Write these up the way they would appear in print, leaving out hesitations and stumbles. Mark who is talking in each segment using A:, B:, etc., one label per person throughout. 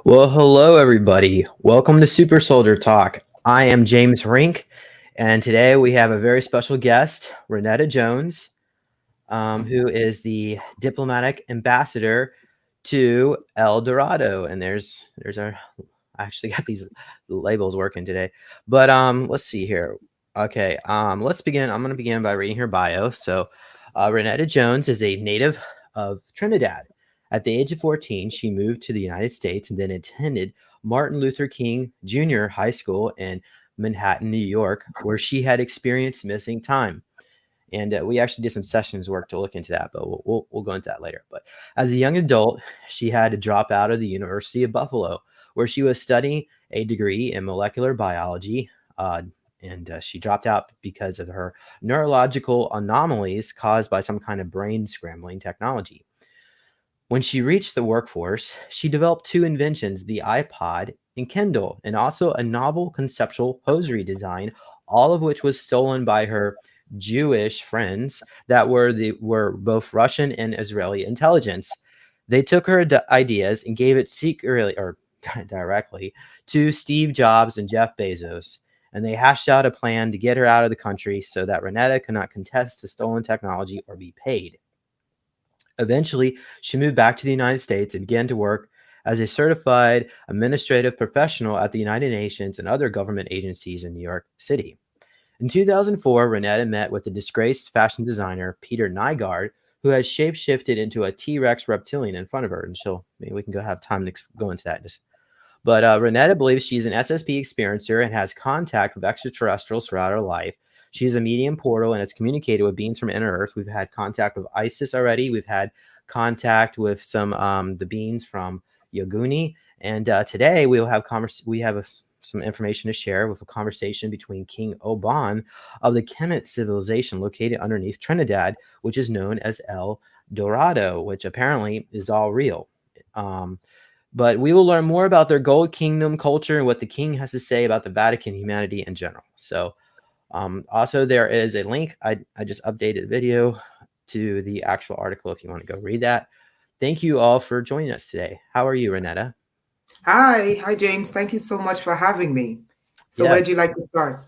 A: Well, hello, everybody. Welcome to Super Soldier Talk. I am James Rink, and today we have a very special guest, Rainetta Jones, who is the diplomatic ambassador to El Dorado. And there's our. I actually got these labels working today, but let's see here. Okay, let's begin. I'm going to begin by reading her bio. So, Rainetta Jones is a native of Trinidad. At the age of 14, she moved to the United States and then attended Martin Luther King Jr. High School in Manhattan, New York, where she had experienced missing time. And we actually did some sessions work to look into that, but we'll go into that later. But as a young adult, she had to drop out of the University of Buffalo, where she was studying a degree in molecular biology. And she dropped out because of her neurological anomalies caused by some kind of brain scrambling technology. When she reached the workforce, she developed two inventions, the iPod and Kindle, and also a novel conceptual hosiery design, all of which was stolen by her Jewish friends that were both Russian and Israeli intelligence. They took her ideas and gave it secretly or directly to Steve Jobs and Jeff Bezos, and they hashed out a plan to get her out of the country so that Renetta could not contest the stolen technology or be paid. Eventually, she moved back to the United States and began to work as a certified administrative professional at the United Nations and other government agencies in New York City. In 2004, Renetta met with the disgraced fashion designer Peter Nygård, who has shapeshifted into a T-Rex reptilian in front of her. And maybe we can have time to go into that. But Renetta believes she's an SSP experiencer and has contact with extraterrestrials throughout her life. She's a medium portal and has communicated with beings from inner Earth. We've had contact with Isis already. We've had contact with some the beings from Yoguni, and today we have some information to share with a conversation between King Oban of the Kemet civilization located underneath Trinidad, which is known as El Dorado, which apparently is all real. But we will learn more about their Gold Kingdom culture and what the king has to say about the Vatican humanity in general. So also, there is a link. I just updated the video to the actual article if you want to go read that. Thank you all for joining us today. How are you, Renetta?
B: Hi, James. Thank you so much for having me. So,
A: Yeah.
B: where'd you like to start?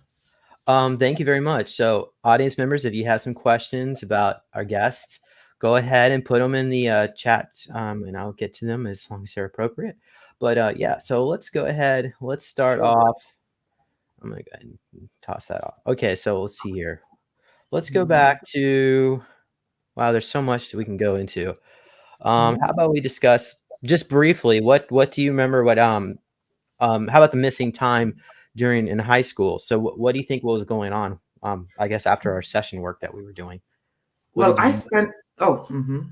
A: Thank you very much. So, audience members, if you have some questions about our guests, go ahead and put them in the chat, and I'll get to them as long as they're appropriate. But yeah, so let's go ahead. Let's start off. I'm going to go ahead and toss that off. Okay, so let's see here. Let's go back to, wow, there's so much that we can go into. How about we discuss just briefly, what do you remember how about the missing time in high school? So what do you think was going on? I guess after our session work that we were doing. What
B: Well,
A: did you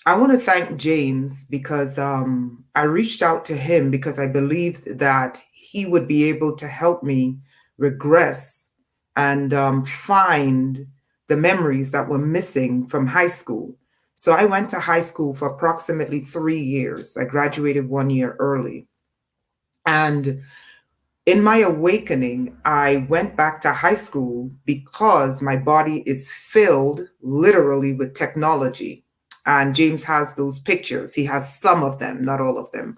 B: I want to thank James because I reached out to him because I believed that he would be able to help me regress and find the memories that were missing from high school. So I went to high school for approximately 3 years. I graduated 1 year early. And in my awakening, I went back to high school because my body is filled literally with technology. And James has those pictures. He has some of them, not all of them,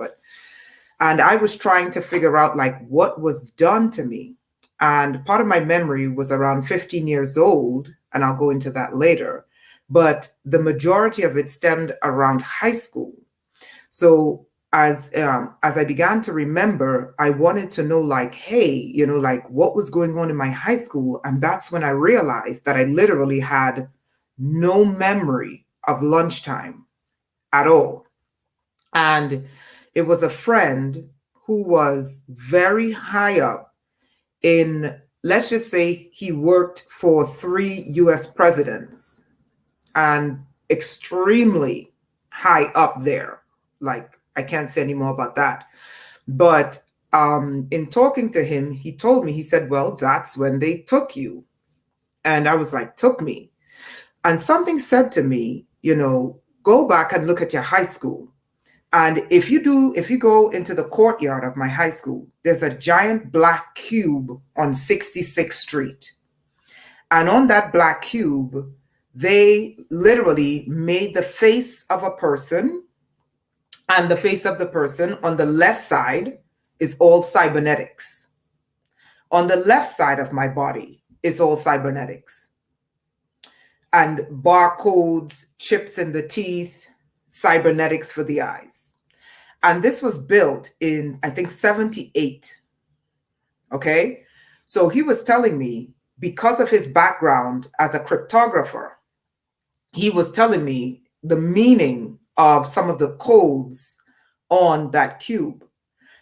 B: and I was trying to figure out like what was done to me. And part of my memory was around 15 years old, and I'll go into that later. But the majority of it stemmed around high school. So as I began to remember, I wanted to know, like, hey, like what was going on in my high school, and that's when I realized that I literally had no memory of lunchtime at all. And it was a friend who was very high up in, let's just say, he worked for 3 US presidents and extremely high up there. Like, I can't say any more about that. But in talking to him, he told me, he said, well, that's when they took you. And I was like, took me. And something said to me, go back and look at your high school. And if you go into the courtyard of my high school, there's a giant black cube on 66th Street. And on that black cube, they literally made the face of a person And the face of the person on the left side is all cybernetics. On the left side of my body is all cybernetics. And barcodes, chips in the teeth, cybernetics for the eyes. And this was built in, I think, 78. Okay? So he was telling me, because of his background as a cryptographer, he was telling me the meaning of some of the codes on that cube.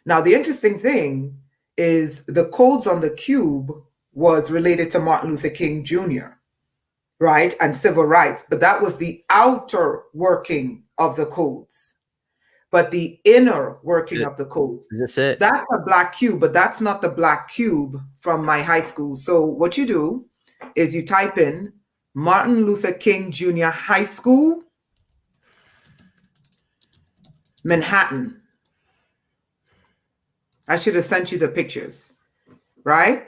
B: Now, the interesting thing is the codes on the cube was related to Martin Luther King Jr., right? And civil rights, but that was the outer working of the codes. But the inner working of the codes,
A: Is this it?
B: that's a black cube, but that's not the black cube from my high school. So what you do is you type in Martin Luther King Jr. High School, Manhattan. I should have sent you the pictures, right?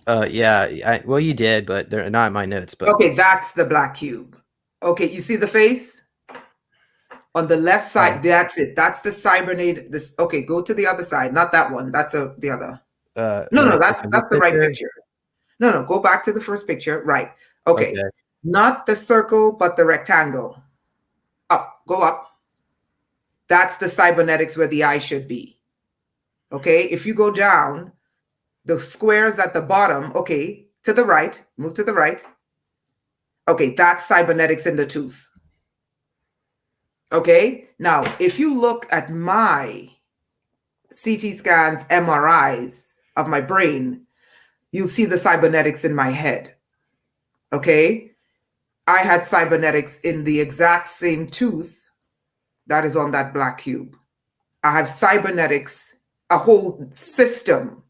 A: Yeah. Well, you did, but they're not in my notes. But
B: okay, that's the black cube. Okay, you see the face on the left side? That's it. That's the cybernate. This. Okay, go to the other side. Not that one. That's the other. No, that's the right picture. No, go back to the first picture. Right. Okay. Not the circle, but the rectangle. Up. Go up. That's the cybernetics where the eye should be. Okay. If you go down, the squares at the bottom. Okay. To the right. Move to the right. Okay. That's cybernetics in the tooth. Okay. Now, if you look at my CT scans, MRIs of my brain, you'll see the cybernetics in my head. Okay. I had cybernetics in the exact same tooth that is on that black cube. I have cybernetics, a whole system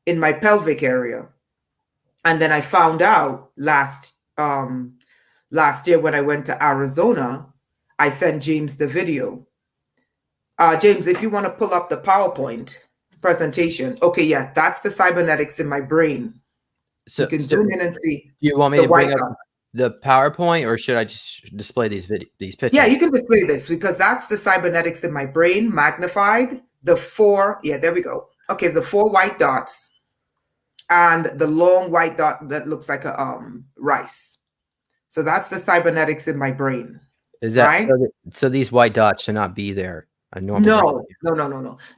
B: in my pelvic area. And then I found out last year when I went to Arizona, I sent James the video. James, if you want to pull up the PowerPoint presentation. Okay, yeah, that's the cybernetics in my brain. So you can zoom in and see.
A: Do you want me to bring up the PowerPoint, or should I just display these pictures?
B: Yeah, you can display this because that's the cybernetics in my brain magnified. The 4, yeah, there we go. Okay, the 4 white dots and the long white dot that looks like a rice. So that's the cybernetics in my brain.
A: Is that right? So these white dots should not be there?
B: No.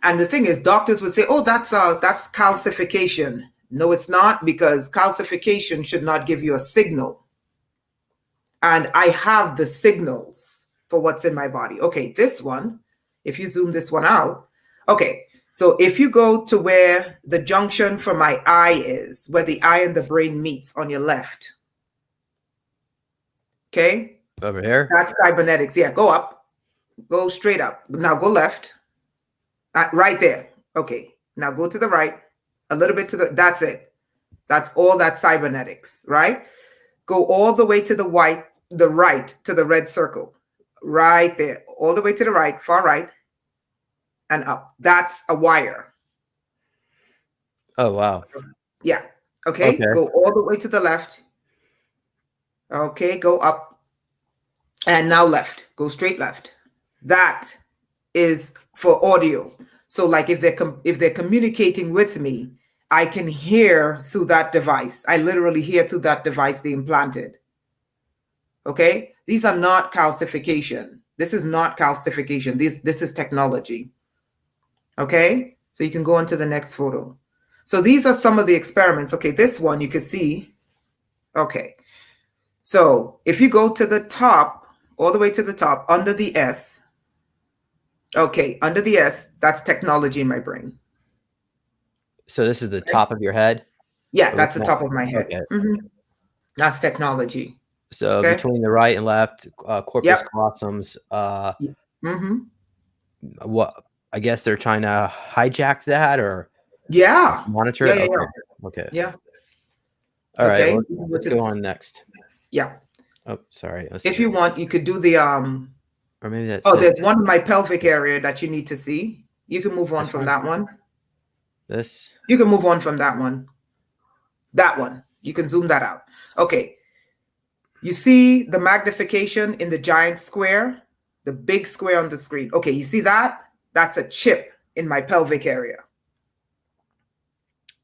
B: And the thing is, doctors would say, "Oh, that's calcification." No, it's not, because calcification should not give you a signal. And I have the signals for what's in my body. Okay, this one, if you zoom this one out. Okay, so if you go to where the junction for my eye is, where the eye and the brain meets on your left. Okay?
A: Over here?
B: That's cybernetics. Yeah, go up. Go straight up. Now go left. Right there. Okay, now go to the right. A little bit to the, that's it. That's all that cybernetics, right? Go all the way to the right, to the red circle. Right there. All the way to the right, far right, and up. That's a wire.
A: Oh, wow.
B: Yeah. Okay. Go all the way to the left. Okay, go up. And now left. Go straight left. That is for audio. So like if they're communicating with me, I can hear through that device. I literally hear through that device, the implanted. Okay? These are not calcification. This is not calcification. This is technology. Okay? So you can go on to the next photo. So these are some of the experiments. Okay, this one you can see. Okay. So if you go to the top, all the way to the top, under the S. Okay, under the S, that's technology in my brain.
A: So this is the top of your head?
B: Yeah, that's the top of my head. Okay. Mm-hmm. That's technology.
A: So between the right and left, corpus callosums. What? I guess they're trying to hijack that, or monitor it.
B: Yeah.
A: Okay.
B: Yeah.
A: All right. Let's go on next.
B: Yeah.
A: Oh, sorry.
B: If you want, you could do the
A: or maybe that's.
B: Oh, there's one in my pelvic area that you need to see. You can move on from that one.
A: This.
B: You can move on from that one. That one. You can zoom that out. Okay. You see the magnification in the giant square? The big square on the screen. Okay, you see that? That's a chip in my pelvic area.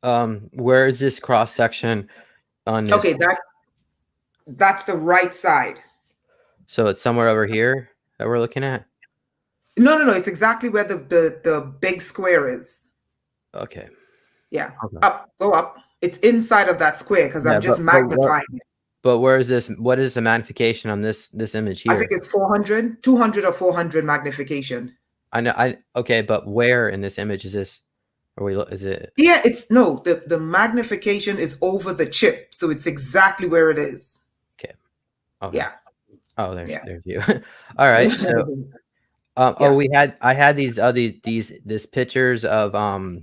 A: Where is this cross section on this?
B: Okay, that's the right side.
A: So it's somewhere over here that we're looking at?
B: No, it's exactly where the big square is.
A: Okay.
B: Yeah.
A: Okay.
B: Up, go up. It's inside of that square because I'm just magnifying it.
A: But where is this? What is the magnification on this image here?
B: I think it's 400, 200 or 400 magnification.
A: I know. Okay, but where in this image is this? Is it?
B: Yeah, the magnification is over the chip, so it's exactly where it is.
A: Okay.
B: Yeah.
A: Oh, there's you. All right. So, I had these pictures of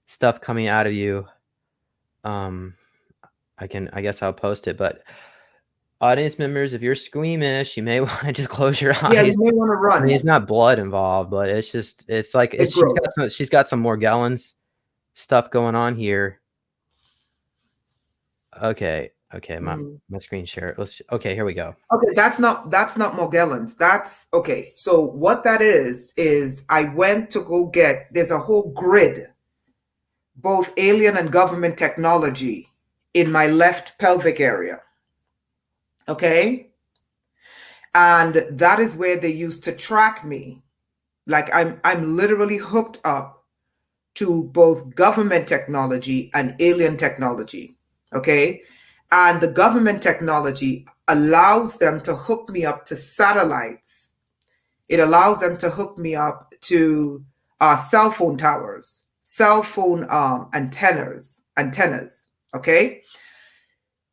A: stuff coming out of you. I guess I'll post it, but audience members, if you're squeamish, you may want to just close your eyes.
B: Yeah, you may want to run.
A: I mean, it's not blood involved, but she's got some Morgellons stuff going on here. Okay, my screen share. Okay, here we go.
B: Okay, that's not Morgellons. That's okay. So what that is I went to go get. There's a whole grid, both alien and government technology, in my left pelvic area. Okay. And that is where they used to track me. Like I'm literally hooked up to both government technology and alien technology. Okay. And the government technology allows them to hook me up to satellites. It allows them to hook me up to cell phone towers, cell phone antennas. Okay.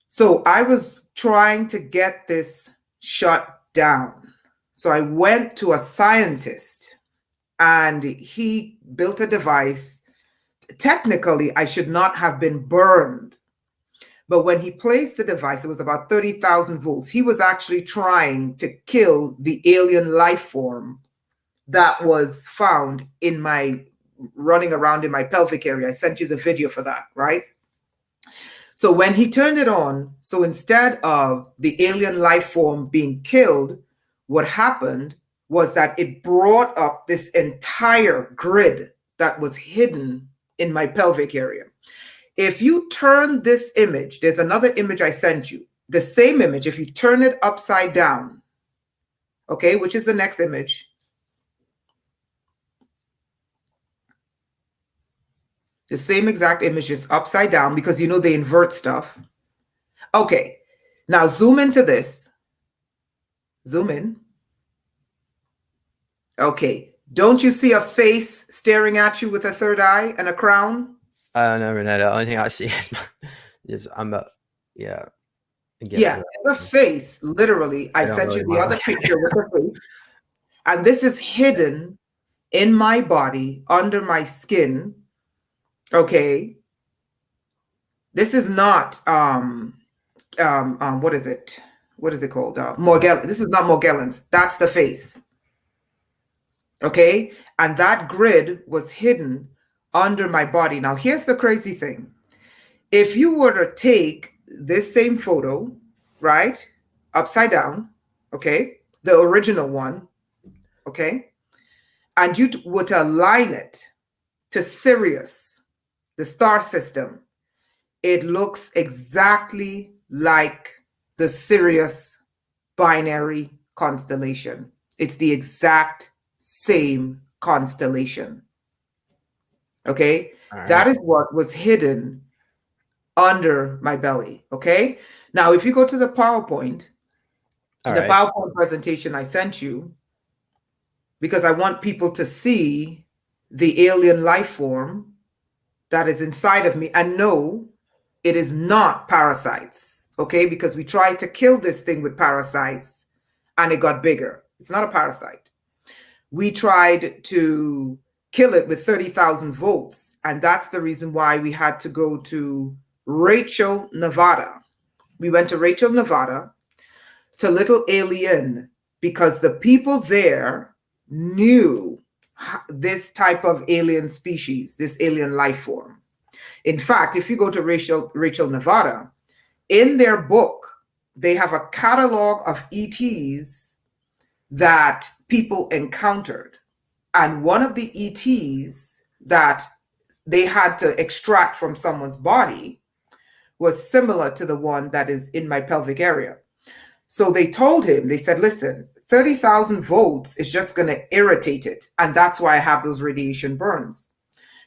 B: So I was trying to get this shut down. So I went to a scientist and he built a device. Technically, I should not have been burned. But when he placed the device, it was about 30,000 volts. He was actually trying to kill the alien life form that was found running around in my pelvic area. I sent you the video for that, right? So when he turned it on, so instead of the alien life form being killed, what happened was that it brought up this entire grid that was hidden in my pelvic area. If you turn this image, there's another image I sent you, the same image, if you turn it upside down, okay, which is the next image. The same exact image is upside down because they invert stuff. Okay, now zoom into this. Zoom in. Okay, don't you see a face staring at you with a third eye and a crown?
A: I don't know, Renetta. The only thing I see is yeah.
B: Yeah, the face, literally. I sent you the other picture with the face. And this is hidden in my body, under my skin. Okay. This is not what is it? What is it called? Morgellons. This is not Morgellons. That's the face. Okay. And that grid was hidden under my body. Now, here's the crazy thing. If you were to take this same photo, right, upside down, okay, the original one, okay, and you were to align it to Sirius, the star system, it looks exactly like the Sirius binary constellation. It's the exact same constellation. Okay, right. That is what was hidden under my belly. Okay, now if you go to the PowerPoint, PowerPoint presentation I sent you, because I want people to see the alien life form that is inside of me and know it is not parasites. Okay, because we tried to kill this thing with parasites and it got bigger. It's not a parasite. We tried to kill it with 30,000 volts. And that's the reason why we had to go to Rachel, Nevada. We went to Rachel, Nevada, to Little Alien, because the people there knew this type of alien species, this alien life form. In fact, if you go to Rachel, Nevada, in their book, they have a catalog of ETs that people encountered. And one of the ETs that they had to extract from someone's body was similar to the one that is in my pelvic area. So they told him, they said, listen, 30,000 volts is just going to irritate it. And that's why I have those radiation burns.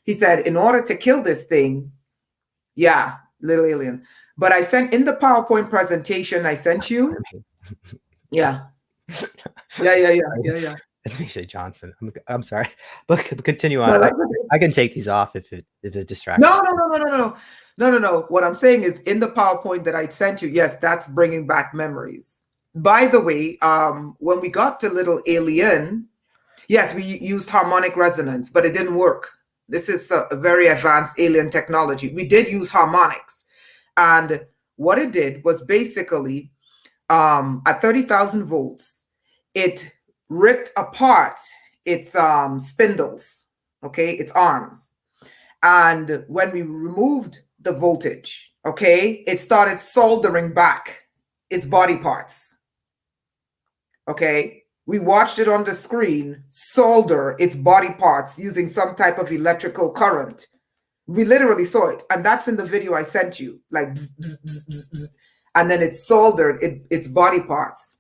B: He said, in order to kill this thing, yeah, little alien. But I sent in the PowerPoint presentation I sent you. Yeah. Yeah.
A: It's Misha Johnson. I'm sorry, but continue on. I can take these off if it distracts.
B: No. What I'm saying is in the PowerPoint that I sent you, yes, that's bringing back memories. By the way, when we got to little alien, yes, we used harmonic resonance, but it didn't work. This is a very advanced alien technology. We did use harmonics, and what it did was basically at 30,000 volts, it ripped apart its spindles, okay, its arms. And when we removed the voltage, okay, it started soldering back its body parts. Okay, we watched it on the screen solder its body parts using some type of electrical current. We literally saw it, and that's in the video I sent you, like bzz, bzz, bzz, bzz, bzz, and then it soldered its body parts.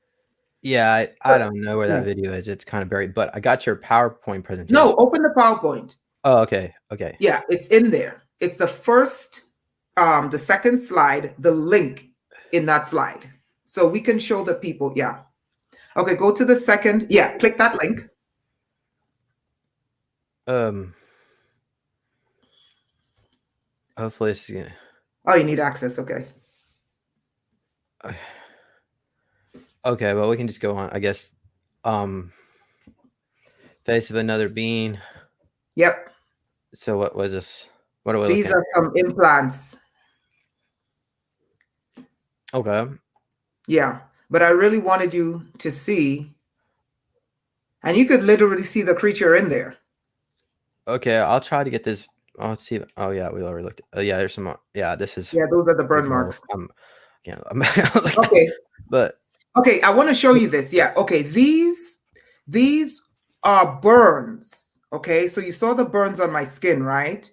A: Yeah, I don't know where that video is. It's kind of buried, but I got your PowerPoint presentation.
B: No, open the PowerPoint.
A: Oh, okay.
B: Yeah, it's in there. It's the first, the second slide, the link in that slide. So we can show the people, yeah. Okay, go to the second, yeah, click that link.
A: Hopefully it's gonna...
B: Oh, you need access, okay.
A: Okay, well, we can just go on, I guess. Face of another being.
B: Yep.
A: So what was this? What are we
B: These are some implants.
A: Okay.
B: Yeah, but I really wanted you to see, and you could literally see the creature in there.
A: Okay, I'll try to get this. Oh, let's see. Oh yeah, we already looked. Yeah, there's some. Yeah, this is.
B: Yeah, those are the burn marks.
A: Yeah.
B: Okay.
A: But.
B: Okay, I want to show you this. Yeah. Okay, these are burns. Okay, so you saw the burns on my skin, right?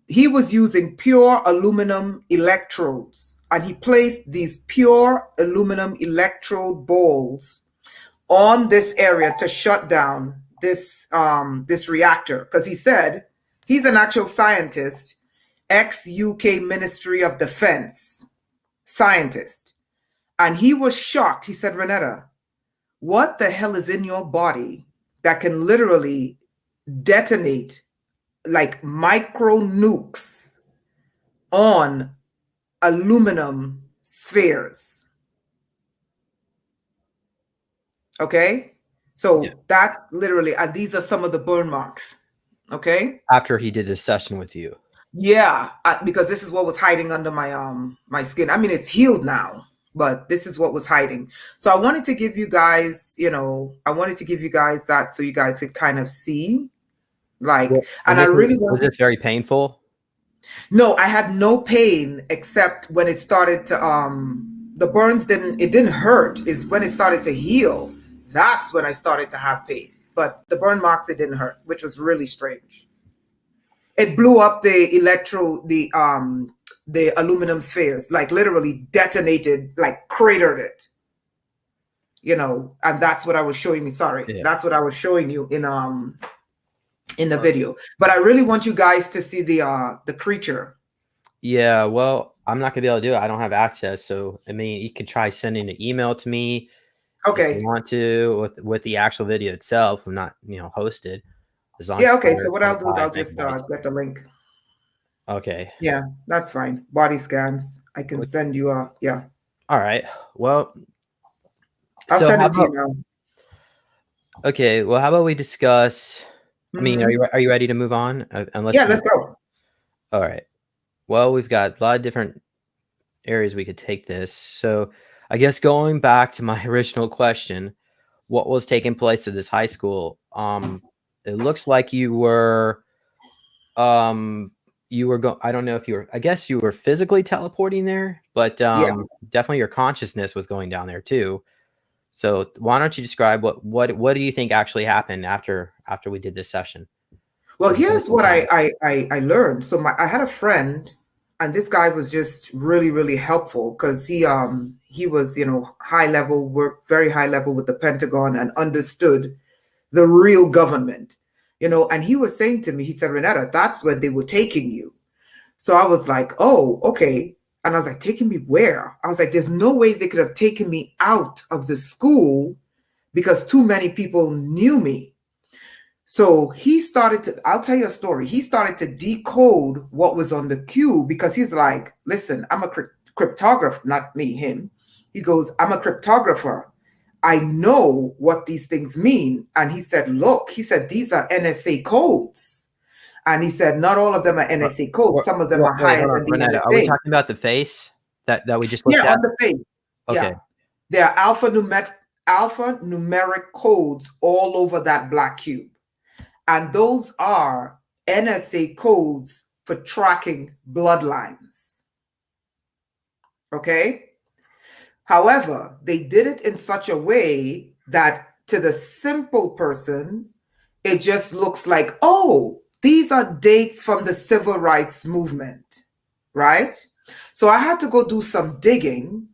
B: He was using pure aluminum electrodes, and he placed these pure aluminum electrode balls on this area to shut down this this reactor, because he said he's an actual scientist, ex-UK Ministry of Defense scientist, and he was shocked. He said, Renetta, what the hell is in your body that can literally detonate like micro nukes on aluminum spheres? Okay, so that literally, and these are some of the burn marks. Okay,
A: after he did this session with you.
B: Yeah, because this is what was hiding under my my skin. I mean, it's healed now, but this is what was hiding. So I wanted to give you guys, I wanted to give you guys that so you guys could kind of see, like, and I really
A: was this very painful?
B: No, I had no pain except when it started to the burns didn't hurt. Is when it started to heal. That's when I started to have pain. But the burn marks, it didn't hurt, which was really strange. It blew up the the aluminum spheres, like literally detonated, like cratered it. And that's what I was showing you. Sorry, that's what I was showing you in the video. But I really want you guys to see the creature.
A: Yeah, well, I'm not gonna be able to do it. I don't have access. So I mean, you could try sending an email to me.
B: Okay.
A: If you want to with the actual video itself, not hosted.
B: Yeah. Okay. So what I'll do is I'll just get the link.
A: Okay.
B: Yeah, that's fine. Body scans. I can send you yeah.
A: All right. Well,
B: I'll send it to you now.
A: Okay. Well, how about we discuss? I mean, are you ready to move on? Unless
B: let's go.
A: All right. Well, we've got a lot of different areas we could take this. So I guess going back to my original question, what was taking place at this high school? It looks like you were I don't know if you were, I guess you were physically teleporting there, but definitely your consciousness was going down there too. So why don't you describe what do you think actually happened after we did this session?
B: Well, here's what I learned. So I had a friend, and this guy was just really, really helpful because he was, high level work, very high level with the Pentagon, and understood the real government, and he was saying to me, he said, Renetta, that's where they were taking you. So I was like, oh, okay. And I was like, taking me where? I was like, there's no way they could have taken me out of the school because too many people knew me. So he started to, I'll tell you a story. He started to decode what was on the cube because he's like, listen, I'm a cryptographer, not me, him. He goes, I'm a cryptographer. I know what these things mean. And he said, look, he said, these are NSA codes. And he said, not all of them are NSA codes. Some of them are higher than the
A: Renetta,
B: NSA.
A: are we talking about the face that we just looked at?
B: Yeah, on the face.
A: Okay.
B: Yeah. There are alphanumeric codes all over that black cube. And those are NSA codes for tracking bloodlines. Okay? However, they did it in such a way that to the simple person, it just looks like, oh, these are dates from the civil rights movement, right? So I had to go do some digging,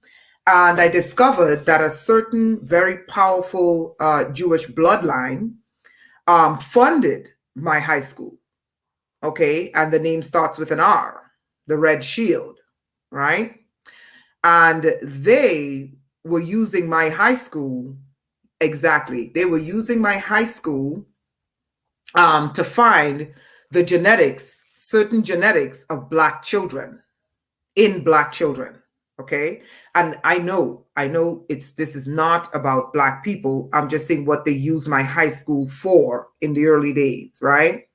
B: and I discovered that a certain very powerful Jewish bloodline funded my high school, okay? And the name starts with an R, the Red Shield, right? And they were using my high school, exactly. They were using my high school to find the genetics, certain genetics of Black children, in Black children, okay? And I know this is not about Black people. I'm just saying what they used my high school for in the early days, right?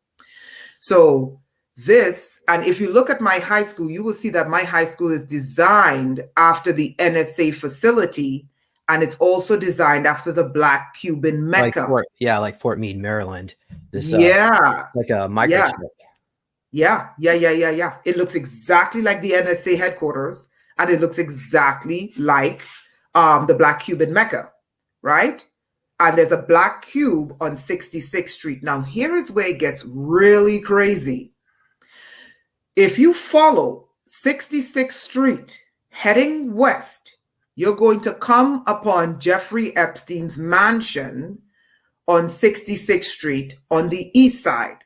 B: So this, and if you look at my high school, you will see that my high school is designed after the NSA facility, and it's also designed after the Black Cuban Mecca.
A: Like Fort Meade, Maryland. This like a microchip.
B: Yeah. It looks exactly like the NSA headquarters, and it looks exactly like the Black Cuban Mecca, right? And there's a black cube on 66th Street. Now, here is where it gets really crazy. If you follow 66th Street heading west, you're going to come upon Jeffrey Epstein's mansion on 66th Street on the east side.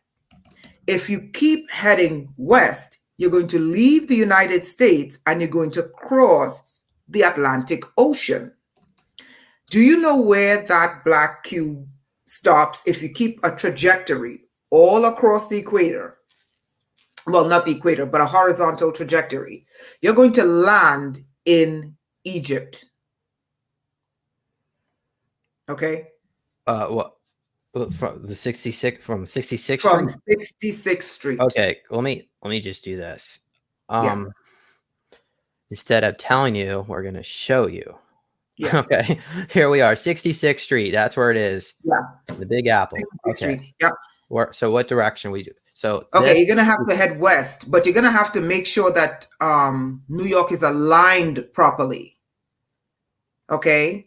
B: If you keep heading west, you're going to leave the United States and you're going to cross the Atlantic Ocean. Do you know where that black cube stops if you keep a trajectory all across the equator? Well, not the equator, but a horizontal trajectory. You're going to land in Egypt. Okay?
A: What? From the 66 from 66th
B: From
A: Street?
B: 66th Street.
A: Okay, let me just do this. Instead of telling you, we're gonna show you. Yeah. Okay, here we are, 66th Street. That's where it is.
B: Yeah.
A: The Big Apple. Okay.
B: Street. Yeah.
A: So what direction we do? So
B: okay, you're gonna have to head west, but you're gonna have to make sure that New York is aligned properly. Okay.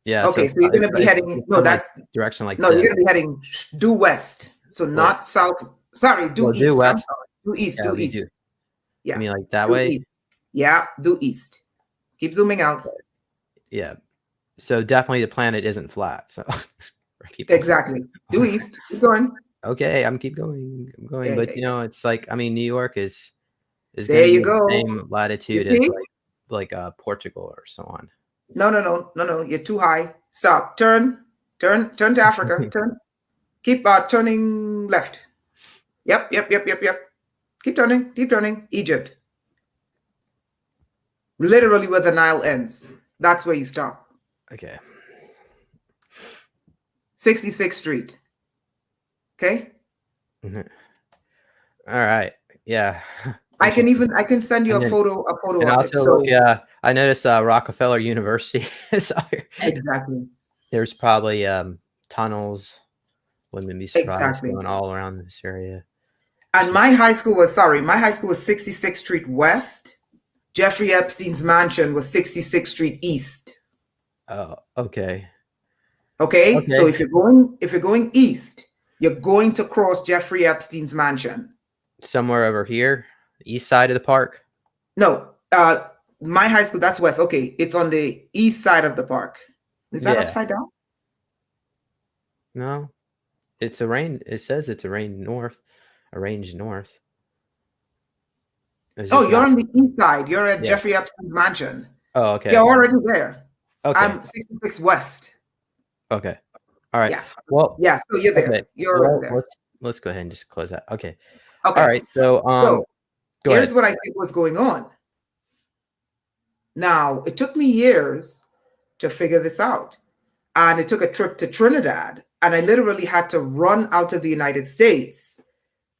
B: Yeah. Okay, so you're gonna be heading. No, that's
A: direction like.
B: No, you're gonna be heading due west. So not south. Sorry, due east.
A: Due west.
B: Due east. Due east.
A: Yeah. I mean, like that way.
B: East. Yeah, due east. Keep zooming out.
A: Yeah. So definitely the planet isn't flat. So
B: exactly. Due east. Keep going.
A: Okay, I'm keep going. I'm going. But it's like, I mean, New York is
B: there you go.
A: The same latitude as like Portugal or so on.
B: No. You're too high. Stop. Turn to Africa. Turn. Keep turning left. Yep. Keep turning. Egypt. Literally where the Nile ends. That's where you stop.
A: Okay.
B: 66th Street. Okay?
A: Mm-hmm. All right. Yeah.
B: I can send you a photo
A: and
B: of
A: also, it. I noticed Rockefeller University is here.
B: Exactly.
A: There's probably tunnels. Wouldn't be surprised going all around this area.
B: And my high school was 66th Street West, Jeffrey Epstein's mansion was 66th Street East.
A: Oh, okay.
B: Okay, so
A: Okay.
B: if you're going east, you're going to cross Jeffrey Epstein's mansion.
A: Somewhere over here, east side of the park.
B: No, my high school, that's west. Okay, it's on the east side of the park. Is that
A: Yeah.
B: upside down?
A: No, it's arranged. It says it's arranged north. Arranged north. Is
B: Oh,
A: this
B: you're
A: not?
B: on the east side. You're at
A: Yeah.
B: Jeffrey Epstein's mansion.
A: Oh, okay.
B: You're already there.
A: Okay.
B: I'm 66 West.
A: Okay. All right.
B: Yeah.
A: Well,
B: Yeah, so you're there.
A: okay.
B: You're already there.
A: Let's go ahead and just close that. Okay.
B: Okay.
A: All right. So
B: So
A: go
B: here's
A: ahead.
B: what I think was going on. Now, it took me years to figure this out. And it took a trip to Trinidad. And I literally had to run out of the United States.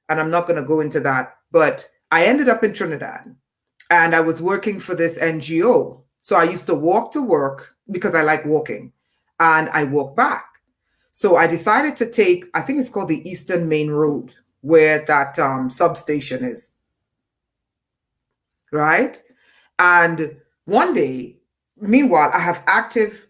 B: And I'm not going to go into that. But I ended up in Trinidad. And I was working for this NGO. So I used to walk to work because I like walking. And I walk back. So I decided to take, I think it's called the Eastern Main Road, where that substation is. Right? And one day, meanwhile, I have active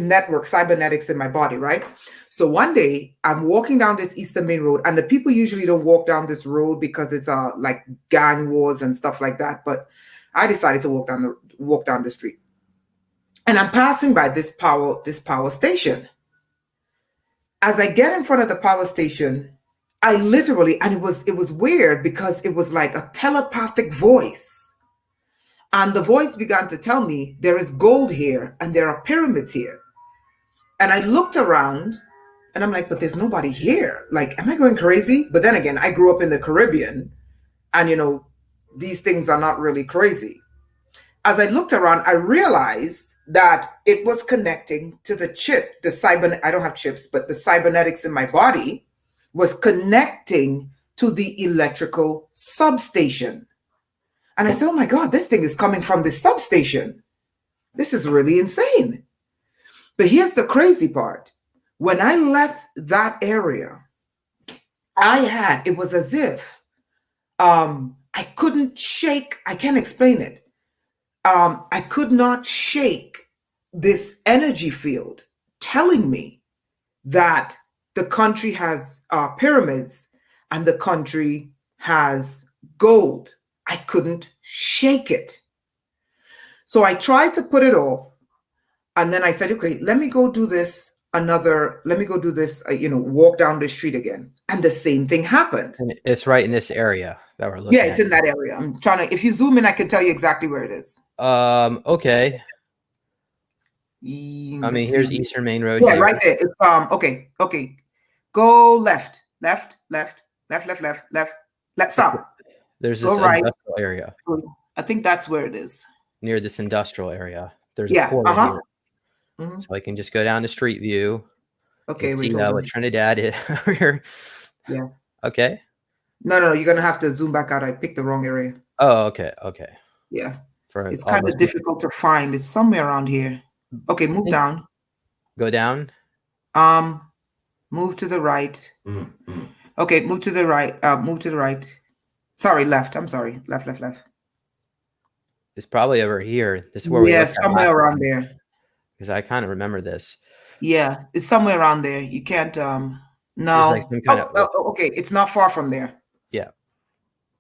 B: network cybernetics in my body, right? So one day I'm walking down this Eastern Main Road, and the people usually don't walk down this road because it's like gang wars and stuff like that. But I decided to walk down the street. And I'm passing by this power station. As I get in front of the power station, I literally, and it was weird because it was like a telepathic voice. And the voice began to tell me there is gold here and there are pyramids here. And I looked around and I'm like, but there's nobody here. Like, am I going crazy? But then again, I grew up in the Caribbean and, these things are not really crazy. As I looked around, I realized that it was connecting to the chip, I don't have chips, but the cybernetics in my body was connecting to the electrical substation. And I said, oh my God, this thing is coming from the substation. This is really insane. But here's the crazy part. When I left that area, it was as if I couldn't shake, I can't explain it. I could not shake this energy field telling me that the country has pyramids and the country has gold. I couldn't shake it. So I tried to put it off. And then I said, okay, let me go do this, walk down the street again. And the same thing happened.
A: And it's right in this area that we're looking
B: at. Yeah, it's in that area. I'm trying to, if you zoom in, I can tell you exactly where it is.
A: Okay. Here's Eastern Main Road.
B: Yeah, here. Right there. It's, okay. Go left. Stop.
A: There's this industrial area.
B: I think that's where it is.
A: Near this industrial area. There's a portal here. Mm-hmm. So I can just go down to Street View.
B: Okay.
A: See what Trinidad is here.
B: Yeah.
A: Okay.
B: No, you're gonna have to zoom back out. I picked the wrong area.
A: Oh, okay.
B: Yeah. It's kind of difficult to find. It's somewhere around here. Okay, move down.
A: Go down.
B: Move to the right. Mm-hmm. Okay, move to the right. Move to the right. Sorry, left. I'm sorry. Left.
A: It's probably over here. This is where we
B: somewhere around there.
A: Because I kind of remember this.
B: Yeah, it's somewhere around there. You can't. No.
A: Like some kind of...
B: okay. It's not far from there.
A: Yeah.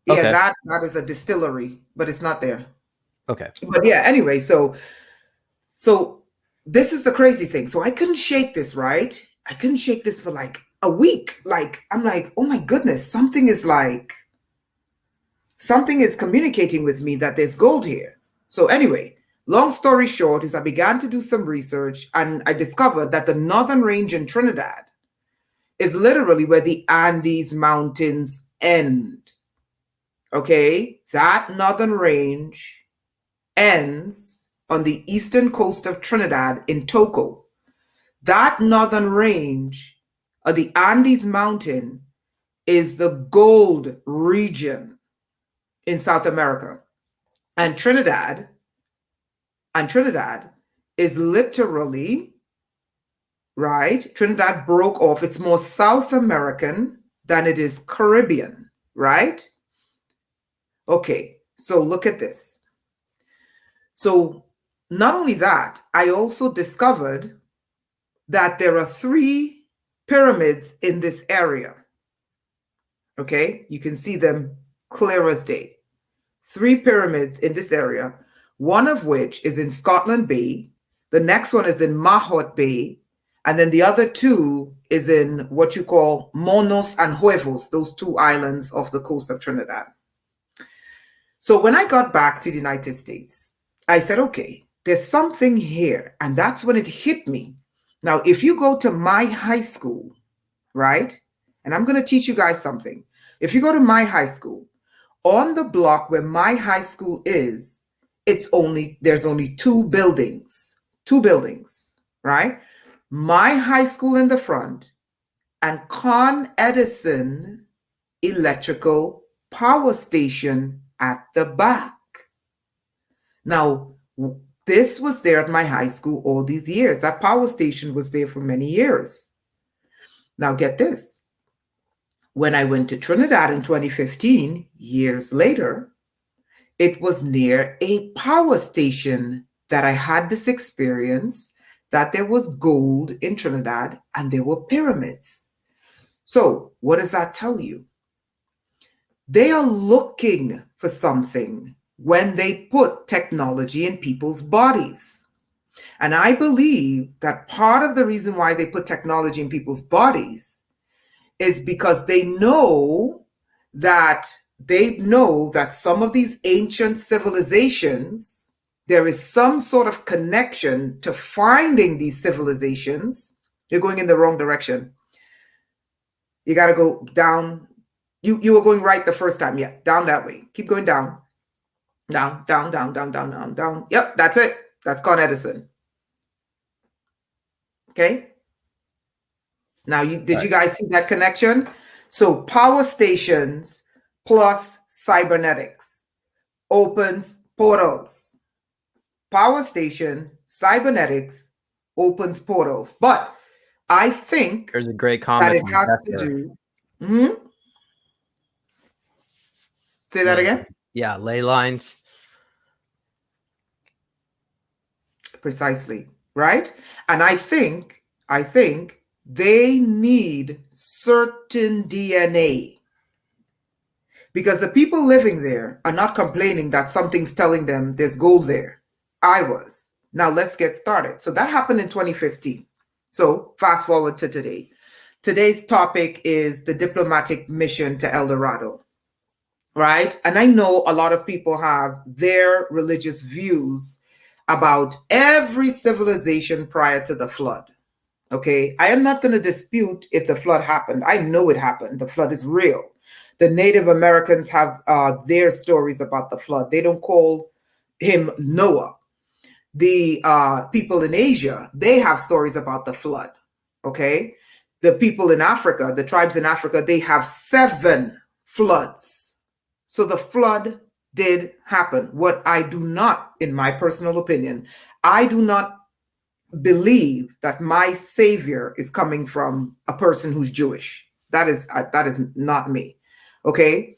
B: Yeah, okay. That is a distillery, but it's not there.
A: Okay.
B: But yeah, anyway, so this is the crazy thing. So I couldn't shake this, right? I couldn't shake this for like a week. Like, I'm like, oh my goodness, something is communicating with me that there's gold here. So anyway, long story short is I began to do some research and I discovered that the northern range in Trinidad is literally where the Andes Mountains end. Okay, that northern range ends on the eastern coast of Trinidad in Toco. That northern range of the Andes Mountain is the gold region in South America. And Trinidad is literally, right? Trinidad broke off. It's more South American than it is Caribbean, right? Okay, so look at this. So not only that, I also discovered that there are 3 pyramids in this area. Okay, you can see them clear as day. 3 pyramids in this area, one of which is in Scotland Bay, the next one is in Mahot Bay, and then the other 2 is in what you call Monos and Huevos, those 2 islands off the coast of Trinidad. So when I got back to the United States, I said, okay, there's something here. And that's when it hit me. Now, if you go to my high school, right? And I'm going to teach you guys something. If you go to my high school, on the block where my high school is, there's only 2 buildings, right? My high school in the front and Con Edison electrical power station at the back. Now, this was there at my high school all these years. That power station was there for many years. Now, get this. When I went to Trinidad in 2015, years later, it was near a power station that I had this experience that there was gold in Trinidad and there were pyramids. So, what does that tell you? They are looking for something when they put technology in people's bodies. And I believe that part of the reason why they put technology in people's bodies is because they know that some of these ancient civilizations, there is some sort of connection to finding these civilizations. You're going in the wrong direction. You got to go down. You were going right the first time. Yeah, down that way. Keep going down. Down, down, down, down, down, down, down. Yep, that's it. That's Con Edison. Okay. Now, did you guys see that connection? So power stations plus cybernetics opens portals. Power station, cybernetics opens portals. But I think
A: There's a great comment
B: that it has to do. Mm-hmm. Say that again?
A: Yeah, ley lines.
B: Precisely, right? And I think they need certain DNA because the people living there are not complaining that something's telling them there's gold there. I was. Now let's get started. So that happened in 2015. So fast forward to today. Today's topic is the diplomatic mission to El Dorado, right? And I know a lot of people have their religious views about every civilization prior to the flood. Okay, I am not going to dispute if the flood happened. I know it happened. The flood is real. The Native Americans have their stories about the flood. They don't call him Noah. The people in Asia, they have stories about the flood. Okay, the people in Africa, the tribes in Africa, they have 7 floods. So the flood did happen. What I do not, in my personal opinion, I do not believe that my savior is coming from a person who's Jewish. That is not me. Okay.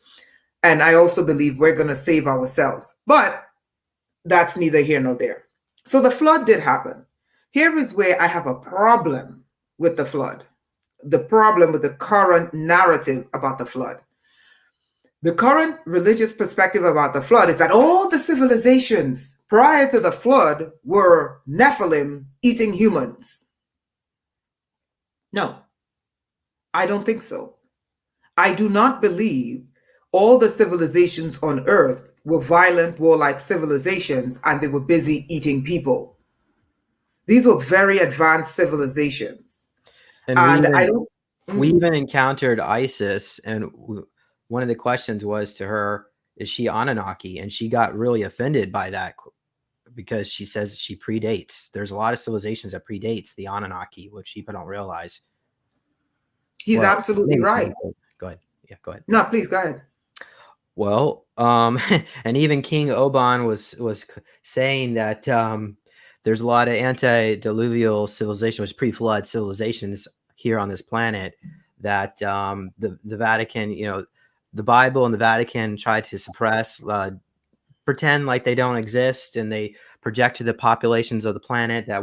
B: And I also believe we're going to save ourselves, but that's neither here nor there. So the flood did happen. Here is where I have a problem with the flood, the problem with the current narrative about the flood. The current religious perspective about the flood is that all the civilizations prior to the flood were Nephilim eating humans. No, I don't think so. I do not believe all the civilizations on Earth were violent, warlike civilizations and they were busy eating people. These were very advanced civilizations.
A: And we even encountered Isis, and one of the questions was to her, is she Anunnaki? And she got really offended by that because she says she predates. There's a lot of civilizations that predates the Anunnaki, which people don't realize.
B: He's absolutely right.
A: Go ahead. Yeah, go ahead.
B: No, please go ahead.
A: Well, and even King Oban was saying that there's a lot of antediluvial civilization, which pre-flood civilizations here on this planet, that the Vatican, the Bible and the Vatican try to suppress, pretend like they don't exist, and they project to the populations of the planet that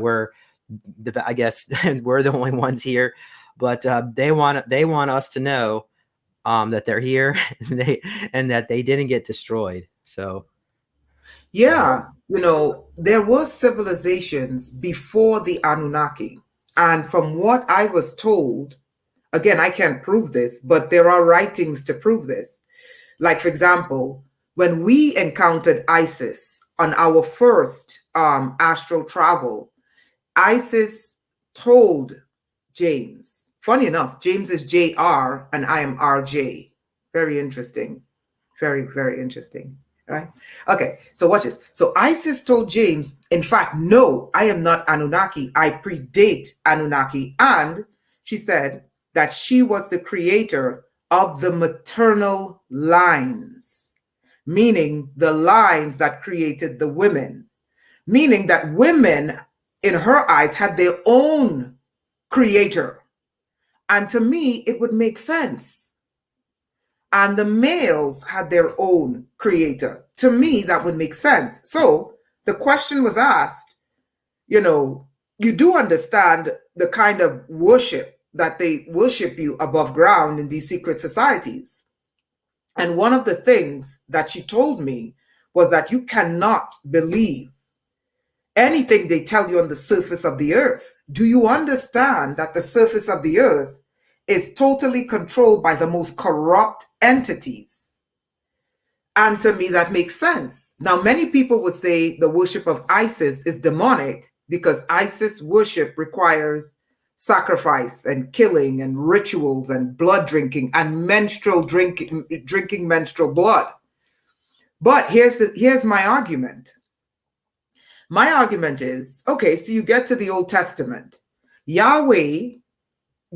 A: I guess we're the only ones here, but they want us to know that they're here and that they didn't get destroyed. So
B: Yeah, there was civilizations before the Anunnaki. And from what I was told, again, I can't prove this, but there are writings to prove this. Like, for example, when we encountered Isis on our first astral travel, Isis told James, funny enough, James is JR and I am RJ. Very interesting. Very, very interesting. Right? Okay, so watch this. So Isis told James, in fact, no, I am not Anunnaki. I predate Anunnaki. And she said that she was the creator of the maternal lines, meaning the lines that created the women, meaning that women, in her eyes, had their own creator. And to me, it would make sense. And the males had their own creator. To me, that would make sense. So the question was asked, you do understand the kind of worship that they worship you above ground in these secret societies. And one of the things that she told me was that you cannot believe anything they tell you on the surface of the earth. Do you understand that the surface of the earth is totally controlled by the most corrupt entities? And to me, that makes sense. Now, many people would say the worship of Isis is demonic because Isis worship requires sacrifice and killing and rituals and blood drinking and drinking menstrual blood. But here's my argument. My argument is, okay, so you get to the Old Testament. Yahweh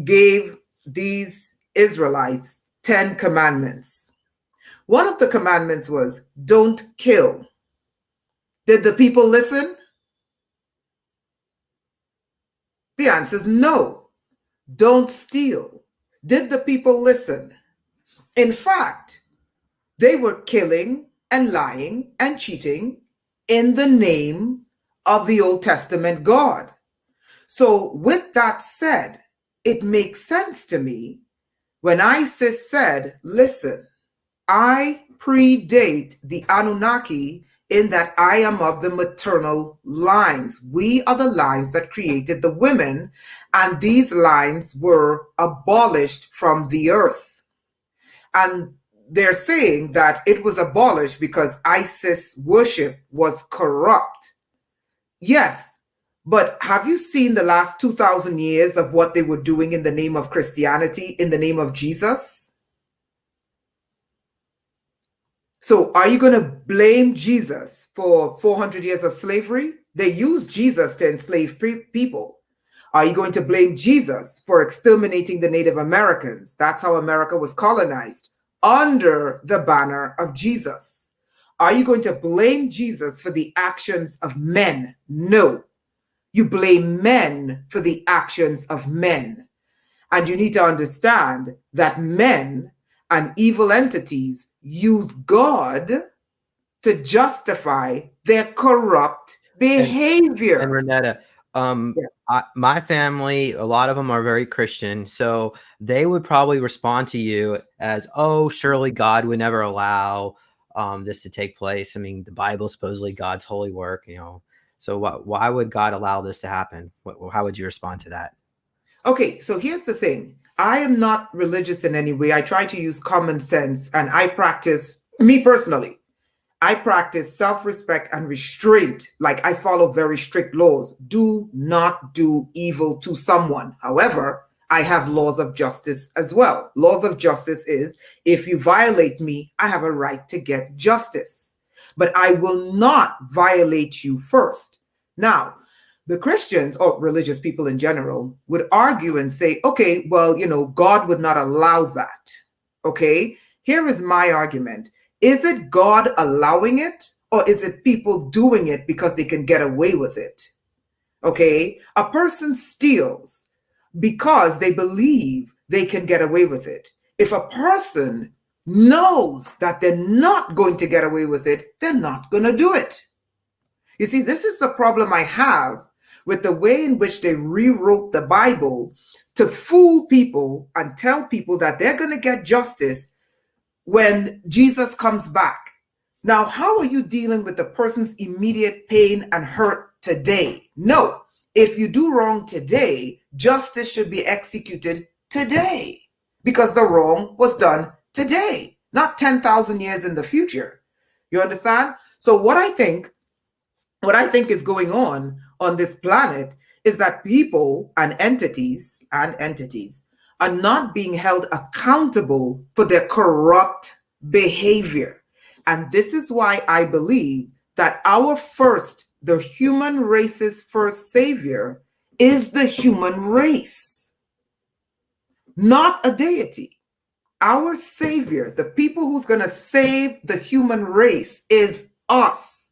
B: gave these Israelites 10 commandments. One of the commandments was, don't kill. Did the people listen? The answer is no. Don't steal. Did the people listen? In fact, they were killing and lying and cheating in the name of the Old Testament God. So with that said, it makes sense to me when Isis said, listen, I predate the Anunnaki in that I am of the maternal lines. We are the lines that created the women, and these lines were abolished from the earth. And they're saying that it was abolished because Isis worship was corrupt. Yes, but have you seen the last 2,000 years of what they were doing in the name of Christianity, in the name of Jesus? So are you going to blame Jesus for 400 years of slavery? They used Jesus to enslave people. Are you going to blame Jesus for exterminating the Native Americans? That's how America was colonized, under the banner of Jesus. Are you going to blame Jesus for the actions of men? No. You blame men for the actions of men. And you need to understand that men and evil entities use God to justify their corrupt behavior.
A: And Renetta, my family, a lot of them are very Christian, so they would probably respond to you as, oh, surely God would never allow this to take place. I mean, the Bible is supposedly God's holy work, so why would God allow this to happen? How would you respond to that?
B: Okay, so here's the thing. I am not religious in any way. I try to use common sense, and I practice, me personally, I practice self-respect and restraint. Like, I follow very strict laws. Do not do evil to someone. However, I have laws of justice as well. Laws of justice is, if you violate me, I have a right to get justice. But I will not violate you first. Now, the Christians, or religious people in general, would argue and say, okay, well, God would not allow that. Okay, here is my argument. Is it God allowing it, or is it people doing it because they can get away with it? Okay, a person steals because they believe they can get away with it. If a person knows that they're not going to get away with it, they're not going to do it. You see, this is the problem I have with the way in which they rewrote the Bible to fool people and tell people that they're going to get justice when Jesus comes back. Now, how are you dealing with the person's immediate pain and hurt today? No, if you do wrong today, justice should be executed today because the wrong was done today, not 10,000 years in the future. You understand? So what I think is going on this planet is that people and entities are not being held accountable for their corrupt behavior. And this is why I believe that the human race's first savior is the human race, not a deity. Our savior, the people who's going to save the human race, is us.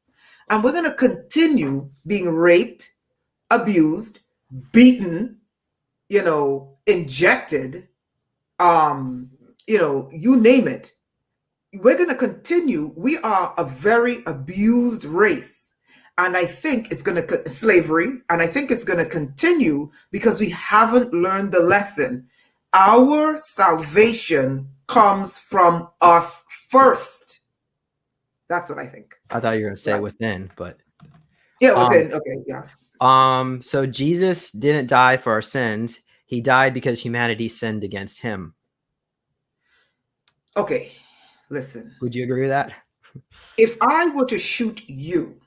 B: And we're going to continue being raped, abused, beaten, injected, you name it. We're going to continue. We are a very abused race. And I think it's going to slavery. And I think it's going to continue because we haven't learned the lesson. Our salvation comes from us first. That's what I think.
A: I thought you were going to say within, but
B: yeah, within. Okay, yeah.
A: So Jesus didn't die for our sins. He died because humanity sinned against him.
B: Okay, listen.
A: Would you agree with that?
B: If I were to shoot you,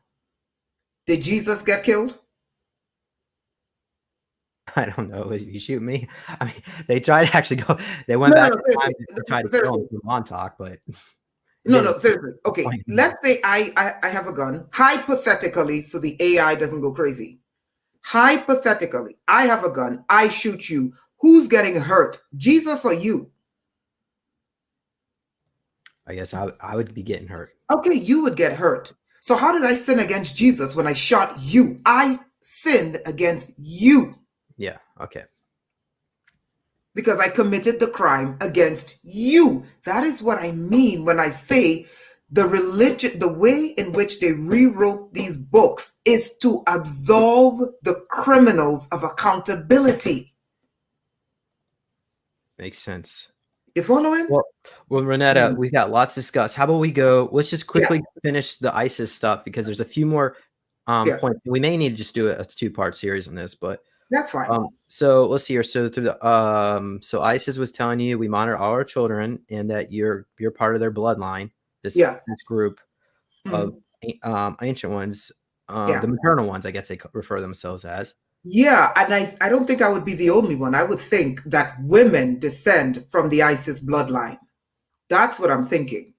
B: did Jesus get killed?
A: I don't know. If you shoot me, I mean, they tried to actually go. They went back in time to try to kill him through Montauk, but
B: no, seriously. Okay, let's say I have a gun, hypothetically, so the AI doesn't go crazy. Hypothetically, I have a gun. I shoot you. Who's getting hurt, Jesus or you?
A: I guess I would be getting hurt.
B: Okay, you would get hurt. So how did I sin against Jesus when I shot you? I sinned against you.
A: Yeah, okay.
B: Because I committed the crime against you. That is what I mean when I say the religion, the way in which they rewrote these books is to absolve the criminals of accountability.
A: Makes sense.
B: You following?
A: Well, Renetta, we've got lots to discuss. How about we go? Let's just quickly finish the ISIS stuff because there's a few more points. We may need to just do a two-part series on this, but
B: that's fine.
A: So let's see here. So through the so ISIS was telling you we monitor all our children and that you're part of their bloodline. This group of ancient ones, the maternal ones, I guess they refer themselves as.
B: Yeah, and I don't think I would be the only one. I would think that women descend from the ISIS bloodline. That's what I'm thinking.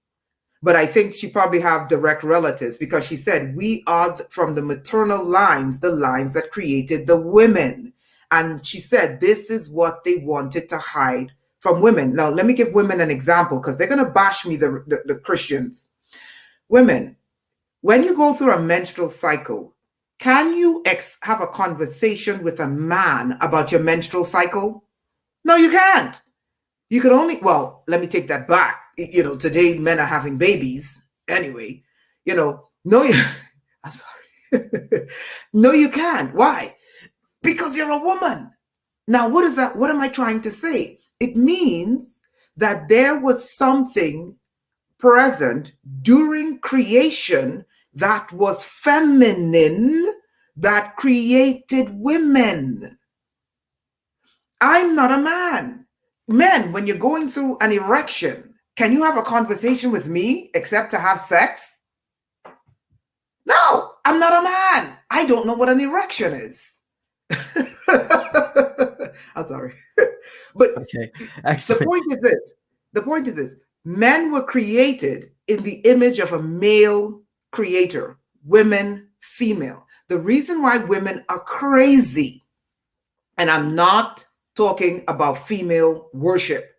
B: But I think she probably have direct relatives because she said we are from the maternal lines, the lines that created the women. And she said this is what they wanted to hide from women. Now, let me give women an example because they're going to bash me, the Christians. Women, when you go through a menstrual cycle, can you have a conversation with a man about your menstrual cycle? No, you can't. You can only, well, let me take that back. Today men are having babies anyway. No, I'm sorry. No, you can't. Why? Because you're a woman. Now, what is that? What am I trying to say? It means that there was something present during creation that was feminine that created women. I'm not a man. Men, when you're going through an erection, can you have a conversation with me except to have sex? No, I'm not a man. I don't know what an erection is. I'm sorry. But
A: okay. Excellent.
B: The point is this. Men were created in the image of a male creator, women, female. The reason why women are crazy, and I'm not talking about female worship.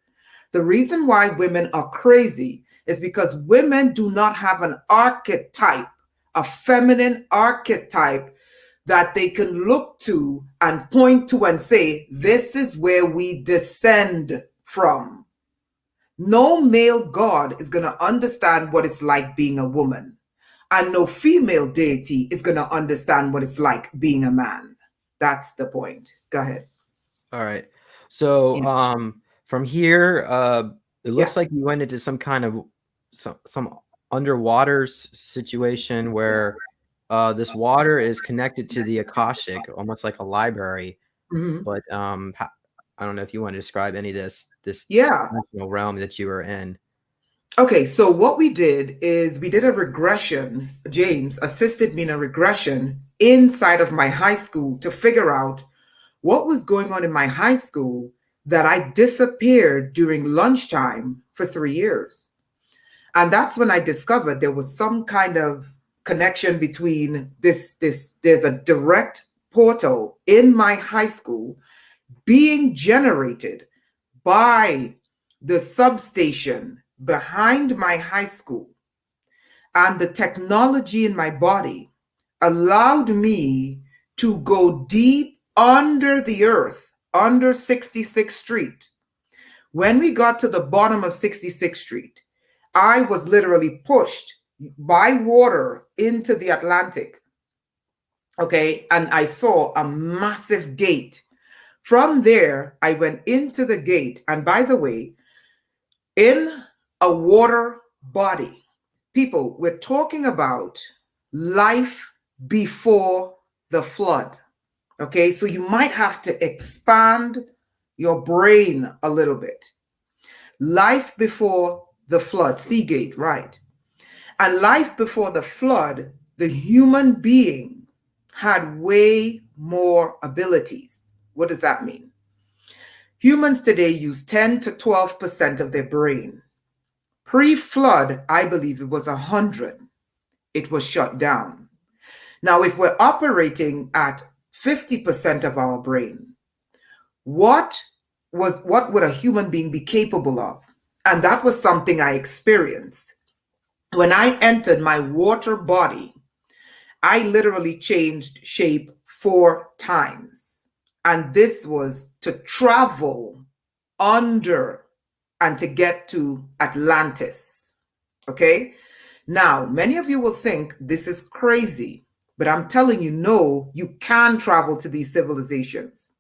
B: The reason why women are crazy is because women do not have an archetype, a feminine archetype that they can look to and point to and say, this is where we descend from. No male God is going to understand what it's like being a woman. And no female deity is going to understand what it's like being a man. That's the point. Go ahead.
A: All right. So
B: Yeah.
A: from here, it
B: Yeah.
A: looks like you went into some kind of some underwater situation where this water is connected to the Akashic, almost like a library.
B: Mhm.
A: But I don't know if you want to describe any of this
B: Yeah.
A: dimensional realm that you were in.
B: Okay, so what we did is we did a regression. James assisted me in a regression inside of my high school to figure out what was going on in my high school that I disappeared during lunchtime for 3 years. And that's when I discovered there was some kind of connection between there's a direct portal in my high school being generated by the substation behind my high school, and the technology in my body allowed me to go deep under the earth, under 66th Street. When we got to the bottom of 66th Street, I was literally pushed by water into the Atlantic. Okay. And I saw a massive gate. From there, I went into the gate. And by the way, in a water body, people, we're talking about life before the flood. Okay. So you might have to expand your brain a little bit. Life before the flood, Seagate, right? And life before the flood, the human being had way more abilities. What does that mean? Humans today use 10 to 12% of their brain. Pre-flood, I believe it was 100. It was shut down. Now, if we're operating at 50% of our brain, what would a human being be capable of? And that was something I experienced. When I entered my water body, I literally changed shape 4 times. And this was to travel under and to get to Atlantis. Okay? Now, many of you will think this is crazy, but I'm telling you, no, you can travel to these civilizations.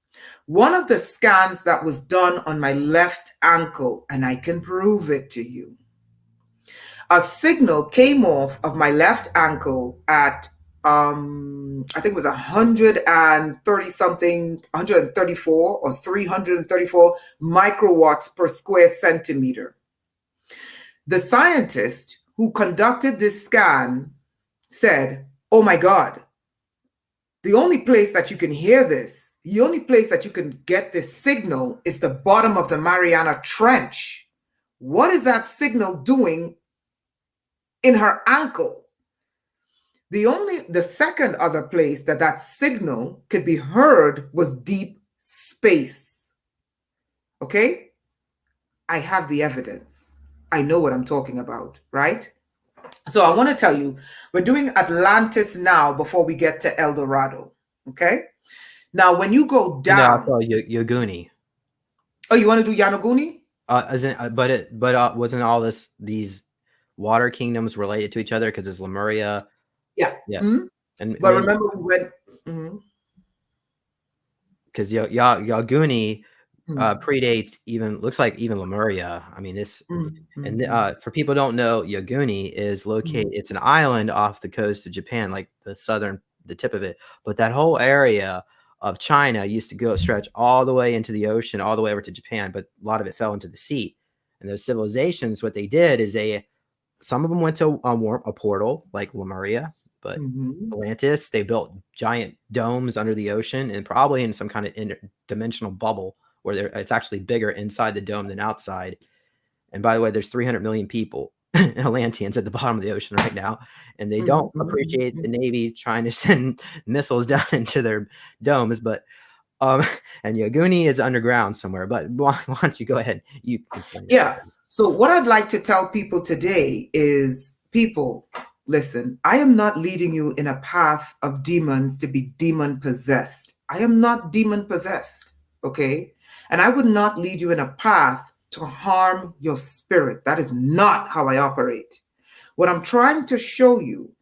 B: One of the scans that was done on my left ankle, and I can prove it to you, a signal came off of my left ankle at I think it was 130 something, 134 or 334 microwatts per square centimeter. The scientist who conducted this scan said, "Oh my God, the only place that you can hear this, the only place that you can get this signal is the bottom of the Mariana Trench. What is that signal doing in her ankle?" The second other place that that signal could be heard was deep space. Okay? I have the evidence. I know what I'm talking about, right? So I want to tell you, we're doing Atlantis now before we get to El Dorado. Okay? Now, when you go
A: No, I
B: down,
A: saw Yoguni.
B: oh, you want to do Yanaguni?
A: But wasn't all these water kingdoms related to each other because it's Lemuria?
B: Yeah.
A: Yeah.
B: Mhm.
A: And
B: But
A: then
B: remember, we went. Mhm.
A: because Yoguni
B: Mhm.
A: predates looks like even Lemuria. I mean this, and
B: Mhm.
A: for people who don't know, Yoguni is located.
B: Mhm.
A: It's an island off the coast of Japan, like the tip of it. But that whole area of China used to go stretch all the way into the ocean, all the way over to Japan. But a lot of it fell into the sea. And those civilizations, what they did is some of them went to a portal like Lemuria, but
B: Mhm.
A: Atlantis, they built giant domes under the ocean and probably in some kind of interdimensional bubble where it's actually bigger inside the dome than outside. And by the way, there's 300 million people, Atlanteans, at the bottom of the ocean right now, and they
B: Mhm.
A: don't
B: Mhm.
A: appreciate the Navy trying to send missiles down into their domes. But um, and Yoguni is underground somewhere. But why don't you go ahead? You explain it.
B: Yeah. So, what I'd like to tell people today is, people, listen, I am not leading you in a path of demons to be demon possessed. I am not demon possessed. Okay. And I would not lead you in a path to harm your spirit. That is not how I operate. What I'm trying to show you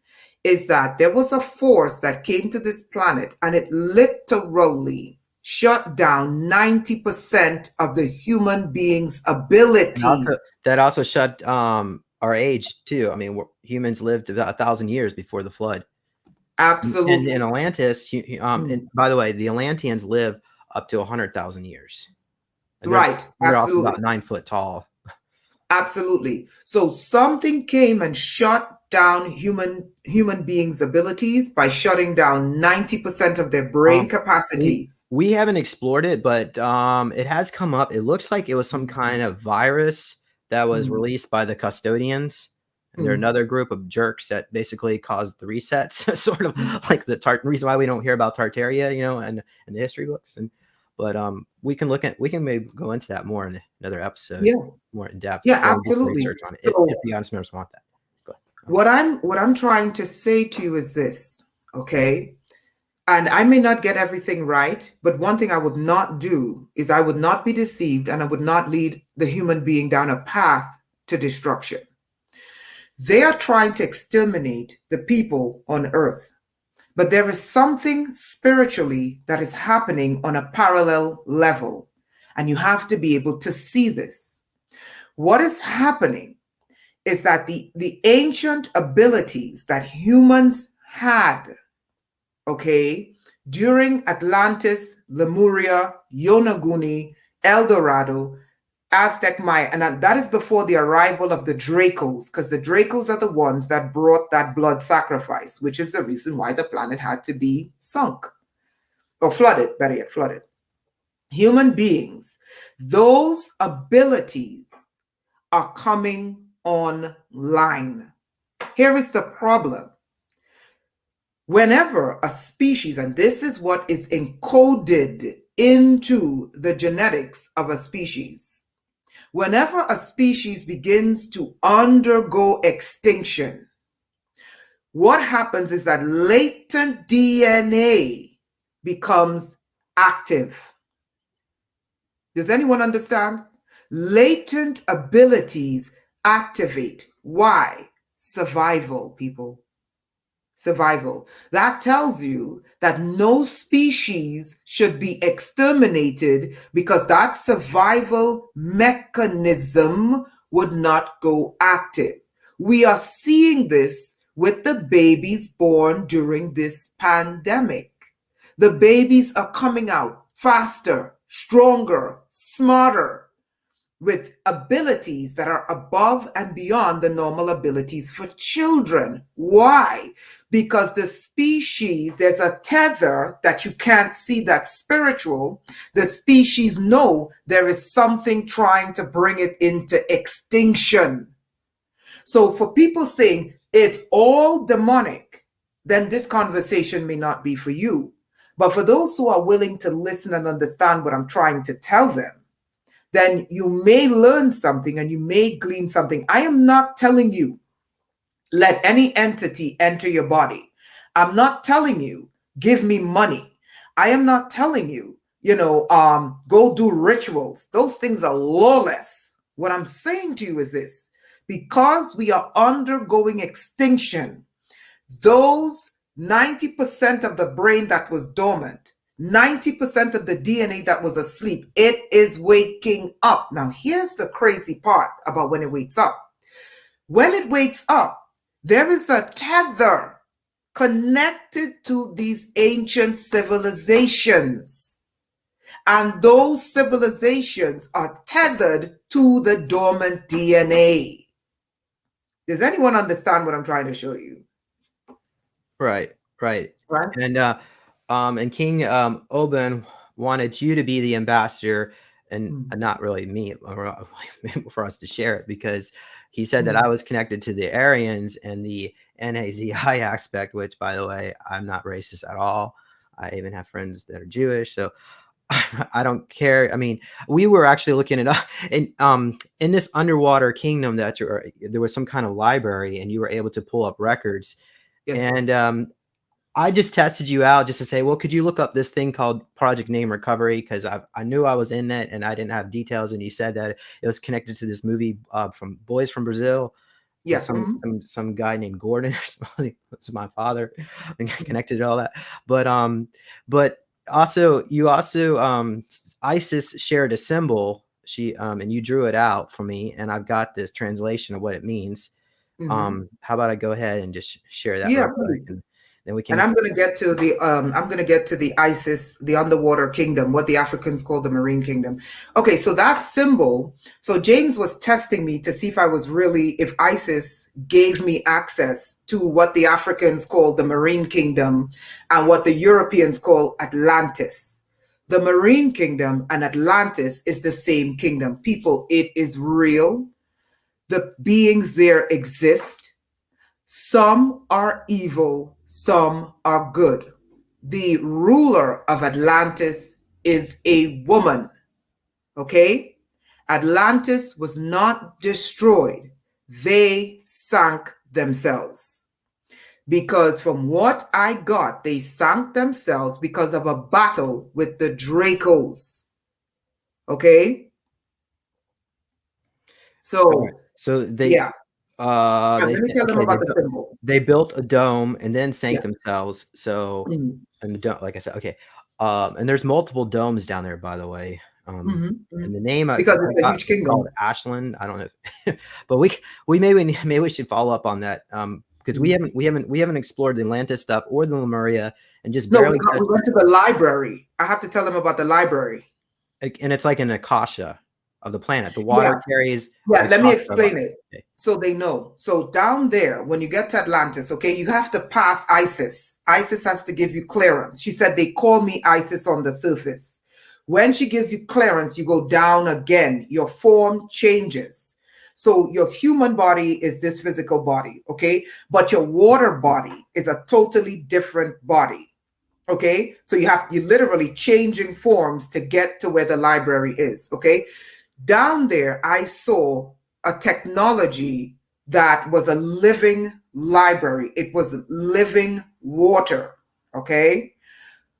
B: is that there was a force that came to this planet and it literally shut down 90% of the human being's
A: And
B: ability.
A: that also shut our age too. I mean, humans lived about 1,000 years before the flood. And in
B: Absolutely.
A: Atlantis, and by the way, the Atlanteans live up to 100,000 years. And
B: Right.
A: they're also
B: Absolutely.
A: about 9 foot tall.
B: Absolutely. So something came and shut down human beings' abilities by shutting down 90% of their brain capacity.
A: We haven't explored it, but it has come up. It looks like it was some kind of virus that was released by the custodians. And they're another group of jerks that basically caused the resets, sort of like the reason why we don't hear about Tartaria, and in the history books. But we can maybe go into that more in another episode, more in depth.
B: Yeah, absolutely.
A: Research on it,
B: So,
A: if the audience members want that.
B: What I'm trying to say to you is this, okay? And I may not get everything right, but one thing I would not do is I would not be deceived and I would not lead the human being down a path to destruction. They are trying to exterminate the people on earth, but there is something spiritually that is happening on a parallel level, and you have to be able to see this. What is happening is that the ancient abilities that humans had, okay, during Atlantis, Lemuria, Yonaguni, El Dorado, Aztec Maya, and that is before the arrival of the Dracos, because the Dracos are the ones that brought that blood sacrifice, which is the reason why the planet had to be sunk or flooded, better yet, flooded. Human beings, those abilities are coming online. Here is the problem. Whenever a species, and this is what is encoded into the genetics of a species, whenever a species begins to undergo extinction, what happens is that latent DNA becomes active. Does anyone understand? Latent abilities activate. Why? Survival, people. Survival. That tells you that no species should be exterminated because that survival mechanism would not go active. We are seeing this with the babies born during this pandemic. The babies are coming out faster, stronger, smarter, with abilities that are above and beyond the normal abilities for children. Why? Because the species, there's a tether that you can't see that's spiritual. The species know there is something trying to bring it into extinction. So for people saying it's all demonic, then this conversation may not be for you. But for those who are willing to listen and understand what I'm trying to tell them, then you may learn something and you may glean something. I am not telling you, let any entity enter your body. I'm not telling you, give me money. I am not telling you, go do rituals. Those things are lawless. What I'm saying to you is this, because we are undergoing extinction, those 90% of the brain that was dormant, 90% of the DNA that was asleep, it is waking up. Now, here's the crazy part about when it wakes up. When it wakes up, there is a tether connected to these ancient civilizations. And those civilizations are tethered to the dormant DNA. Does anyone understand what I'm trying to show you?
A: Right. And King Oban wanted you to be the ambassador, and not really me, for us to share it, because he said that I was connected to the Aryans and the Nazi aspect, which, by the way, I'm not racist at all. I even have friends that are Jewish, so I don't care. I mean, we were actually looking it up in this underwater kingdom that there was some kind of library, and you were able to pull up records. Yes. And I just tested you out just to say, well, could you look up this thing called Project Name Recovery? Because I knew I was in that and I didn't have details. And you said that it was connected to this movie from Boys from Brazil.
B: Yeah.
A: Some guy named Gordon. This is my father, connected to all that. But also you also Isis shared a symbol. She and you drew it out for me, and I've got this translation of what it means. How about I go ahead and just share that
B: Yeah,
A: real quick, and then we
B: and
A: can.
B: I'm going to get to the Isis, the underwater kingdom, what the Africans call the marine kingdom. Okay, so that symbol. So James was testing me to see if Isis gave me access to what the Africans call the marine kingdom and what the Europeans call Atlantis. The marine kingdom and Atlantis is the same kingdom. People, it is real. The beings there exist. Some are evil, some are good. The ruler of Atlantis is a woman. Okay? Atlantis was not destroyed, they sank themselves. Because from what I got, they sank themselves because of a battle with the Dracos. Okay? So,
A: they
B: yeah.
A: let
B: me tell them about the symbol.
A: They built a dome and then sank
B: Yeah.
A: themselves. So,
B: Mhm.
A: and the dome, like I said, okay. And there's multiple domes down there, by the way. And the name
B: because it's a huge
A: is called
B: kingdom.
A: Ashland. I don't know, but maybe we should follow up on that because we haven't explored the Atlantis stuff or the Lemuria and just
B: No,
A: barely
B: we went to the library. I have to tell them about the library.
A: and it's like an akasha of the planet. The water carries.
B: Yeah, let me explain it so they know. So down there, when you get to Atlantis, okay, you have to pass Isis. Isis has to give you clearance. She said they call me Isis on the surface. When she gives you clearance, you go down again. Your form changes. So your human body is this physical body, okay? But your water body is a totally different body. Okay, so you're literally changing forms to get to where the library is. Okay, down there, I saw a technology that was a living library. It was living water. Okay,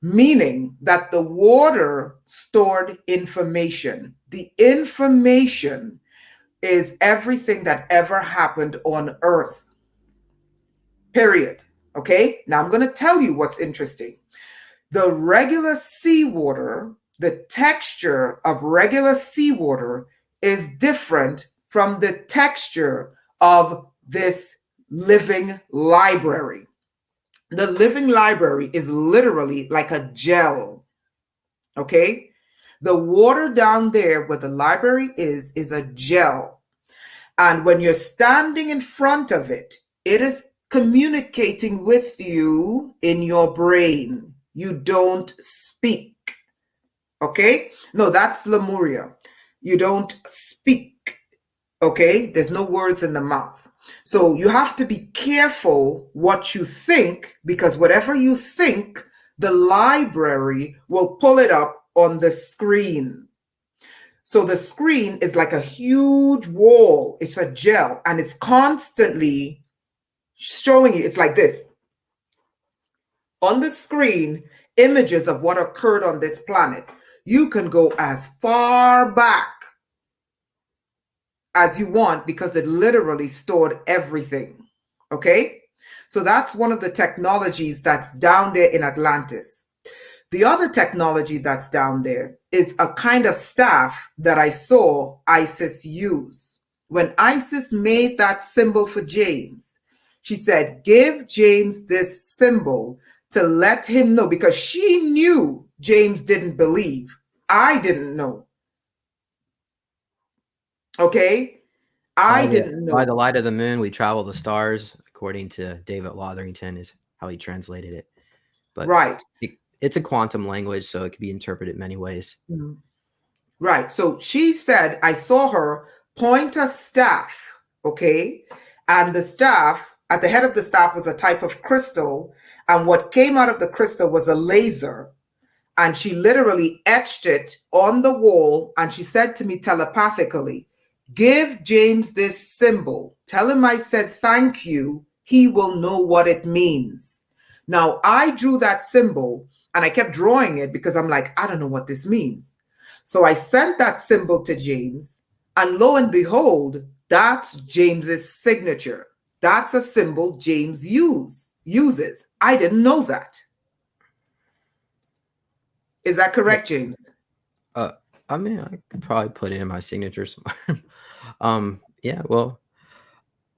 B: meaning that the water stored information. The information is everything that ever happened on Earth. Period. Okay, now I'm going to tell you what's interesting. The regular seawater, the texture of regular seawater is different from the texture of this living library. The living library is literally like a gel. Okay? The water down there where the library is a gel. And when you're standing in front of it, it is communicating with you in your brain. You don't speak. Okay? No, that's Lemuria. You don't speak. Okay? There's no words in the mouth. So you have to be careful what you think, because whatever you think, the library will pull it up on the screen. So the screen is like a huge wall. It's a gel, and it's constantly showing you. It's like this. On the screen, images of what occurred on this planet. You can go as far back as you want because it literally stored everything. Okay? So that's one of the technologies that's down there in Atlantis. The other technology that's down there is a kind of staff that I saw Isis use. When Isis made that symbol for James, she said, give James this symbol to let him know, because she knew James didn't believe. I didn't know. Okay? I didn't know.
A: By the light of the moon, we travel the stars, according to David Lotherington, is how he translated it. But
B: right.
A: It's a quantum language, so it could be interpreted many ways.
B: Mm-hmm. Right. So she said, I saw her point a staff, okay? And the staff, at the head of the staff was a type of crystal. And what came out of the crystal was a laser. And she literally etched it on the wall. And she said to me telepathically, give James this symbol. Tell him I said thank you. He will know what it means. Now, I drew that symbol and I kept drawing it because I'm like, I don't know what this means. So I sent that symbol to James, and lo and behold, That's James's signature. That's a symbol James uses. I didn't know that. Is that correct, James?
A: I mean, I could probably put it in my signature somewhere. Yeah, well,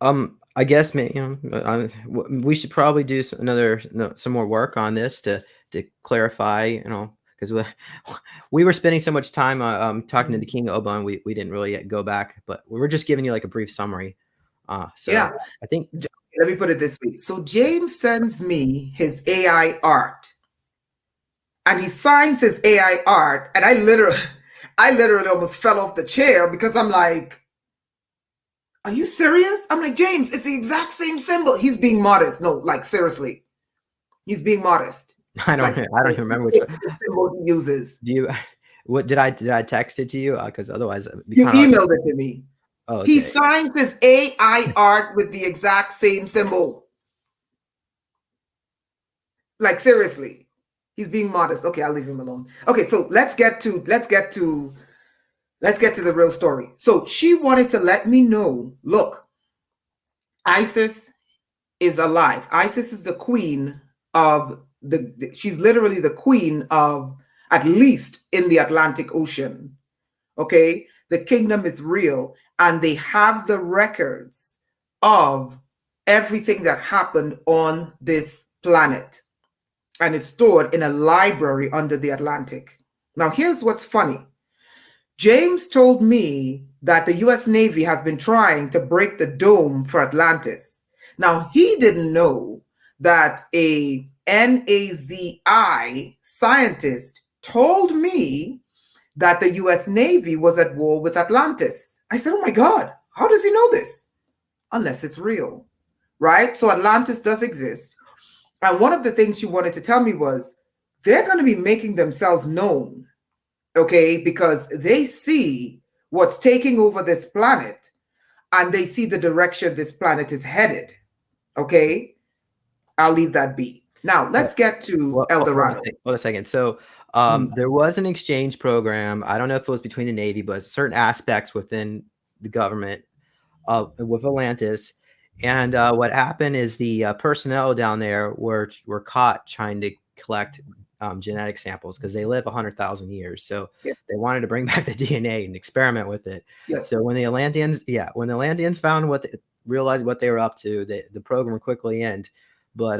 A: I guess we should probably do some more work on this to clarify, because we were spending so much time talking to the King Oba, and we didn't really go back, but we were just giving you like a brief summary. So
B: Yeah.
A: I think,
B: let me put it this way. So James sends me his AI art, and he signs his AI art, and I literally almost fell off the chair because I'm like, are you serious? I'm like, James, it's the exact same symbol. He's being modest. No, like seriously, he's being modest.
A: I don't even remember which
B: symbol he uses.
A: Did I text it to you? Because otherwise,
B: you emailed it to me.
A: Oh, okay.
B: He signs his AI art with the exact same symbol. Like seriously, he's being modest. Okay, I'll leave him alone. Okay, so let's get to the real story. So she wanted to let me know, look, Isis is alive. Isis is the queen of she's literally the queen of, at least in the Atlantic Ocean. Okay, the kingdom is real, and they have the records of everything that happened on this planet, and it's stored in a library under the Atlantic. Now, here's what's funny. James told me that the US Navy has been trying to break the dome for Atlantis. Now, he didn't know that a NAZI scientist told me that the US Navy was at war with Atlantis. I said, oh my God, how does he know this? Unless it's real, right? So Atlantis does exist. And one of the things she wanted to tell me was they're going to be making themselves known, okay? Because they see what's taking over this planet, and they see the direction this planet is headed, okay? I'll leave that be. Now, let's get to El Dorado.
A: Hold a second. So there was an exchange program. I don't know if it was between the Navy, but certain aspects within the government with Atlantis. And what happened is the personnel down there were caught trying to collect genetic samples because they live 100,000 years. So
B: yes.
A: They wanted to bring back the DNA and experiment with it.
B: Yes.
A: So when the Atlanteans found realized what they were up to, the program quickly ended. But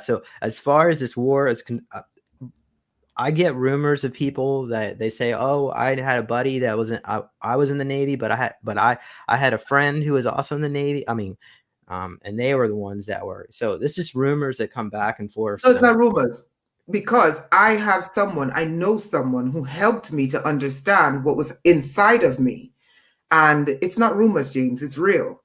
A: so as far as this war is, I get rumors of people that they say, "Oh, I had a buddy that I was in the Navy, but I had a friend who was also in the Navy." I mean, and they were the ones that were. So this is rumors that come back and forth.
B: No, it's not rumors, because I know someone who helped me to understand what was inside of me, and it's not rumors, James. It's real,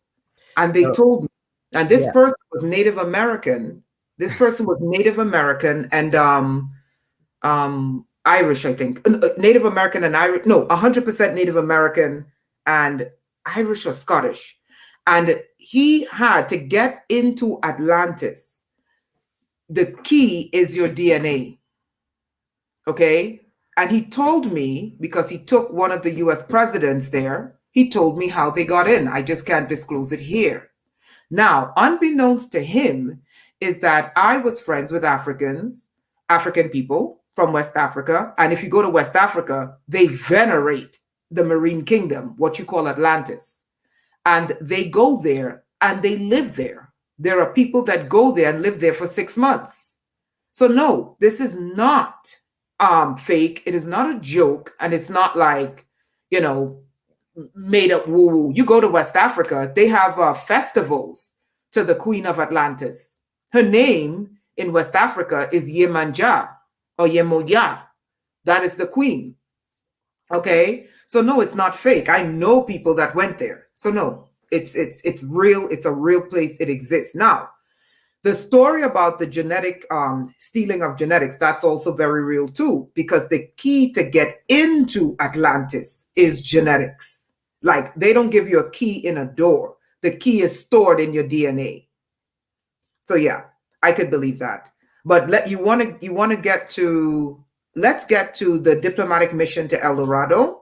B: and they told me. And this person was Native American. This person was Native American and Irish, I think. Native American and Irish. No, 100% Native American and Irish or Scottish. And he had to get into Atlantis. The key is your DNA. Okay? And he told me, because he took one of the US presidents there, he told me how they got in. I just can't disclose it here. Now, unbeknownst to him, is that I was friends with African people from West Africa. And if you go to West Africa, they venerate the Marine Kingdom, what you call Atlantis. And they go there and they live there. There are people that go there and live there for 6 months. So no, this is not fake. It is not a joke. And it's not like, made up woo-woo. You go to West Africa, they have festivals to the Queen of Atlantis. Her name in West Africa is Yemanja or Yemoya. That is the queen. Okay, so no, it's not fake. I know people that went there. So no, it's real. It's a real place. It exists. Now, the story about the genetic stealing of genetics, that's also very real too, because the key to get into Atlantis is genetics. Like, they don't give you a key in a door. The key is stored in your DNA. So yeah, I could believe that. But let's get to the diplomatic mission to El Dorado.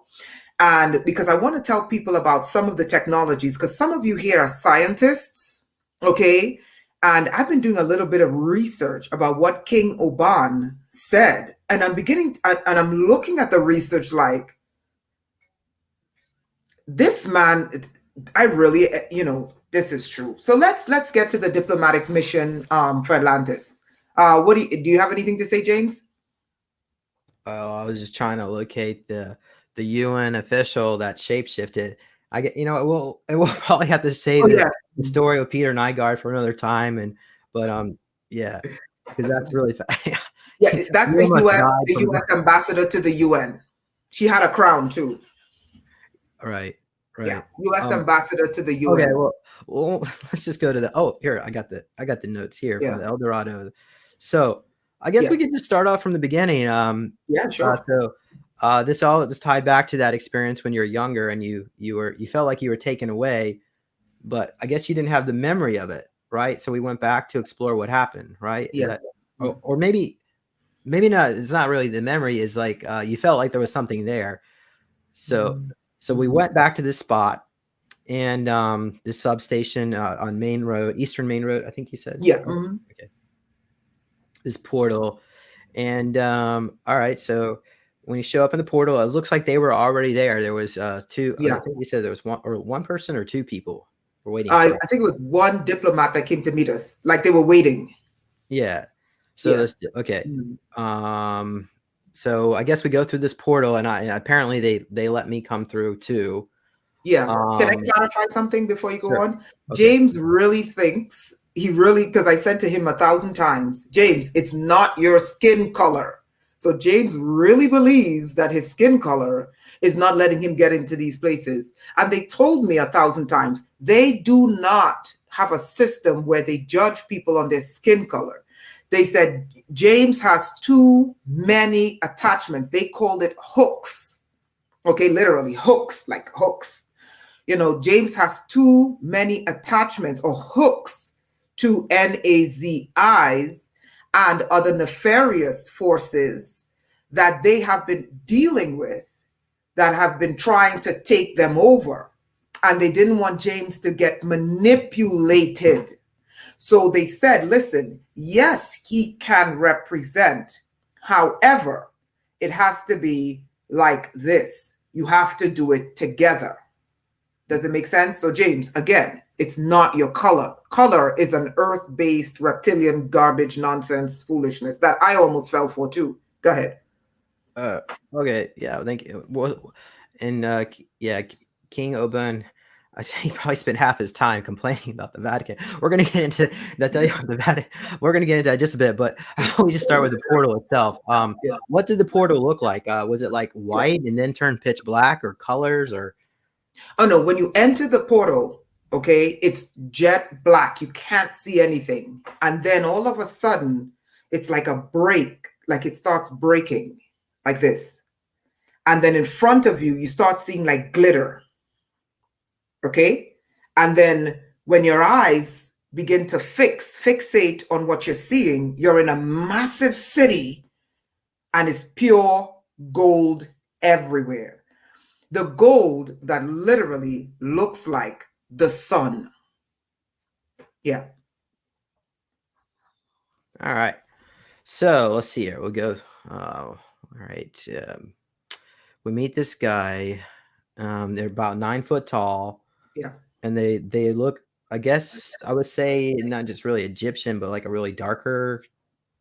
B: And because I want to tell people about some of the technologies, because some of you here are scientists, okay? And I've been doing a little bit of research about what King Oban said. And I'm looking at the research like, this man, I really, this is true. So let's get to the diplomatic mission for Atlantis. What do you have anything to say, James?
A: I was just trying to locate the UN official that shapeshifted. I get, we'll probably have to say the story of Peter Nygård for another time, yeah, because that's really
B: yeah, that's the US ambassador to the UN. She had a crown too.
A: Right.
B: Yeah, U.S. ambassador to the UN.
A: Okay, well, let's just go to here. I got the notes here from the El Dorado. So I guess we could just start off from the beginning.
B: Yeah, sure.
A: This all just tied back to that experience when you were younger and you felt like you were taken away, but I guess you didn't have the memory of it, right? So we went back to explore what happened, right?
B: Yeah.
A: Or maybe not. It's not really the memory. Is like you felt like there was something there. So we went back to this spot and this substation on Eastern Main Road, I think you said.
B: Yeah.
A: Okay. This portal. And all right, so when you show up in the portal, it looks like they were already there. There was two. Yeah. I think you said there was one person or two people were waiting.
B: I think it was one diplomat that came to meet us. Like they were waiting.
A: Yeah. So okay. So I guess we go through this portal, and apparently they let me come through too.
B: Yeah. Can I clarify something before you go on? Okay. James really thinks because I said to him 1,000 times, James, it's not your skin color. So James really believes that his skin color is not letting him get into these places. And they told me 1,000 times, they do not have a system where they judge people on their skin color. They said, James has too many attachments. They called it hooks. Okay, literally hooks, like hooks. James has too many attachments or hooks to NAZIs and other nefarious forces that they have been dealing with that have been trying to take them over. And they didn't want James to get manipulated. So they said, listen, yes, he can represent. However, it has to be like this. You have to do it together. Does it make sense? So James, again, it's not your color. Color is an earth-based reptilian garbage nonsense foolishness that I almost fell for too. Go ahead.
A: Okay. Yeah. Thank you. Well, and King Oban, I think he probably spent half his time complaining about the Vatican. We're going to get into that. We're going to get into that just a bit, but we just start with the portal itself. What did the portal look like? Was it like white and then turned pitch black, or colors, or?
B: Oh no! When you enter the portal, okay, it's jet black. You can't see anything, and then all of a sudden, it's like a break. Like it starts breaking, like this, and then in front of you, you start seeing like glitter. Okay. And then when your eyes begin to fixate on what you're seeing, you're in a massive city and it's pure gold everywhere. The gold that literally looks like the sun. Yeah.
A: All right. So let's see here. We'll go. All right. We meet this guy. They're about 9 foot tall.
B: Yeah.
A: And they look, I guess I would say, not just really Egyptian, but like a really darker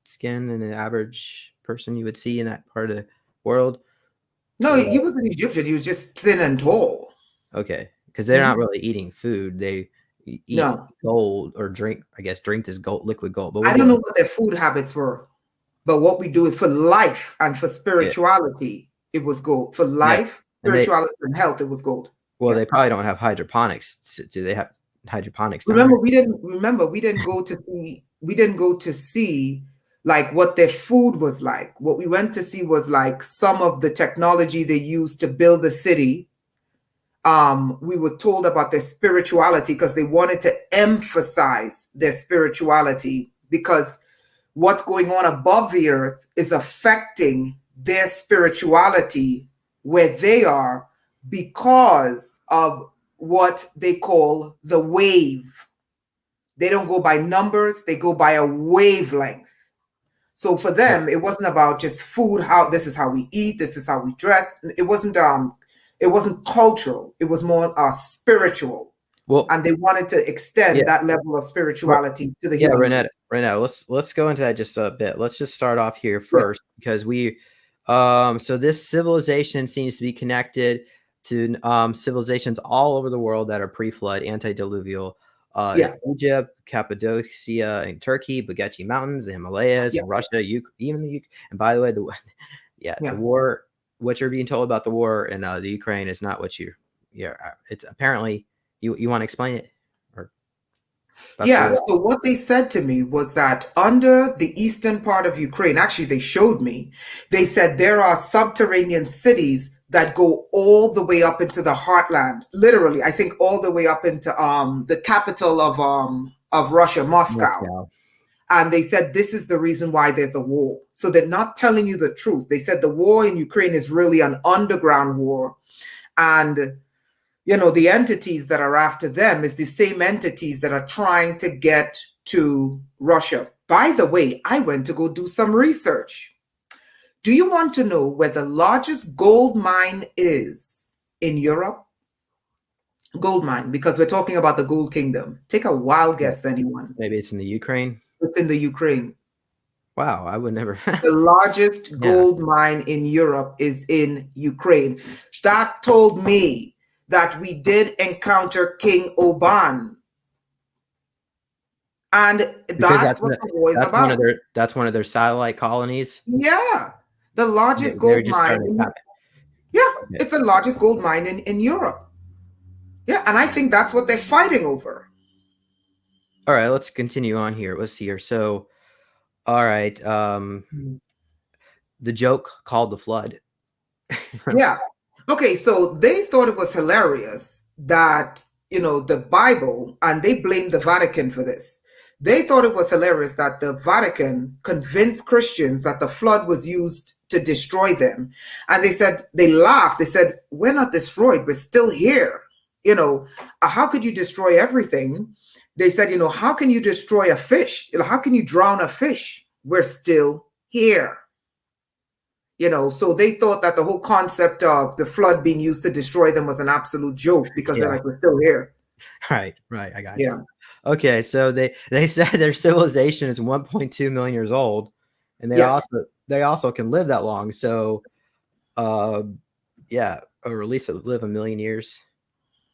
A: skin than an average person you would see in that part of the world.
B: No, he wasn't Egyptian. He was just thin and tall.
A: Okay. Because they're not really eating food. They eat gold or drink this liquid gold. But
B: I don't know what their food habits were. But what we do is for life and for spirituality, it was gold. For life, spirituality, and health, it was gold.
A: Well, they probably don't have hydroponics. Do they have hydroponics?
B: Remember, we didn't go to see like what their food was like. What we went to see was like some of the technology they used to build the city. We were told about their spirituality because they wanted to emphasize their spirituality, because what's going on above the earth is affecting their spirituality where they are. because of what they call the wave. They don't go by numbers, they go by a wavelength. So for them, it wasn't about just food, how this is how we eat, this is how we dress. It wasn't cultural, it was more spiritual.
A: Well,
B: and they wanted to extend
A: yeah.
B: that level of spirituality to the human race.
A: Renetta, let's go into that just a bit. Let's just start off here first because so this civilization seems to be connected to civilizations all over the world that are pre-flood, antediluvial. Egypt, Cappadocia, and Turkey, Baghetti Mountains, the Himalayas, and Russia, even the UK. And by the way, the war, what you're being told about the war in the Ukraine is not what it's apparently. You want to explain it?
B: So what they said to me was that under the eastern part of Ukraine, actually they showed me, they said there are subterranean cities that go all the way up into the heartland, literally, I think all the way up into the capital of Russia, Moscow. And they said this is the reason why there's a war. So they're not telling you the truth. They said the war in Ukraine is really an underground war. And the entities that are after them is the same entities that are trying to get to Russia. By the way, I went to go do some research. Do you want to know where the largest gold mine is in Europe? Gold mine, because we're talking about the Gold Kingdom. Take a wild guess, anyone.
A: Maybe it's in the Ukraine.
B: It's in the Ukraine.
A: Wow, I would never.
B: The largest gold mine in Europe is in Ukraine. That told me that we did encounter King Oban. And that's what the war is about.
A: That's one of their satellite colonies.
B: Yeah. The largest gold mine. It's the largest gold mine in Europe. Yeah, and I think that's what they're fighting over.
A: All right, let's continue on here. Let's see here. So, all right. The joke called the flood.
B: Yeah. Okay, so they thought it was hilarious that, the Bible, and they blamed the Vatican for this. They thought it was hilarious that the Vatican convinced Christians that the flood was used to destroy them. And they laughed. They said, we're not destroyed, we're still here. How could you destroy everything? They said, how can you destroy a fish? How can you drown a fish? We're still here. So they thought that the whole concept of the flood being used to destroy them was an absolute joke because they're like, we're still here.
A: Right. I got you. Okay, so they said their civilization is 1.2 million years old, and they also can live that long. So, or at least live a million years.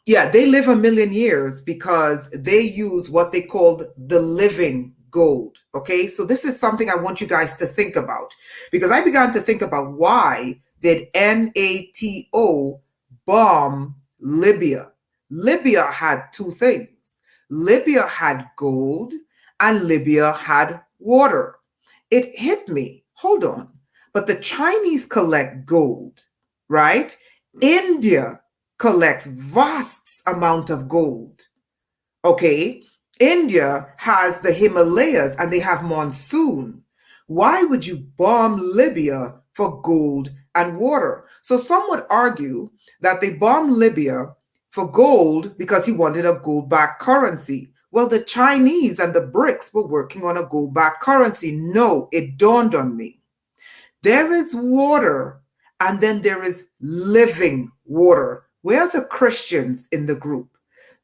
B: Yeah, they live a million years because they use what they called the living gold. Okay, so this is something I want you guys to think about, because I began to think about why did NATO bomb Libya? Libya had two things. Libya had gold and Libya had water. It hit me. Hold on. But the Chinese collect gold, right? India collects vast amount of gold. Okay? India has the Himalayas and they have monsoon. Why would you bomb Libya for gold and water? So some would argue that they bombed Libya for gold because he wanted a gold-backed currency. Well, the Chinese and the BRICS were working on a gold-backed currency. No, it dawned on me. There is water and then there is living water. Where are the Christians in the group?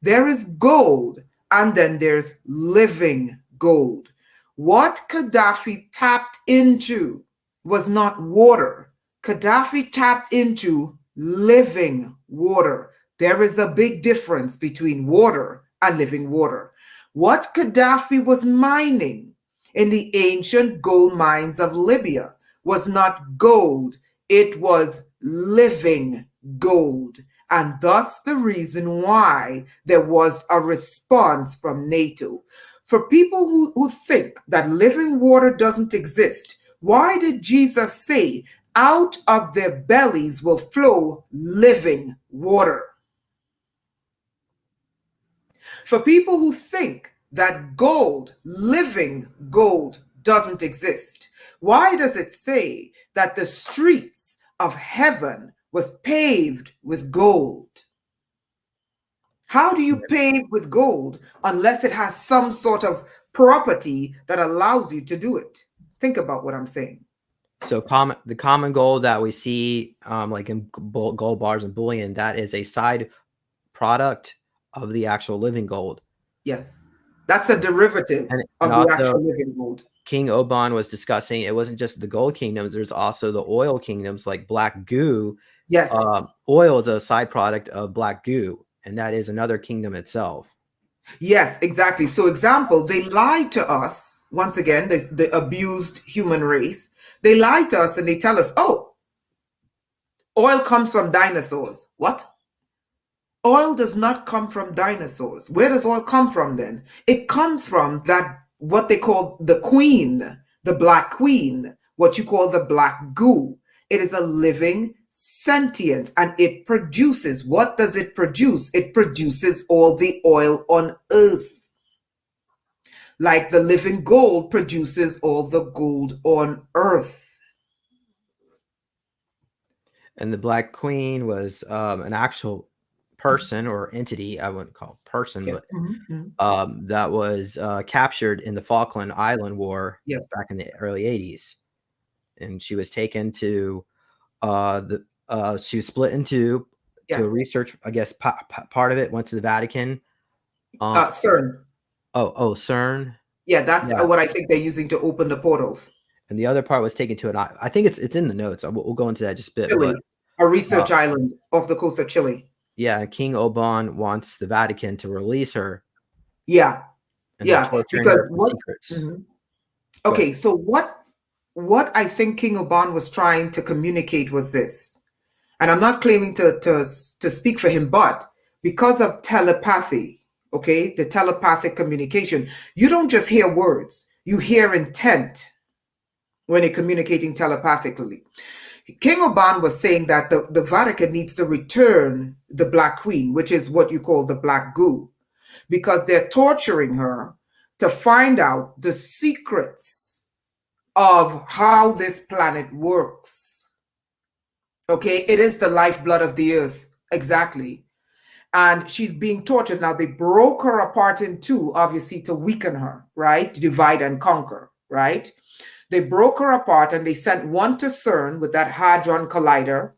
B: There is gold and then there's living gold. What Gaddafi tapped into was not water. Gaddafi tapped into living water. There is a big difference between water and living water. What Gaddafi was mining in the ancient gold mines of Libya was not gold, it was living gold. And thus the reason why there was a response from NATO. For people who think that living water doesn't exist, why did Jesus say, out of their bellies will flow living water? For people who think that gold, living gold, doesn't exist, why does it say that the streets of heaven was paved with gold. How do you pave with gold unless it has some sort of property that allows you to do it? Think about what I'm saying.
A: So the common gold that we see, like in gold bars and bullion, that is a side product of the actual living gold.
B: Yes, that's a derivative
A: And
B: of the
A: also,
B: actual living gold.
A: King Oban was discussing it wasn't just the gold kingdoms. There's also the oil kingdoms, like black goo.
B: Yes.
A: Oil is a side product of black goo, and that is another kingdom itself.
B: Yes, exactly. So, example, they lied to us. Once again, the abused human race. They lie to us and they tell us, oh, oil comes from dinosaurs. What? Oil does not come from dinosaurs. Where does oil come from then? It comes from that, what they call the queen, the black queen, what you call the black goo. It is a living sentient and it produces. What does it produce? It produces all the oil on earth. Like the living gold produces all the gold on earth.
A: And the Black Queen was an actual person or entity. I wouldn't call it person,
B: Yeah.
A: but that was captured in the Falkland Island War back in the early 80s. And she was taken to she was split into to research. I guess part of it went to the Vatican.
B: CERN.
A: Oh, CERN.
B: Yeah, that's what I think they're using to open the portals.
A: And the other part was taken to I think it's in the notes. We'll go into that just a bit.
B: Chile,
A: but,
B: a research island off the coast of Chile.
A: Yeah, King Oban wants the Vatican to release her.
B: Yeah,
A: because what? Secrets.
B: Okay, so what I think King Oban was trying to communicate was this, and I'm not claiming to speak for him, but because of telepathy. Okay, the telepathic communication. You don't just hear words, you hear intent when you're communicating telepathically. King Oban was saying that the Vatican needs to return the Black Queen, which is what you call the black goo, because they're torturing her to find out the secrets of how this planet works. Okay, it is the lifeblood of the earth, exactly. And she's being tortured. Now, they broke her apart in two, obviously, to weaken her, right? Divide and conquer, right? They broke her apart and they sent one to CERN with that Hadron Collider.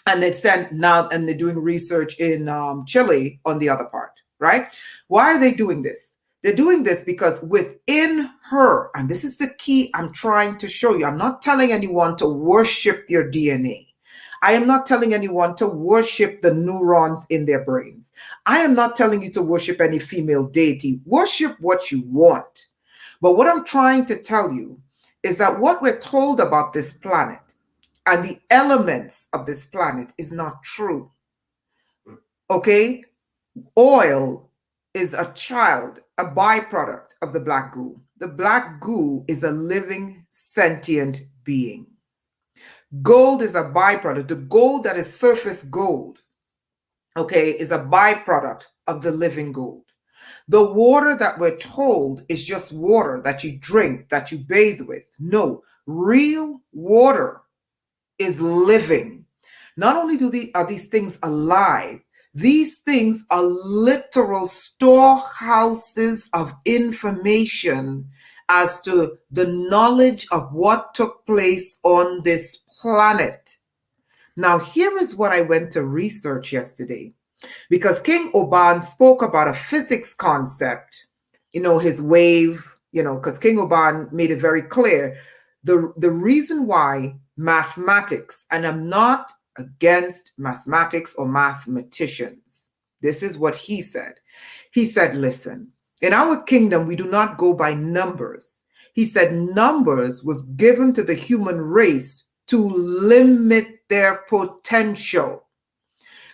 B: And and they're doing research in Chile on the other part, right? Why are they doing this? They're doing this because within her, and this is the key I'm trying to show you, I'm not telling anyone to worship your DNA. I am not telling anyone to worship the neurons in their brains. I am not telling you to worship any female deity. Worship what you want. But what I'm trying to tell you is that what we're told about this planet and the elements of this planet is not true. Okay? Oil is a child, a byproduct of the black goo. The black goo is a living, sentient being. Gold is a byproduct. The gold that is surface gold, okay, is a byproduct of the living gold. The water that we're told is just water that you drink, that you bathe with. No, real water is living. Not only are these things alive, these things are literal storehouses of information as to the knowledge of what took place on this planet. Now, here is what I went to research yesterday, because King Oban spoke about a physics concept, his wave, because King Oban made it very clear the reason why mathematics, and I'm not against mathematics or mathematicians. This is what he said. He said, listen, in our kingdom, we do not go by numbers. He said numbers was given to the human race to limit their potential.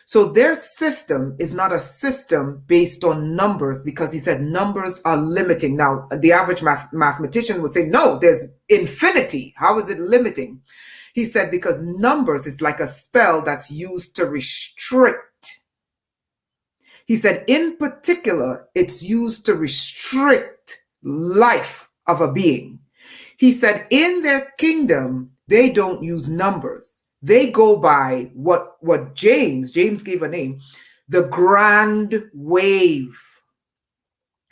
B: So their system is not a system based on numbers, because he said numbers are limiting. Now, the average mathematician would say, no, there's infinity. How is it limiting? He said, because numbers is like a spell that's used to restrict. He said, in particular, it's used to restrict life of a being. He said, in their kingdom, they don't use numbers. They go by what James gave a name, the grand wave.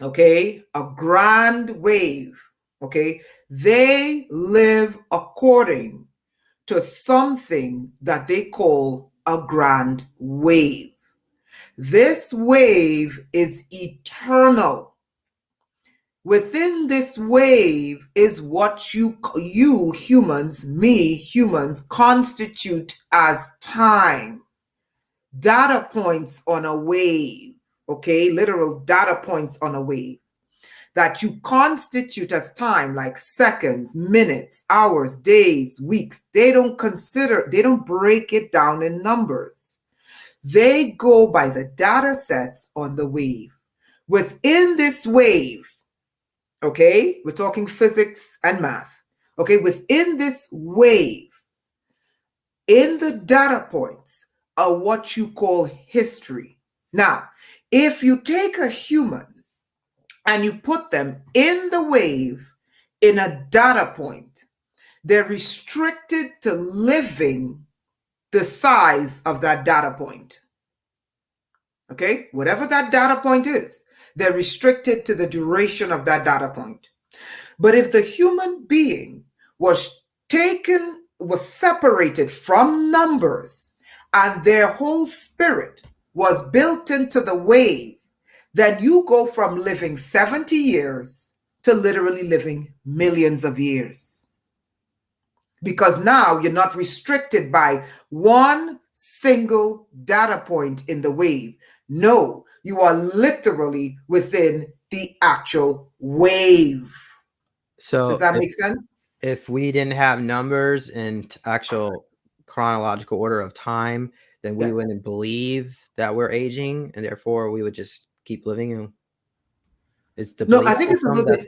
B: Okay, a grand wave. Okay, they live according to something that they call a grand wave. This wave is eternal. Within this wave is what you humans, me humans, constitute as time. Data points on a wave, okay? Literal data points on a wave that you constitute as time, like seconds, minutes, hours, days, weeks. They don't break it down in numbers. They go by the data sets on the wave. Within this wave, okay, we're talking physics and math. Okay, within this wave, in the data points are what you call history. Now, if you take a human and you put them in the wave in a data point, they're restricted to living the size of that data point. Okay, whatever that data point is, they're restricted to the duration of that data point. But if the human being was separated from numbers and their whole spirit was built into the wave, then you go from living 70 years to literally living millions of years. Because now you're not restricted by one single data point in the wave. No, you are literally within the actual wave.
A: So
B: does that make sense?
A: If we didn't have numbers in actual chronological order of time, then we wouldn't believe that we're aging, and therefore we would just keep living. It's the
B: no, I think it's a little bit.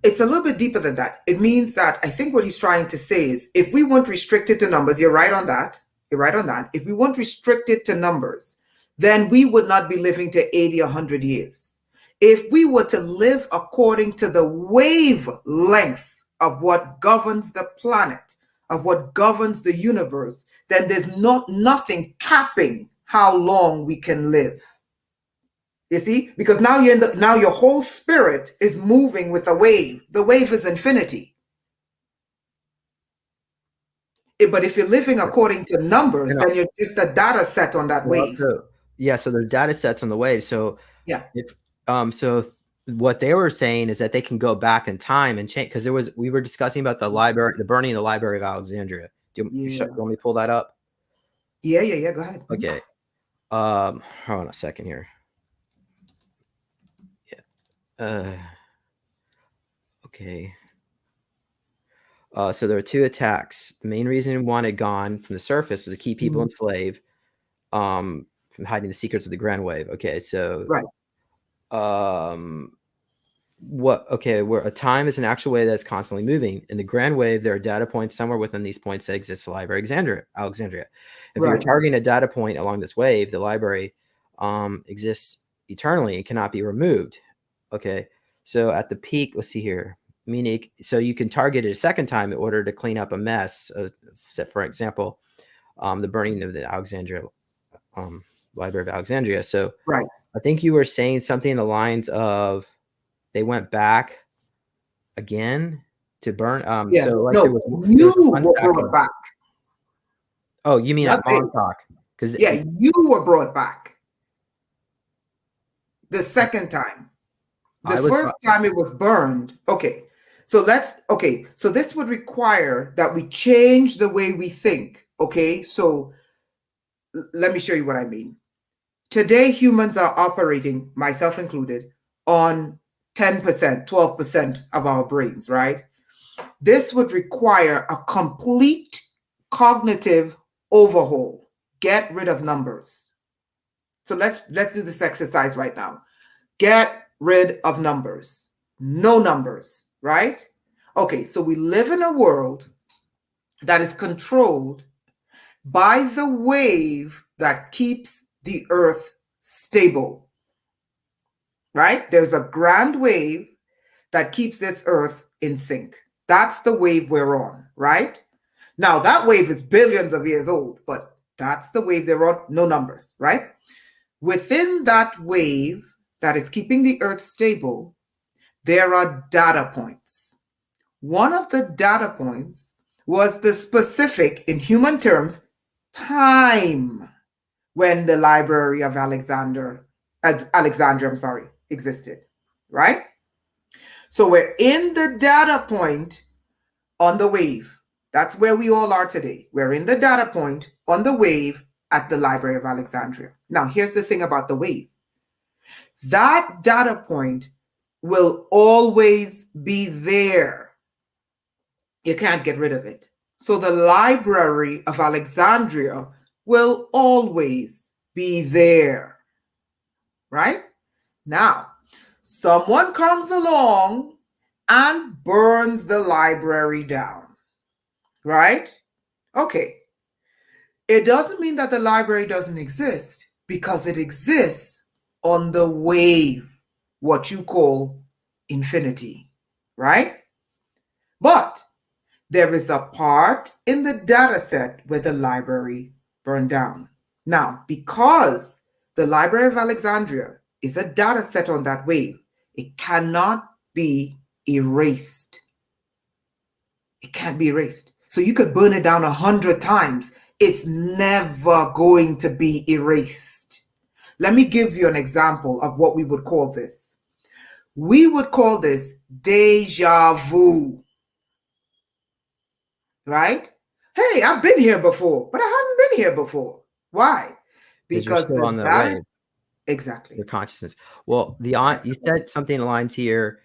B: It's a little bit deeper than that. It means that I think what he's trying to say is, if we weren't restricted to numbers, you're right on that. You're right on that. If we weren't restricted to numbers, then we would not be living to 80, 100 years. If we were to live according to the wavelength of what governs the planet, of what governs the universe, then there's nothing capping how long we can live. You see, because now your whole spirit is moving with a wave. The wave is infinity. But if you're living according to numbers, then you're just a data set on that wave.
A: So there's data sets on the wave. So
B: yeah,
A: so what they were saying is that they can go back in time and change, because we were discussing about the burning of the Library of Alexandria. Do you want me to pull that up?
B: Yeah. Go ahead.
A: Okay. Hold on a second here. Okay. So there are two attacks. The main reason one had gone from the surface was to keep people enslaved, from hiding the secrets of the grand wave. Okay, so
B: right.
A: Where a time is an actual wave that's constantly moving. In the grand wave, there are data points somewhere within these points that exists the Library of Alexandria. If you're targeting a data point along this wave, the library exists eternally and cannot be removed. Okay, so at the peak, let's see here. Meaning, so you can target it a second time in order to clean up a mess. For example, the burning of the Alexandria Library of Alexandria. So
B: right.
A: I think you were saying something in the lines of they went back again to burn. So like
B: you were brought back.
A: Oh, you mean at Montauk?
B: Because you were brought back the second time. The first time it was burned. Okay. So so this would require that we change the way we think. Okay. So let me show you what I mean. Today, humans are operating, myself included, on 10%, 12% of our brains, right? This would require a complete cognitive overhaul. Get rid of numbers. So let's do this exercise right now. Get rid of numbers. No numbers, right? Okay, so we live in a world that is controlled by the wave that keeps the earth stable, right? There's a grand wave that keeps this earth in sync. That's the wave we're on, right? Now, that wave is billions of years old, but that's the wave they're on, no numbers, right? Within that wave that is keeping the Earth stable, there are data points. One of the data points was the specific, in human terms, time when the Library of Alexandria, existed, right? So we're in the data point on the wave. That's where we all are today. We're in the data point on the wave at the Library of Alexandria. Now, here's the thing about the wave. That data point will always be there. You can't get rid of it. So the Library of Alexandria will always be there, right? Now, someone comes along and burns the library down, right? Okay. It doesn't mean that the library doesn't exist, because it exists on the wave, what you call infinity, right? But there is a part in the data set where the library burned down. Now, because the Library of Alexandria is a data set on that wave, it cannot be erased. It can't be erased. So you could burn it down 100 times. It's never going to be erased. Let me give you an example of what we would call this. We would call this deja vu, right? Hey, I've been here before, but I haven't been here before. Why?
A: Because you're still on the wave.
B: Exactly.
A: Your consciousness. Well, you said something lines here.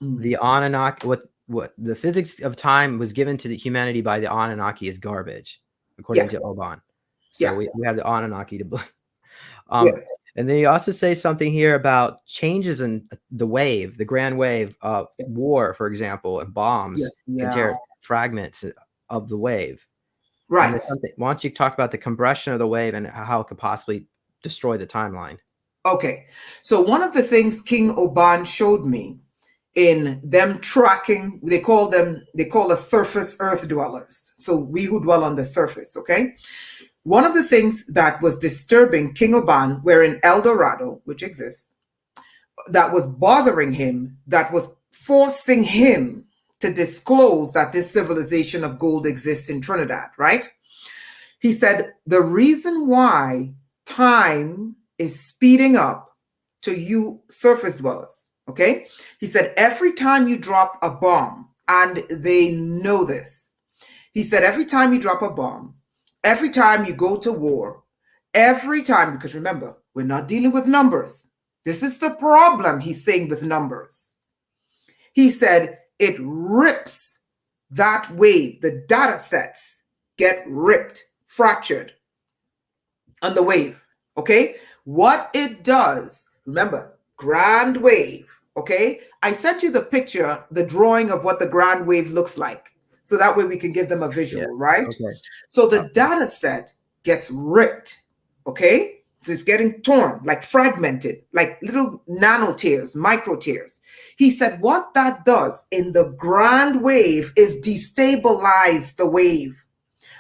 A: The Anunnaki, what the physics of time was given to the humanity by the Anunnaki is garbage, according to Oban. So we have the Anunnaki to blame. And then you also say something here about changes in the wave, the grand wave of war, for example, and bombs can tear fragments of the wave.
B: Right.
A: Why don't you talk about the compression of the wave and how it could possibly destroy the timeline?
B: Okay. So one of the things King Oban showed me in them tracking, they call us surface earth dwellers. So we who dwell on the surface, okay? One of the things that was disturbing King Oban, we're in El Dorado, which exists, that was bothering him, that was forcing him to disclose that this civilization of gold exists in Trinidad, right? He said, the reason why time is speeding up to you surface dwellers, okay? He said, every time you drop a bomb, and they know this, he said, every time you drop a bomb, every time you go to war, every time, because remember, we're not dealing with numbers. This is the problem he's saying with numbers. He said, it rips that wave. The data sets get ripped, fractured on the wave, okay? What it does, remember, grand wave, okay? I sent you the picture, the drawing of what the grand wave looks like. So that way we can give them a visual, right? Okay. So the data set gets ripped, okay? So it's getting torn, like fragmented, like little nano tears, micro tears. He said what that does in the grand wave is destabilize the wave.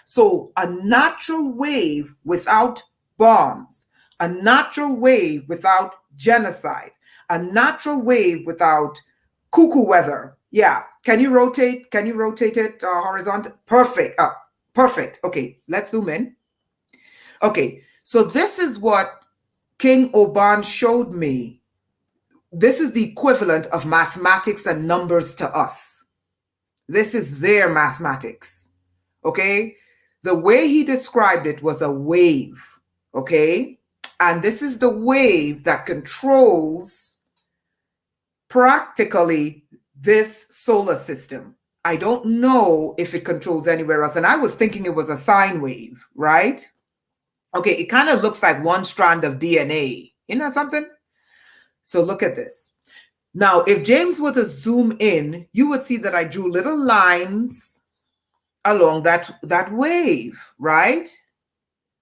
B: So a natural wave without bombs, a natural wave without genocide, a natural wave without cuckoo weather. Yeah. Can you rotate it horizontal? Perfect. Perfect. Okay. Let's zoom in. Okay. So this is what King Oban showed me. This is the equivalent of mathematics and numbers to us. This is their mathematics. Okay. The way he described it was a wave. Okay. And this is the wave that controls practically this solar system. I don't know if it controls anywhere else. And I was thinking it was a sine wave, right? Okay, it kind of looks like one strand of DNA. Isn't that something? So look at this. Now, if James were to zoom in, you would see that I drew little lines along that wave, right?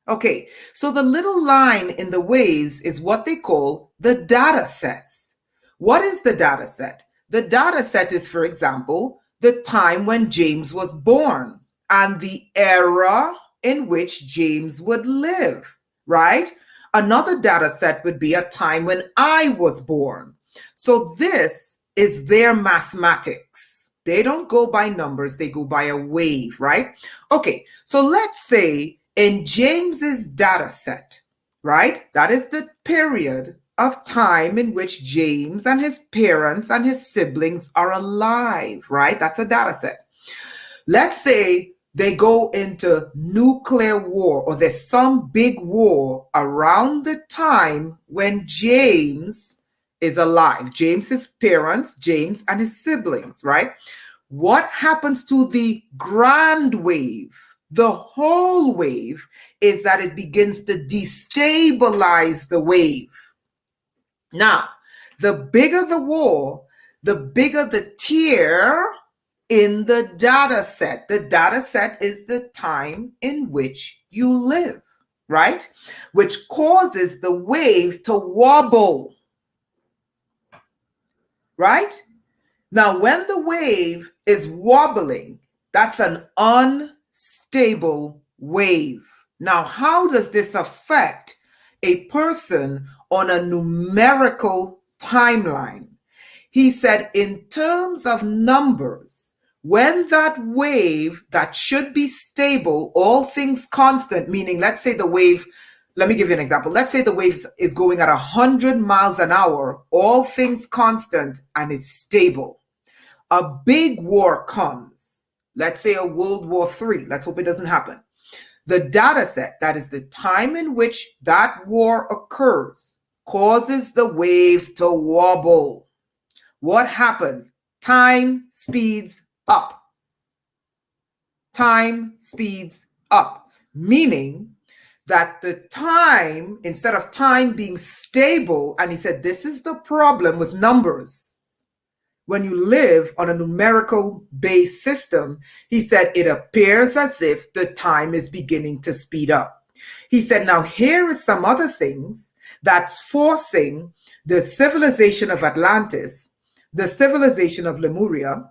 B: Okay, so the little line in the waves is what they call the data sets. What is the data set? The data set is, for example, the time when James was born and the era in which James would live, right? Another data set would be a time when I was born. So this is their mathematics. They don't go by numbers, they go by a wave, right? Okay, so let's say in James's data set, right? That is the period of time in which James and his parents and his siblings are alive, right? That's a data set. Let's say they go into nuclear war, or there's some big war around the time when James is alive. James, his parents, James and his siblings, right? What happens to the grand wave? The whole wave is that it begins to destabilize the wave. Now, the bigger the war, the bigger the tear in the data set. The data set is the time in which you live, right? Which causes the wave to wobble, right? Now, when the wave is wobbling, that's an unstable wave. Now, how does this affect a person on a numerical timeline? He said, in terms of numbers, when that wave that should be stable, all things constant, meaning let's say the wave, let me give you an example. Let's say the wave is going at 100 miles an hour, all things constant, and it's stable. A big war comes, let's say a World War III. Let's hope it doesn't happen. The data set, that is the time in which that war occurs, causes the wave to wobble. What happens? Time speeds up. Time speeds up, meaning that the time, instead of time being stable, and he said, this is the problem with numbers. When you live on a numerical based system, he said, it appears as if the time is beginning to speed up. He said, now here is some other things that's forcing the civilization of Atlantis, the civilization of Lemuria,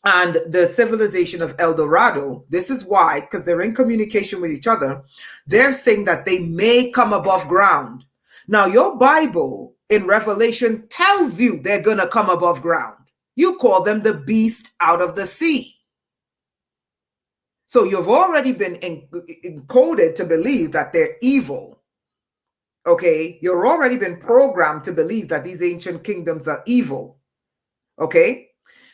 B: and the civilization of El Dorado. This is why, because they're in communication with each other, they're saying that they may come above ground. Now, your Bible in Revelation tells you they're going to come above ground. You call them the beast out of the sea. So you've already been encoded to believe that they're evil. Okay, you've already been programmed to believe that these ancient kingdoms are evil. Okay,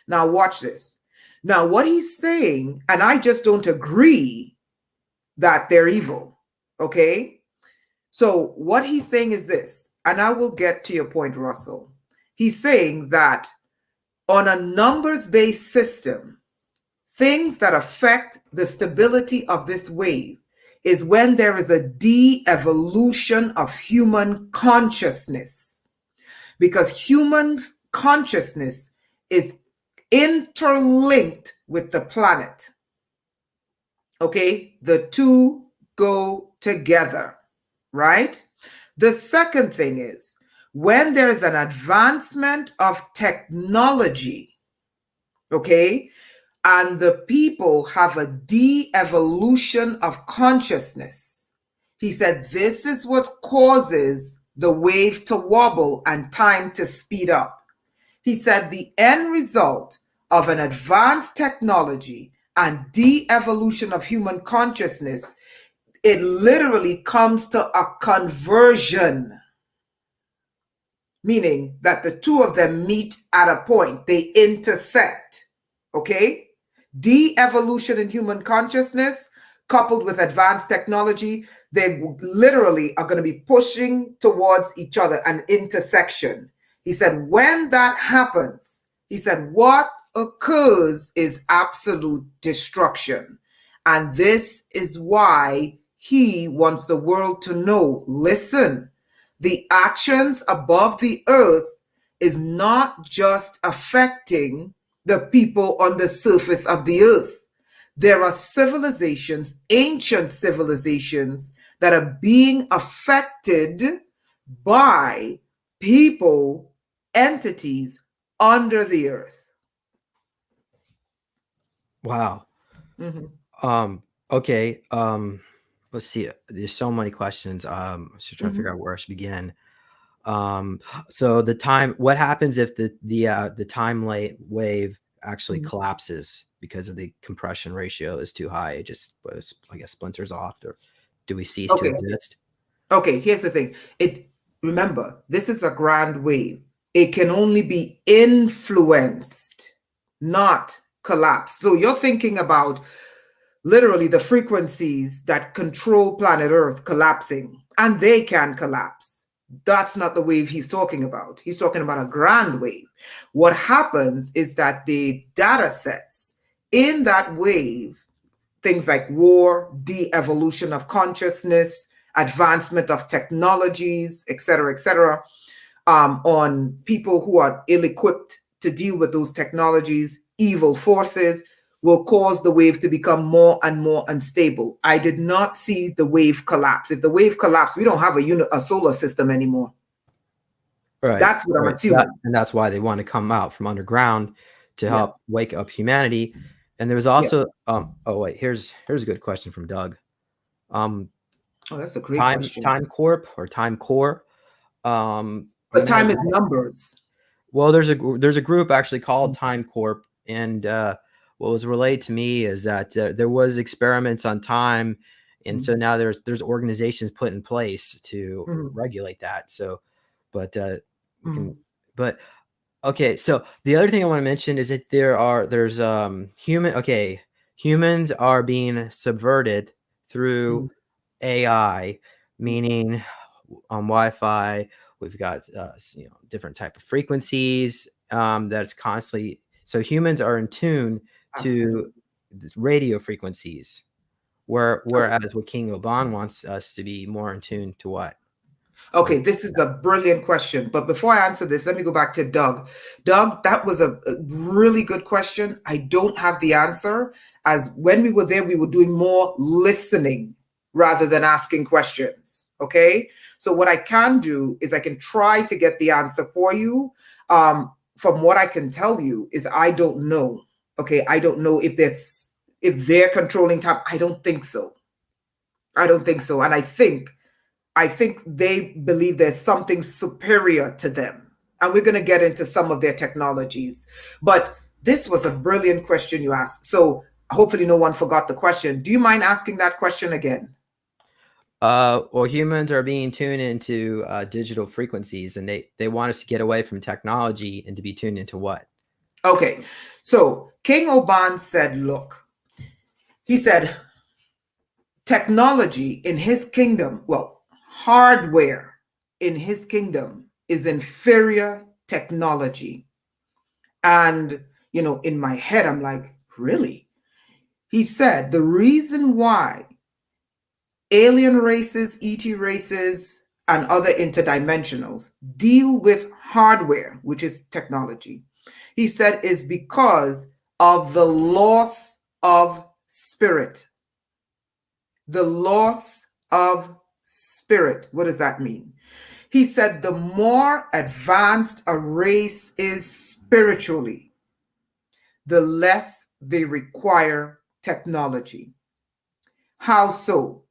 B: now watch this. Now, what he's saying, and I just don't agree that they're evil. Okay, so what he's saying is this, and I will get to your point, Russell. He's saying that on a numbers-based system, things that affect the stability of this wave is when there is a de-evolution of human consciousness, because human consciousness is interlinked with the planet. Okay, the two go together, right? The second thing is when there's an advancement of technology, okay, and the people have a de-evolution of consciousness. He said this is what causes the wave to wobble and time to speed up. He said the end result of an advanced technology and de-evolution of human consciousness, it literally comes to a conversion, meaning that the two of them meet at a point, they intersect, okay? De-evolution in human consciousness coupled with advanced technology, they literally are going to be pushing towards each other, an intersection. He said, when that happens, he said, what occurs is absolute destruction. And this is why he wants the world to know, listen, the actions above the earth is not just affecting the people on the surface of the earth. There are civilizations, ancient civilizations, that are being affected by people, entities under the earth.
A: Wow.
B: Mm-hmm.
A: Okay. Let's see. There's so many questions. I'm just trying to figure out where I should begin. So what happens if the time wave actually
B: Mhm.
A: collapses because of the compression ratio is too high? It just, I guess, splinters off, or do we cease to
B: Okay.
A: exist?
B: Okay, here's the thing. Remember, this is a grand wave. It can only be influenced, not collapsed. So you're thinking about literally the frequencies that control planet Earth collapsing, and they can collapse. That's not the wave he's talking about. He's talking about a grand wave. What happens is that the data sets in that wave, things like war, de-evolution of consciousness, advancement of technologies, et cetera, on people who are ill-equipped to deal with those technologies, evil forces, will cause the waves to become more and more unstable. I did not see the wave collapse. If the wave collapsed, we don't have a solar system anymore.
A: Right.
B: That's what I'm
A: Right.
B: assuming.
A: And that's why they want to come out from underground to
B: Yeah.
A: help wake up humanity. And there was
B: Yeah.
A: also, oh wait, here's a good question from Doug.
B: Oh, that's a great question.
A: Time Corp or Time Core. You
B: But
A: know,
B: time is numbers.
A: well, there's a group actually called Time Corp, and what was relayed to me is that there was experiments on time, and so now there's organizations put in place to regulate that. So, but you can, but okay. So the other thing I want to mention is that there's humans are being subverted through AI, meaning on Wi-Fi, we've got different type of frequencies that's constantly. So humans are in tune to radio frequencies, whereas what King Oban wants us to be more in tune to what?
B: Okay, this is a brilliant question. But before I answer this, let me go back to Doug. Doug, that was a really good question. I don't have the answer, as when we were there, we were doing more listening rather than asking questions. Okay, so what I can do is I can try to get the answer for you. From what I can tell you is I don't know. Okay, I don't know if they're controlling time. I don't think so. I don't think so. And I think they believe there's something superior to them. And we're going to get into some of their technologies. But this was a brilliant question you asked. So hopefully no one forgot the question. Do you mind asking that question again?
A: Well, humans are being tuned into digital frequencies, and they want us to get away from technology and to be tuned into what?
B: Okay. So King Oban said, look, he said, technology in his kingdom, well, hardware in his kingdom is inferior technology. And, in my head, I'm like, really? He said the reason why alien races, ET races, and other interdimensionals deal with hardware, which is technology, he said is because of the loss of spirit. The loss of spirit. What does that mean? He said the more advanced a race is spiritually, the less they require technology. How so?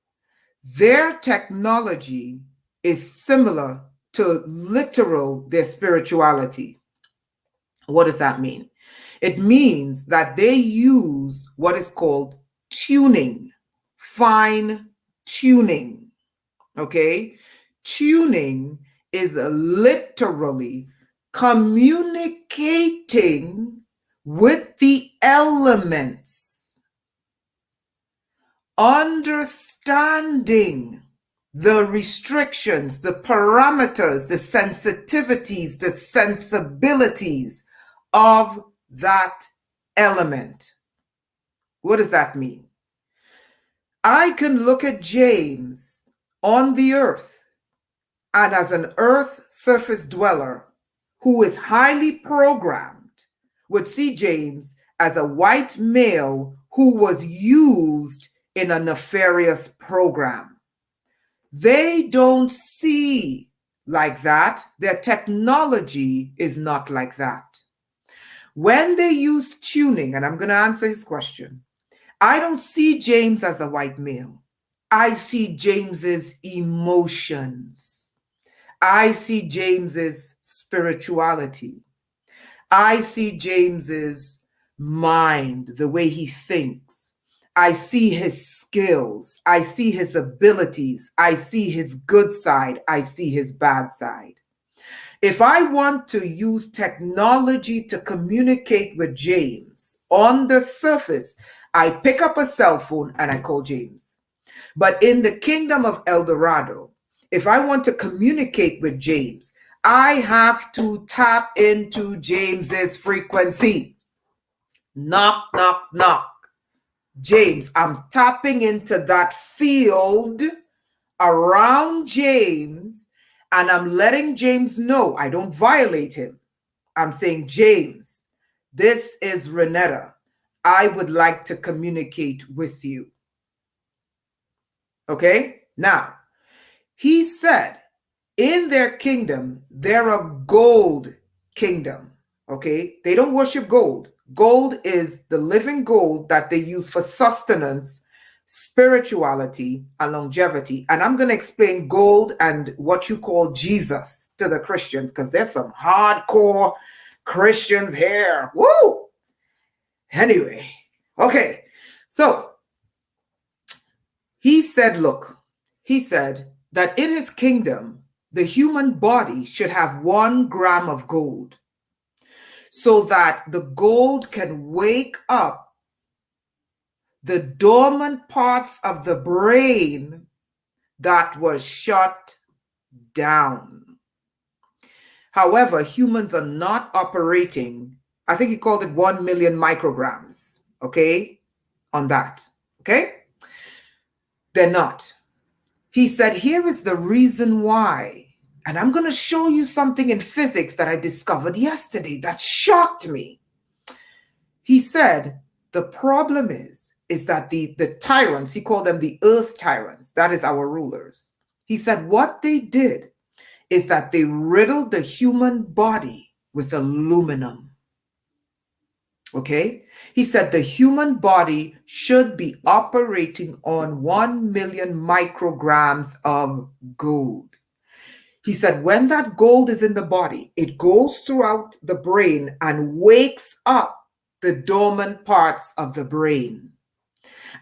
B: Their technology is similar to their spirituality. What does that mean? It means that they use what is called tuning, fine tuning. Okay? Tuning is literally communicating with the elements, understanding the restrictions, the parameters, the sensitivities, the sensibilities of that element. What does that mean? I can look at James on the earth, and as an earth surface dweller who is highly programmed, would see James as a white male who was used in a nefarious program. They don't see like that. Their technology is not like that. When they use tuning, and I'm going to answer his question, I don't see James as a white male. I see James's emotions. I see James's spirituality. I see James's mind, the way he thinks. I see his skills. I see his abilities. I see his good side. I see his bad side. If I want to use technology to communicate with James on the surface, I pick up a cell phone and I call James. But in the kingdom of El Dorado, if I want to communicate with James, I have to tap into James's frequency. Knock, knock, knock. James, I'm tapping into that field around James, and I'm letting James know I don't violate him. I'm saying, James, this is Renetta. I would like to communicate with you. Okay? Now, he said, in their kingdom, they're a gold kingdom. Okay? They don't worship gold. Gold is the living gold that they use for sustenance, spirituality, and longevity. And I'm going to explain gold and what you call Jesus to the Christians, because there's some hardcore Christians here. Woo! Anyway, okay. So he said, look, he said that in his kingdom, the human body should have 1 gram of gold so that the gold can wake up the dormant parts of the brain that was shut down. However, humans are not operating, I think he called it 1 million micrograms, okay, on that, okay? They're not. He said, here is the reason why. And I'm going to show you something in physics that I discovered yesterday that shocked me. He said, the problem is that the tyrants, he called them the earth tyrants, that is our rulers. He said what they did is that they riddled the human body with aluminum. Okay? He said the human body should be operating on 1 million micrograms of gold. He said when that gold is in the body, it goes throughout the brain and wakes up the dormant parts of the brain.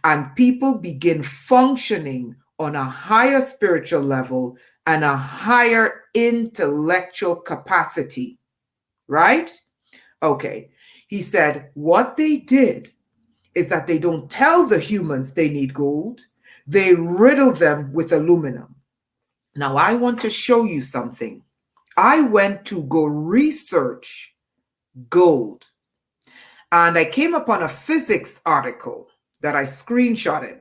B: And people begin functioning on a higher spiritual level and a higher intellectual capacity. Right? Okay. He said what they did is that they don't tell the humans they need gold. They riddle them with aluminum. Now, I want to show you something. I went to go research gold, and I came upon a physics article that I screenshotted.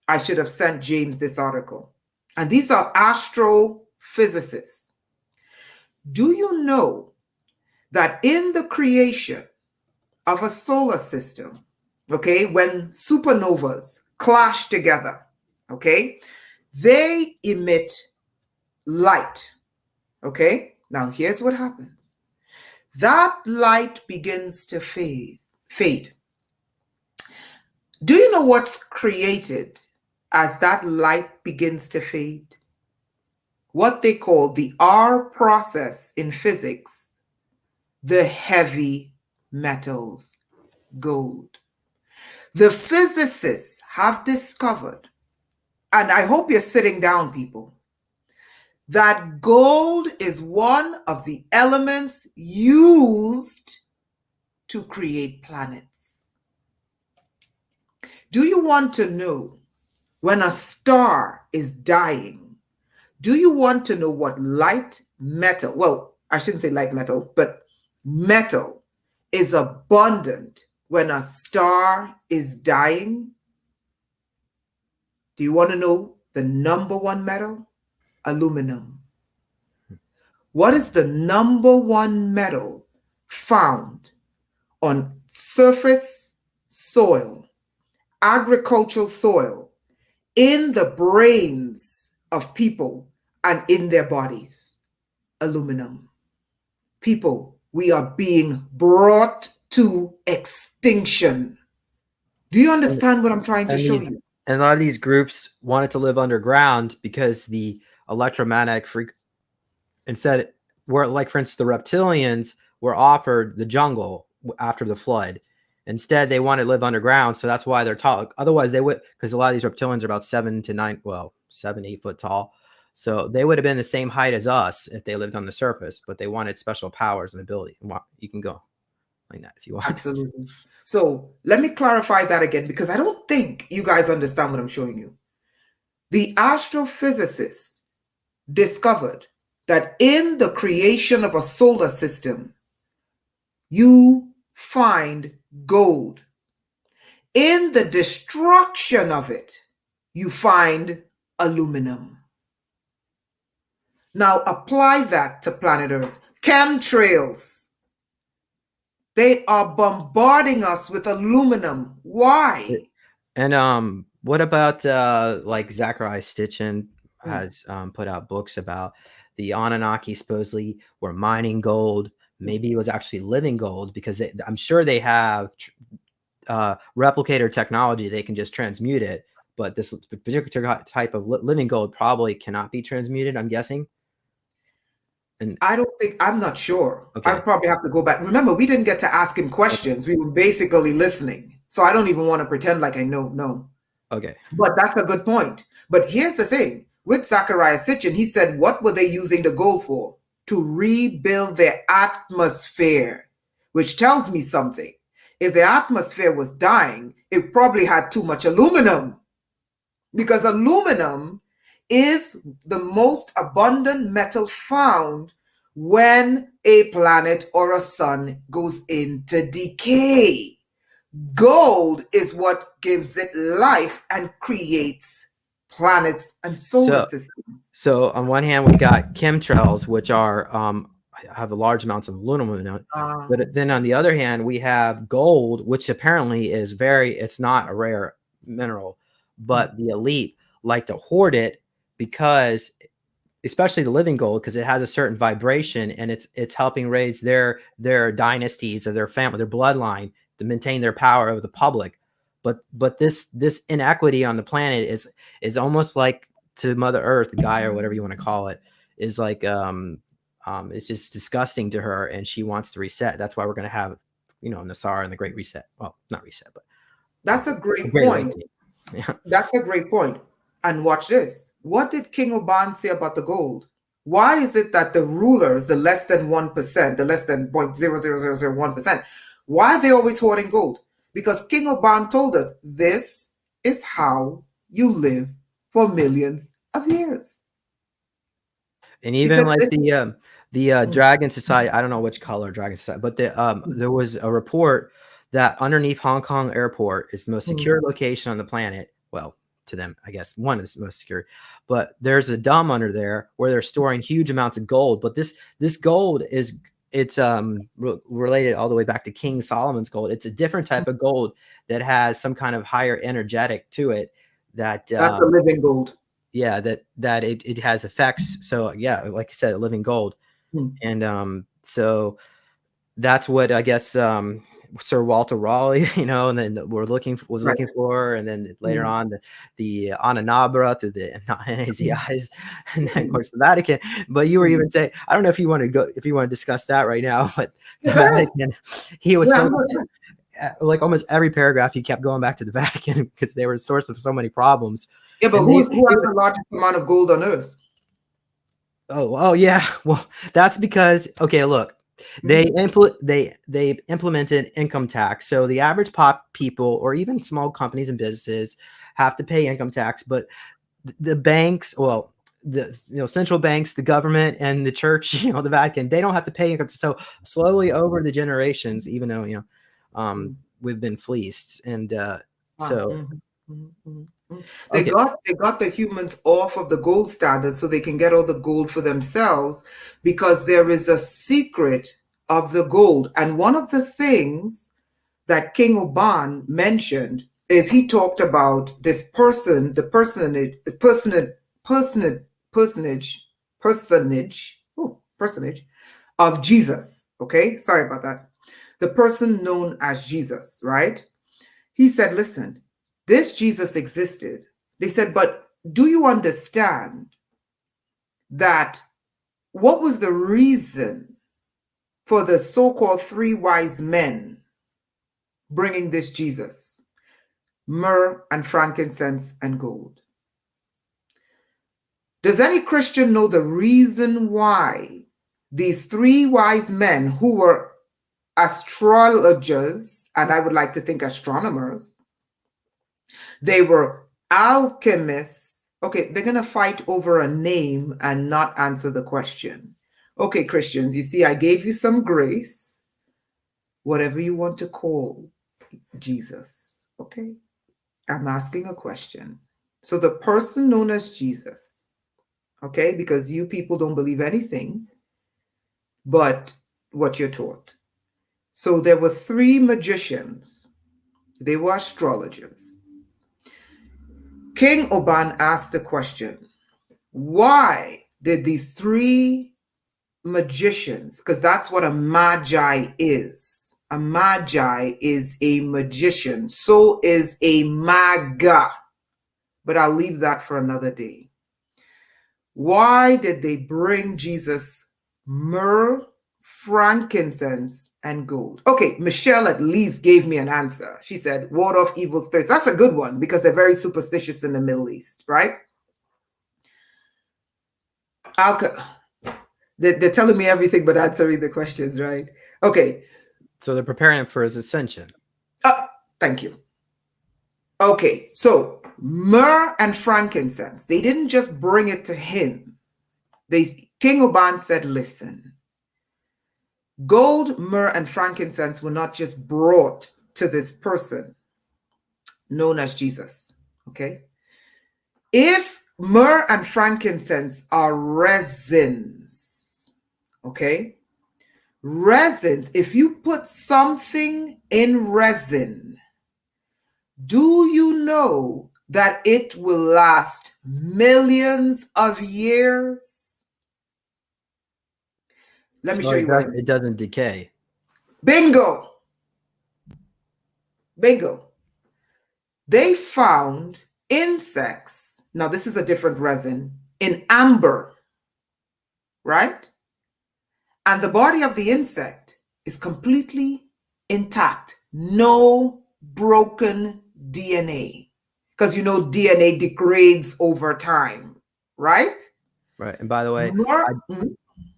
B: I should have sent James this article. And these are astrophysicists. Do you know that in the creation of a solar system, okay, when supernovas clash together, okay, they emit light. Okay, now here's what happens. That light begins to fade. Do you know what's created as that light begins to fade? What they call the R process in physics, the heavy metals, gold. The physicists have discovered, and I hope you're sitting down, people, that gold is one of the elements used to create planets. Do you want to know when a star is dying? Do you want to know what light metal, well, I shouldn't say light metal, but metal is abundant when a star is dying? Do you want to know the number 1 metal? Aluminum. What is the number 1 metal found on surface soil, agricultural soil, in the brains of people and in their bodies? Aluminum. People, we are being brought to extinction Do you understand what I'm trying to
A: And
B: show
A: these
B: you?
A: and a lot of these groups wanted to live underground because the electromagnetic instead were, like, for instance, the reptilians were offered the jungle after the flood. Instead, they wanted to live underground, so that's why they're tall. Otherwise, they would, because a lot of these reptilians are about 7 to 9, well, 7, 8 foot tall. So they would have been the same height as us if they lived on the surface, but they wanted special powers and ability. You can go like that if you want.
B: Absolutely. So let me clarify that again, because I don't think you guys understand what I'm showing you. The astrophysicists discovered that in the creation of a solar system, you find gold. In the destruction of it, you find aluminum. Now apply that to planet Earth. Chemtrails. They are bombarding us with aluminum. Why?
A: And what about like Zachariah Stitchin
B: Mm.
A: has put out books about the Anunnaki supposedly were mining gold. Maybe it was actually living gold, because I'm sure they have replicator technology. They can just transmute it, but this particular type of living gold probably cannot be transmuted, I'm guessing. And
B: I don't think, I'm not sure. I
A: okay,
B: probably have to go back. Remember, we didn't get to ask him questions. We were basically listening. So I don't even want to pretend like I know. No.
A: okay.
B: But that's a good point. But here's the thing. With Zachariah Sitchin, he said, what were they using the gold for? To rebuild their atmosphere, which tells me something. If the atmosphere was dying, it probably had too much aluminum, because aluminum is the most abundant metal found when a planet or a sun goes into decay. Gold is what gives it life and creates planets and solar systems.
A: So on one hand, we got chemtrails, which are have a large amounts of aluminum in it. But then on the other hand, we have gold, which apparently is it's not a rare mineral, but the elite like to hoard it, because especially the living gold, because it has a certain vibration, and it's helping raise their dynasties of their family, their bloodline, to maintain their power over the public. But this inequity on the planet is almost like, to Mother Earth, Gaia, or whatever you want to call it, is like it's just disgusting to her, and she wants to reset. That's why we're going to have, Nassar and the Great Reset. Well, not reset, but
B: that's a great point.
A: Yeah.
B: That's a great point. And watch this. What did King Oban say about the gold? Why is it that the rulers, the less than 1%, the less than 0.00001%, why are they always hoarding gold? Because King Oban told us this is how you live for millions of years.
A: And even like the Dragon Society, I don't know which color Dragon Society, but there was a report that underneath Hong Kong airport is the most secure location on the planet. Well, to them, I guess one of the most secure, but there's a dome under there where they're storing huge amounts of gold. But this gold it's related all the way back to King Solomon's gold. It's a different type of gold that has some kind of higher energetic to it. That's
B: a living gold.
A: Yeah, that it has effects. So yeah, like you said, living gold. And so that's what I guess Sir Walter Raleigh, and then was looking for, and then later on the Ananabra through the eyes, and then of course the Vatican. But you were even saying, I don't know if you want to discuss that right now, but the Vatican, he was like almost every paragraph he kept going back to the Vatican, because they were a source of so many problems.
B: Yeah, but who has the largest amount of gold on Earth?
A: Oh yeah. Well, that's because, okay, look, they implemented income tax. So the average people, or even small companies and businesses, have to pay income tax. But the banks, well, the central banks, the government, and the church, the Vatican, they don't have to pay income. So slowly over the generations, even though we've been fleeced, and so.
B: They got the humans off of the gold standard so they can get all the gold for themselves, because there is a secret of the gold. And one of the things that King Oban mentioned is he talked about this person, the personage of Jesus. Okay, sorry about that. The person known as Jesus, right? He said, listen, this Jesus existed. They said, but do you understand that what was the reason for the so-called three wise men bringing this Jesus? Myrrh and frankincense and gold. Does any Christian know the reason why these three wise men, who were astrologers, and I would like to think astronomers, they were alchemists? Okay, they're going to fight over a name and not answer the question. Okay, Christians, you see, I gave you some grace, whatever you want to call Jesus. Okay, I'm asking a question. So the person known as Jesus, okay, because you people don't believe anything but what you're taught. So there were three magicians. They were astrologers. King Oban asked the question, why did these three magicians, because that's what a magi is. A magi is a magician. So is a maga. But I'll leave that for another day. Why did they bring Jesus myrrh, frankincense, and gold? Okay, Michelle at least gave me an answer. She said, ward off evil spirits. That's a good one because they're very superstitious in the Middle East, right? They're telling me everything but answering the questions, right? Okay.
A: So they're preparing him for his ascension.
B: Thank you. Okay, so myrrh and frankincense, they didn't just bring it to him. King Oban said, listen, gold, myrrh, and frankincense were not just brought to this person known as Jesus, okay? If myrrh and frankincense are resins, okay? Resins, if you put something in resin, do you know that it will last millions of years? Let me show you what
A: it doesn't decay.
B: Bingo. Bingo. They found insects. Now, this is a different resin in amber, right? And the body of the insect is completely intact. No broken DNA. Because you know DNA degrades over time, right?
A: Right. And by the way,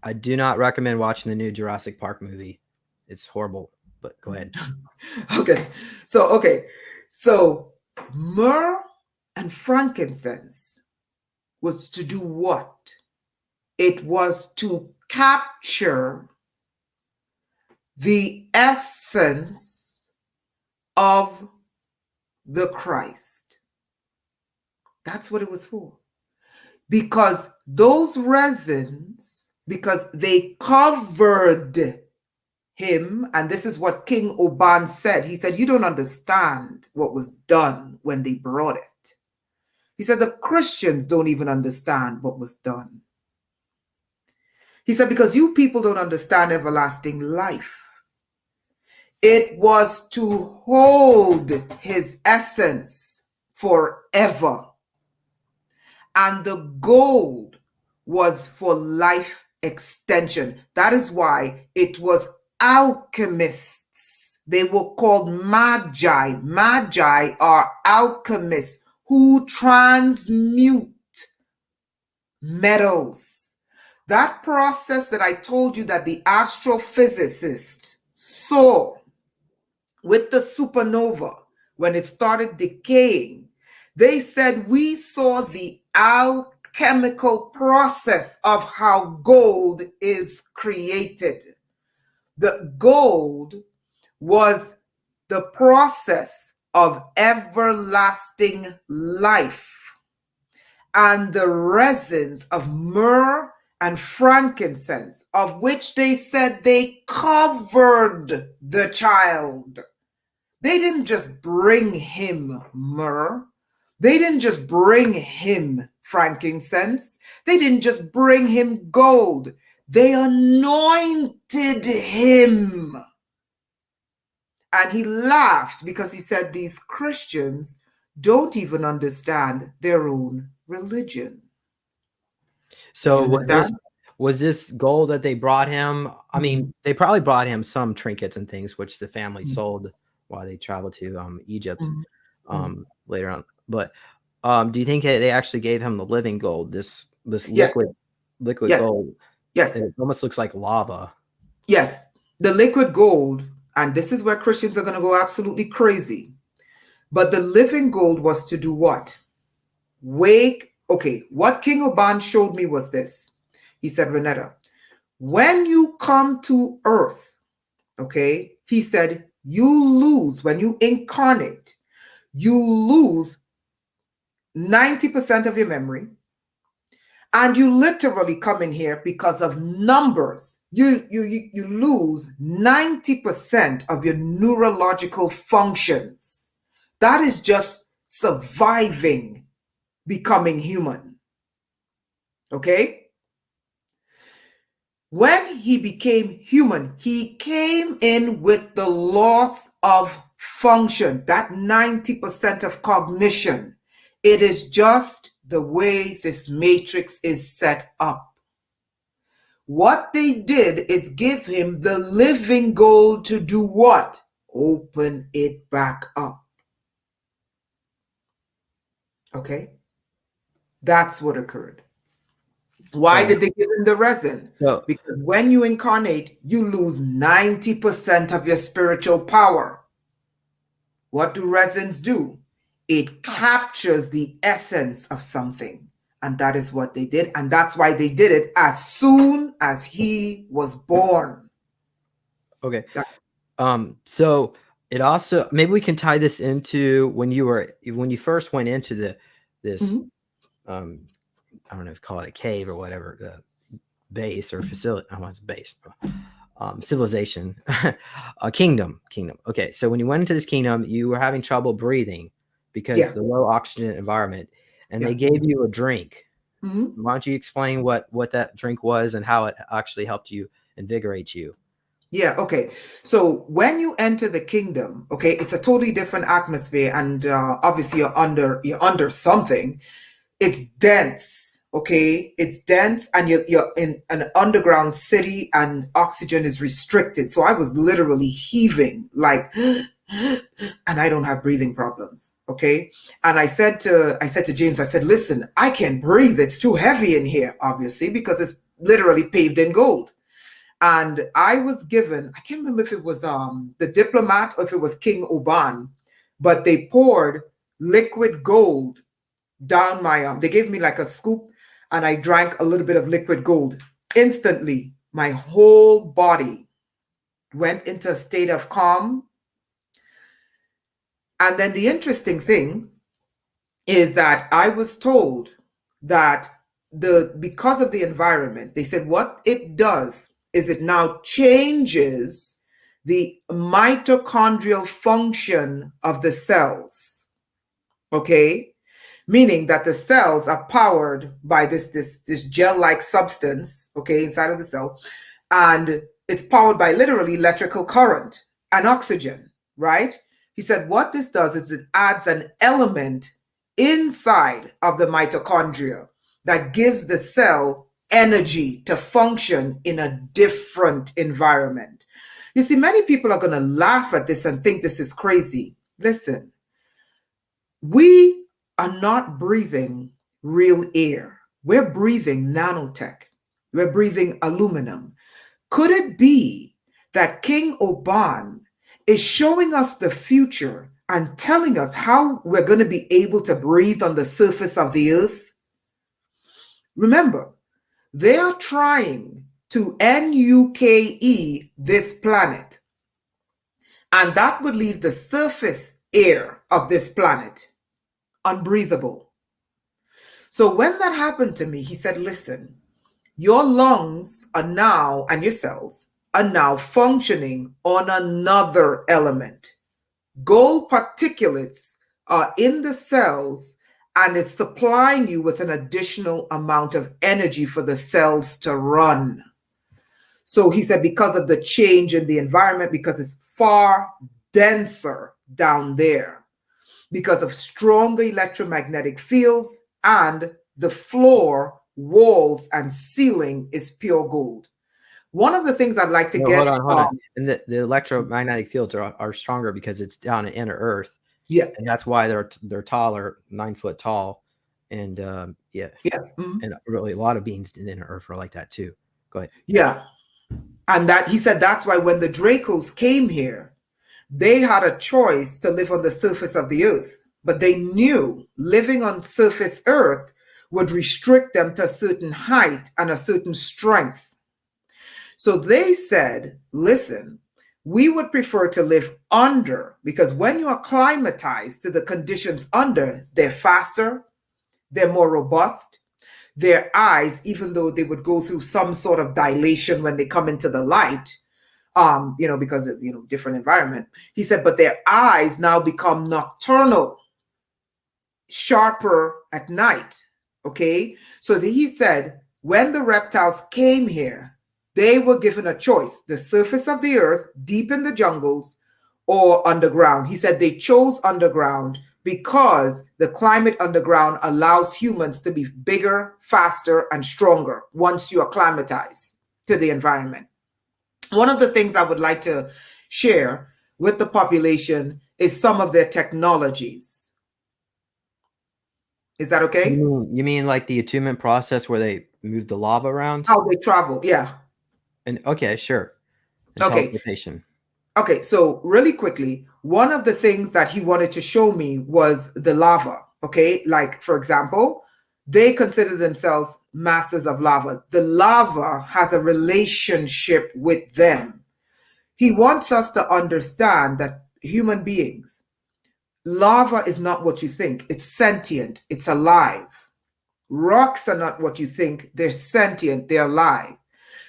A: I do not recommend watching the new Jurassic Park movie. It's horrible, but go ahead.
B: Okay. So myrrh and frankincense was to do what? It was to capture the essence of the Christ. That's what it was for. Because those resins, because they covered him, and this is what King Oban said. He said, you don't understand what was done when they brought it. He said, the Christians don't even understand what was done. He said, because you people don't understand everlasting life. It was to hold his essence forever. And the gold was for life extension. That is why it was alchemists. They were called magi. Magi are alchemists who transmute metals. That process that I told you that the astrophysicist saw with the supernova when it started decaying, they said we saw the alchemical process of how gold is created. The gold was the process of everlasting life. And the resins of myrrh and frankincense, of which they said they covered the child. They didn't just bring him myrrh. They didn't just bring him frankincense. They didn't just bring him gold. They anointed him. And he laughed because he said these Christians don't even understand their own religion.
A: So
B: You understand?
A: was this gold that they brought him? I mean, they probably brought him some trinkets and things which the family sold while they traveled to Egypt later on. But do you think they actually gave him the living gold, this
B: Yes,
A: liquid
B: yes,
A: gold?
B: yes,
A: It almost looks like lava.
B: yes. The liquid gold, and this is where Christians are going to go absolutely crazy. But the living gold was to do what? What King Oban showed me was this. He said, Renetta, when you come to earth, okay, he said, you lose, when you incarnate, you lose 90% of your memory. And you literally come in here because of numbers. You lose 90% of your neurological functions. That is just surviving becoming human. Okay? When he became human, he came in with the loss of function, that 90% of cognition. It is just the way this matrix is set up. What they did is give him the living gold to do what? Open it back up. Okay? That's what occurred. Why did they give him the resin? Because when you incarnate, you lose 90% of your spiritual power. What do resins do? It captures the essence of something. And that is what they did. And that's why they did it as soon as he was born.
A: Okay. So it also, maybe we can tie this into when you first went into this I don't know if you call it a cave or whatever, the base or facility. I want it's base. Civilization, a kingdom. Okay, so when you went into this kingdom, you were having trouble breathing because the low oxygen environment, and they gave you a drink. Why don't you explain what that drink was and how it actually helped you invigorate you?
B: Yeah, okay. So when you enter the kingdom, okay, it's a totally different atmosphere, and obviously you're under something. It's dense, okay? It's dense, and you're in an underground city, and oxygen is restricted. So I was literally heaving, like, and I don't have breathing problems, okay? And I said to James, I said, listen, I can't breathe. It's too heavy in here, obviously, because it's literally paved in gold. And I was given, I can't remember if it was the diplomat or if it was King Oban, but they poured liquid gold down my they gave me like a scoop, and I drank a little bit of liquid gold. Instantly, my whole body went into a state of calm. And then the interesting thing is that I was told that because of the environment, they said what it does is it now changes the mitochondrial function of the cells. Okay? Meaning that the cells are powered by this gel-like substance, okay, inside of the cell, and it's powered by literally electrical current and oxygen, right? He said what this does is it adds an element inside of the mitochondria that gives the cell energy to function in a different environment. You see, many people are going to laugh at this and think this is crazy. Listen, we are not breathing real air. We're breathing nanotech. We're breathing aluminum. Could it be that King Oban is showing us the future and telling us how we're going to be able to breathe on the surface of the earth? Remember, they are trying to NUKE this planet, and that would leave the surface air of this planet unbreathable. So when that happened to me, he said, listen, your lungs are now, and your cells are now functioning on another element. Gold particulates are in the cells, and it's supplying you with an additional amount of energy for the cells to run. So he said, because of the change in the environment, because it's far denser down there because of stronger electromagnetic fields, and the floor, walls, and ceiling is pure gold. One of the things I'd like to get...
A: Hold on. And the electromagnetic fields are stronger because it's down in inner Earth.
B: Yeah.
A: And that's why they're taller, 9 foot tall. And and really a lot of beings in inner Earth are like that too. Go ahead.
B: Yeah. And that he said that's why when the Dracos came here, they had a choice to live on the surface of the earth, but they knew living on surface earth would restrict them to a certain height and a certain strength. So they said, listen, we would prefer to live under, because when you acclimatize to the conditions under, they're faster, they're more robust. Their eyes, even though they would go through some sort of dilation when they come into the light, because of, different environment. He said, but their eyes now become nocturnal, sharper at night. Okay. So he said, when the reptiles came here, they were given a choice, the surface of the earth, deep in the jungles, or underground. He said they chose underground because the climate underground allows humans to be bigger, faster, and stronger once you acclimatize to the environment. One of the things I would like to share with the population is some of their technologies. Is that okay?
A: You mean like the attunement process where they move the lava around?
B: How they travel, yeah.
A: And okay, sure. And
B: okay.
A: Teleportation.
B: Okay, so really quickly, one of the things that he wanted to show me was the lava. Okay, like for example, they consider themselves masters of lava. The lava has a relationship with them. He wants us to understand that human beings, lava is not what you think. It's sentient. It's alive. Rocks are not what you think. They're sentient. They're alive.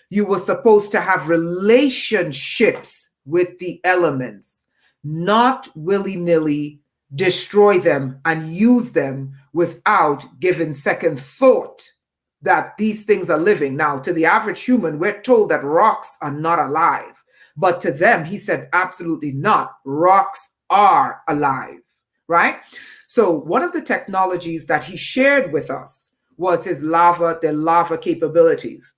B: You were supposed to have relationships with the elements, not willy-nilly destroy them and use them without giving second thought that these things are living. Now, to the average human, we're told that rocks are not alive. But to them, he said, absolutely not. Rocks are alive, right? So one of the technologies that he shared with us was the lava capabilities.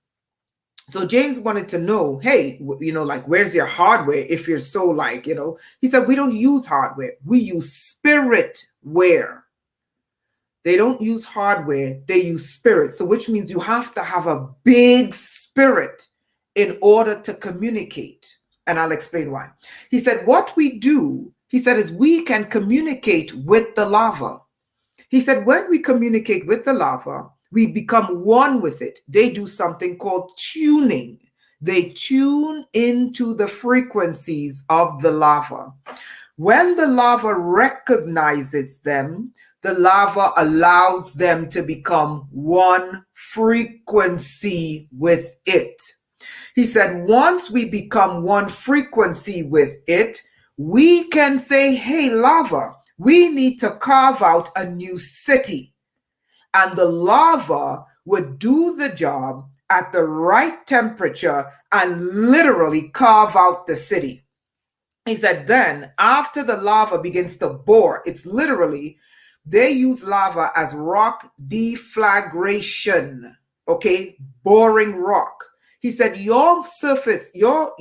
B: So James wanted to know, hey, where's your hardware if you're so he said, we don't use hardware. We use spiritware. They don't use hardware. They use spirit. So which means you have to have a big spirit in order to communicate. And I'll explain why. He said, what we do, he said, is we can communicate with the lava. He said, when we communicate with the lava, we become one with it. They do something called tuning. They tune into the frequencies of the lava. When the lava recognizes them, the lava allows them to become one frequency with it. He said, once we become one frequency with it, we can say, hey, lava, we need to carve out a new city. And the lava would do the job at the right temperature and literally carve out the city. He said, then after the lava begins to bore, it's literally, they use lava as rock deflagration, okay, boring rock. He said, your surface, your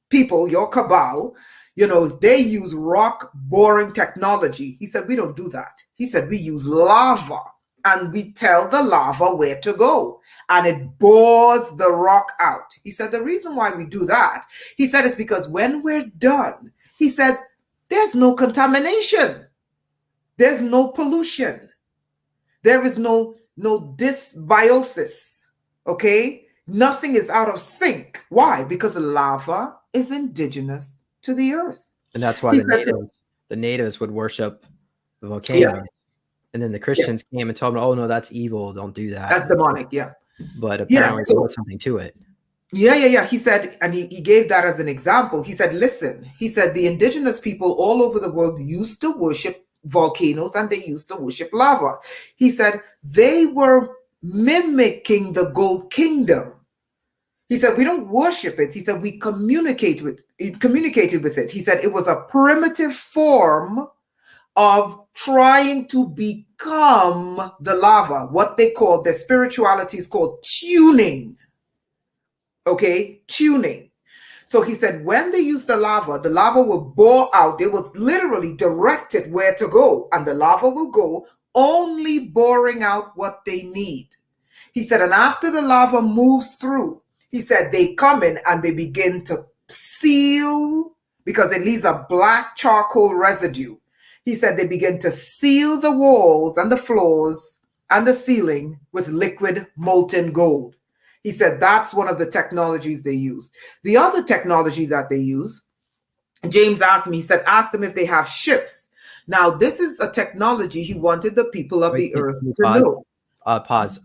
B: people, your cabal, they use rock boring technology. He said, we don't do that. He said, we use lava. And we tell the lava where to go, and it bores the rock out. He said, the reason why we do that, he said, is because when we're done, he said, there's no contamination. There's no pollution. There is no dysbiosis, okay? Nothing is out of sync. Why? Because the lava is indigenous to the earth.
A: And that's why the natives would worship the volcanoes. Yeah. And then the Christians came and told them, oh, no, that's evil. Don't do that.
B: That's demonic, yeah.
A: But apparently there was something to it.
B: Yeah. He said, and he gave that as an example. He said, listen, he said, the indigenous people all over the world used to worship volcanoes and they used to worship lava. He said, they were mimicking the gold kingdom. He said, we don't worship it. He said, we communicated with it. He said, it was a primitive form of trying to become the lava. What they call, their spirituality is called tuning. Okay, tuning. So he said, when they use the lava will bore out. They will literally direct it where to go, and the lava will go, only boring out what they need. He said, and after the lava moves through, he said, they come in and they begin to seal, because it leaves a black charcoal residue. He said they begin to seal the walls and the floors and the ceiling with liquid molten gold. He said that's one of the technologies they use. The other technology that they use, James asked me, he said, ask them if they have ships. Now, this is a technology he wanted the people of the earth to know.
A: Pause.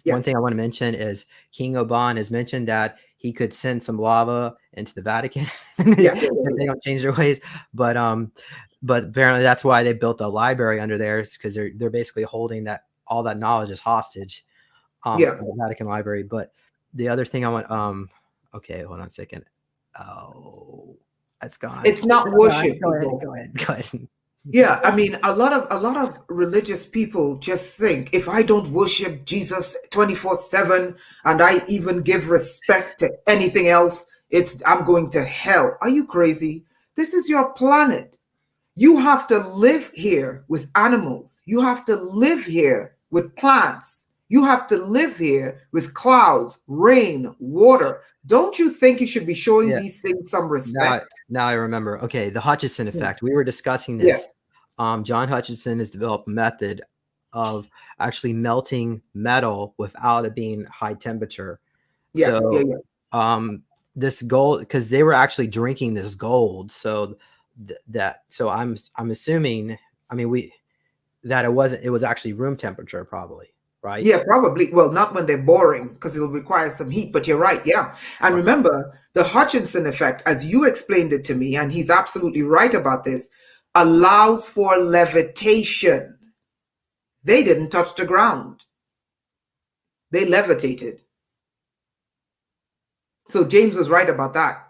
A: One thing I want to mention is King Oban has mentioned that he could send some lava into the Vatican. They don't change their ways, but apparently that's why they built a library under there, because they're basically holding that all that knowledge is hostage. The Vatican Library. But the other thing I want, okay, hold on a second. Oh, that's gone.
B: It's not worship.
A: Go ahead.
B: Yeah, I mean, a lot of religious people just think, if I don't worship Jesus 24/7 and I even give respect to anything else, I'm going to hell. Are you crazy? This is your planet. You have to live here with animals. You have to live here with plants. You have to live here with clouds, rain, water. Don't you think you should be showing these things some respect?
A: Now I remember. Okay, the Hutchison effect. We were discussing this. John Hutchison has developed a method of actually melting metal without it being high temperature. This gold, because they were actually drinking this gold. So I'm assuming, I mean, it was actually room temperature, probably. Right?
B: Yeah, probably. Well, not when they're boring, because it'll require some heat, but you're right. Yeah. And remember, the Hutchinson effect, as you explained it to me, and he's absolutely right about this, allows for levitation. They didn't touch the ground. They levitated. So James was right about that.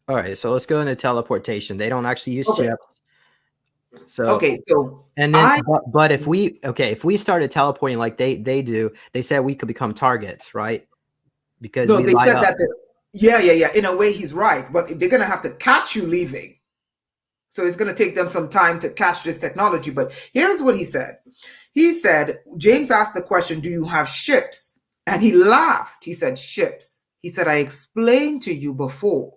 A: All right. So let's go into teleportation. They don't actually use ships. So and then but if we started teleporting like they do, they said we could become targets, right? Because
B: they said that in a way he's right, but they're gonna have to catch you leaving. So it's gonna take them some time to catch this technology. But here's what he said. He said, James asked the question, do you have ships? And he laughed. He said, ships. He said, I explained to you before.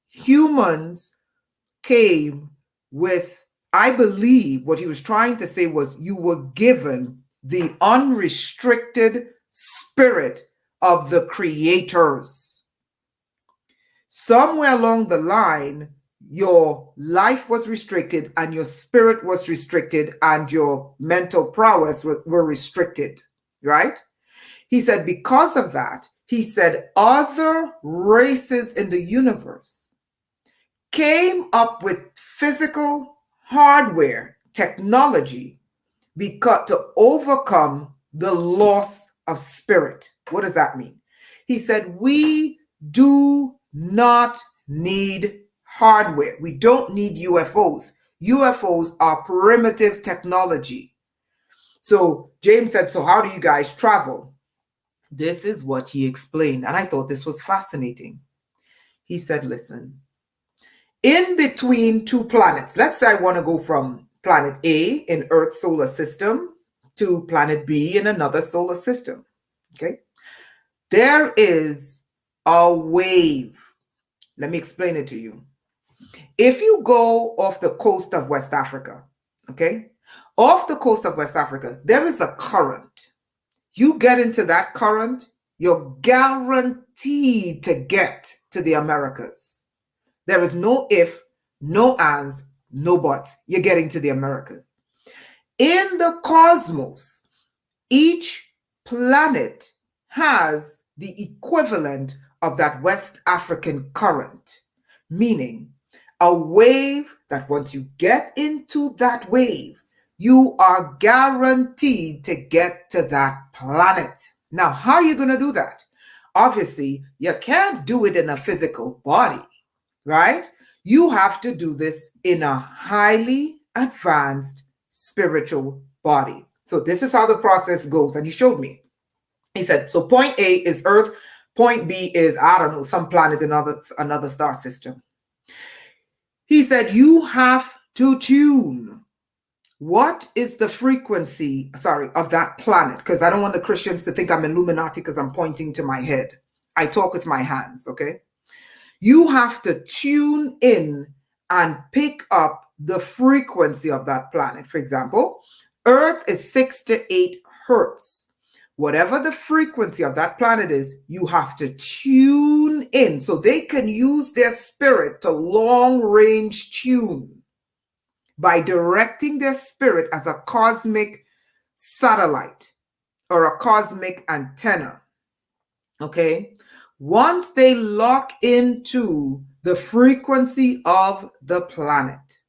B: Humans came with, I believe what he was trying to say was, you were given the unrestricted spirit of the creators. Somewhere along the line, your life was restricted and your spirit was restricted and your mental prowess were restricted, right? He said, because of that, he said, other races in the universe came up with physical hardware technology to overcome the loss of spirit. What does that mean? He said, we do not need hardware. We don't need UFOs. UFOs are primitive technology. So James said, so how do you guys travel? This is what he explained. And I thought this was fascinating. He said, listen, in between two planets, let's say I want to go from planet A in Earth's solar system to planet B in another solar system, okay? There is a wave. Let me explain it to you. If you go off the coast of West Africa, okay? Off the coast of West Africa, there is a current. You get into that current, you're guaranteed to get to the Americas. There is no if, no ands, no buts. You're getting to the Americas. In the cosmos, each planet has the equivalent of that West African current, meaning a wave that once you get into that wave, you are guaranteed to get to that planet. Now, how are you going to do that? obviously you can't do it in a physical body, right? You have to do this in a highly advanced spiritual body. So this is how the process goes. And he showed me. He said, so point A is Earth, point B is, I don't know, some planet in another star system. He said, you have to tune. What is the frequency, of that planet? Because I don't want the Christians to think I'm Illuminati because I'm pointing to my head. I talk with my hands, okay? You have to tune in and pick up the frequency of that planet. For example, Earth is 6 to 8 hertz. Whatever the frequency of that planet is, you have to tune in so they can use their spirit to long range tune by directing their spirit as a cosmic satellite or a cosmic antenna. Okay? Once they lock into the frequency of the planet,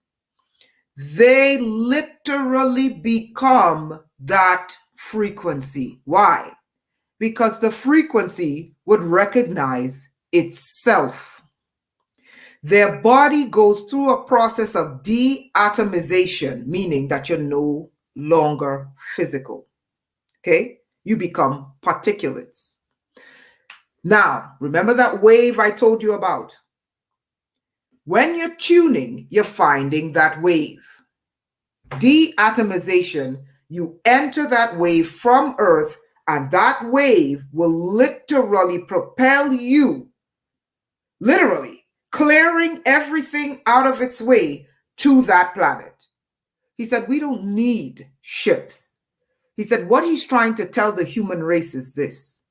B: they literally become that frequency. Why? Because the frequency would recognize itself. Their body goes through a process of deatomization, meaning that you're no longer physical. Okay? You become particulates. Now, remember that wave I told you about? When you're tuning, you're finding that wave. Deatomization, you enter that wave from Earth, and that wave will literally propel you, literally clearing everything out of its way to that planet. He said, we don't need ships. He said, what he's trying to tell the human race is this.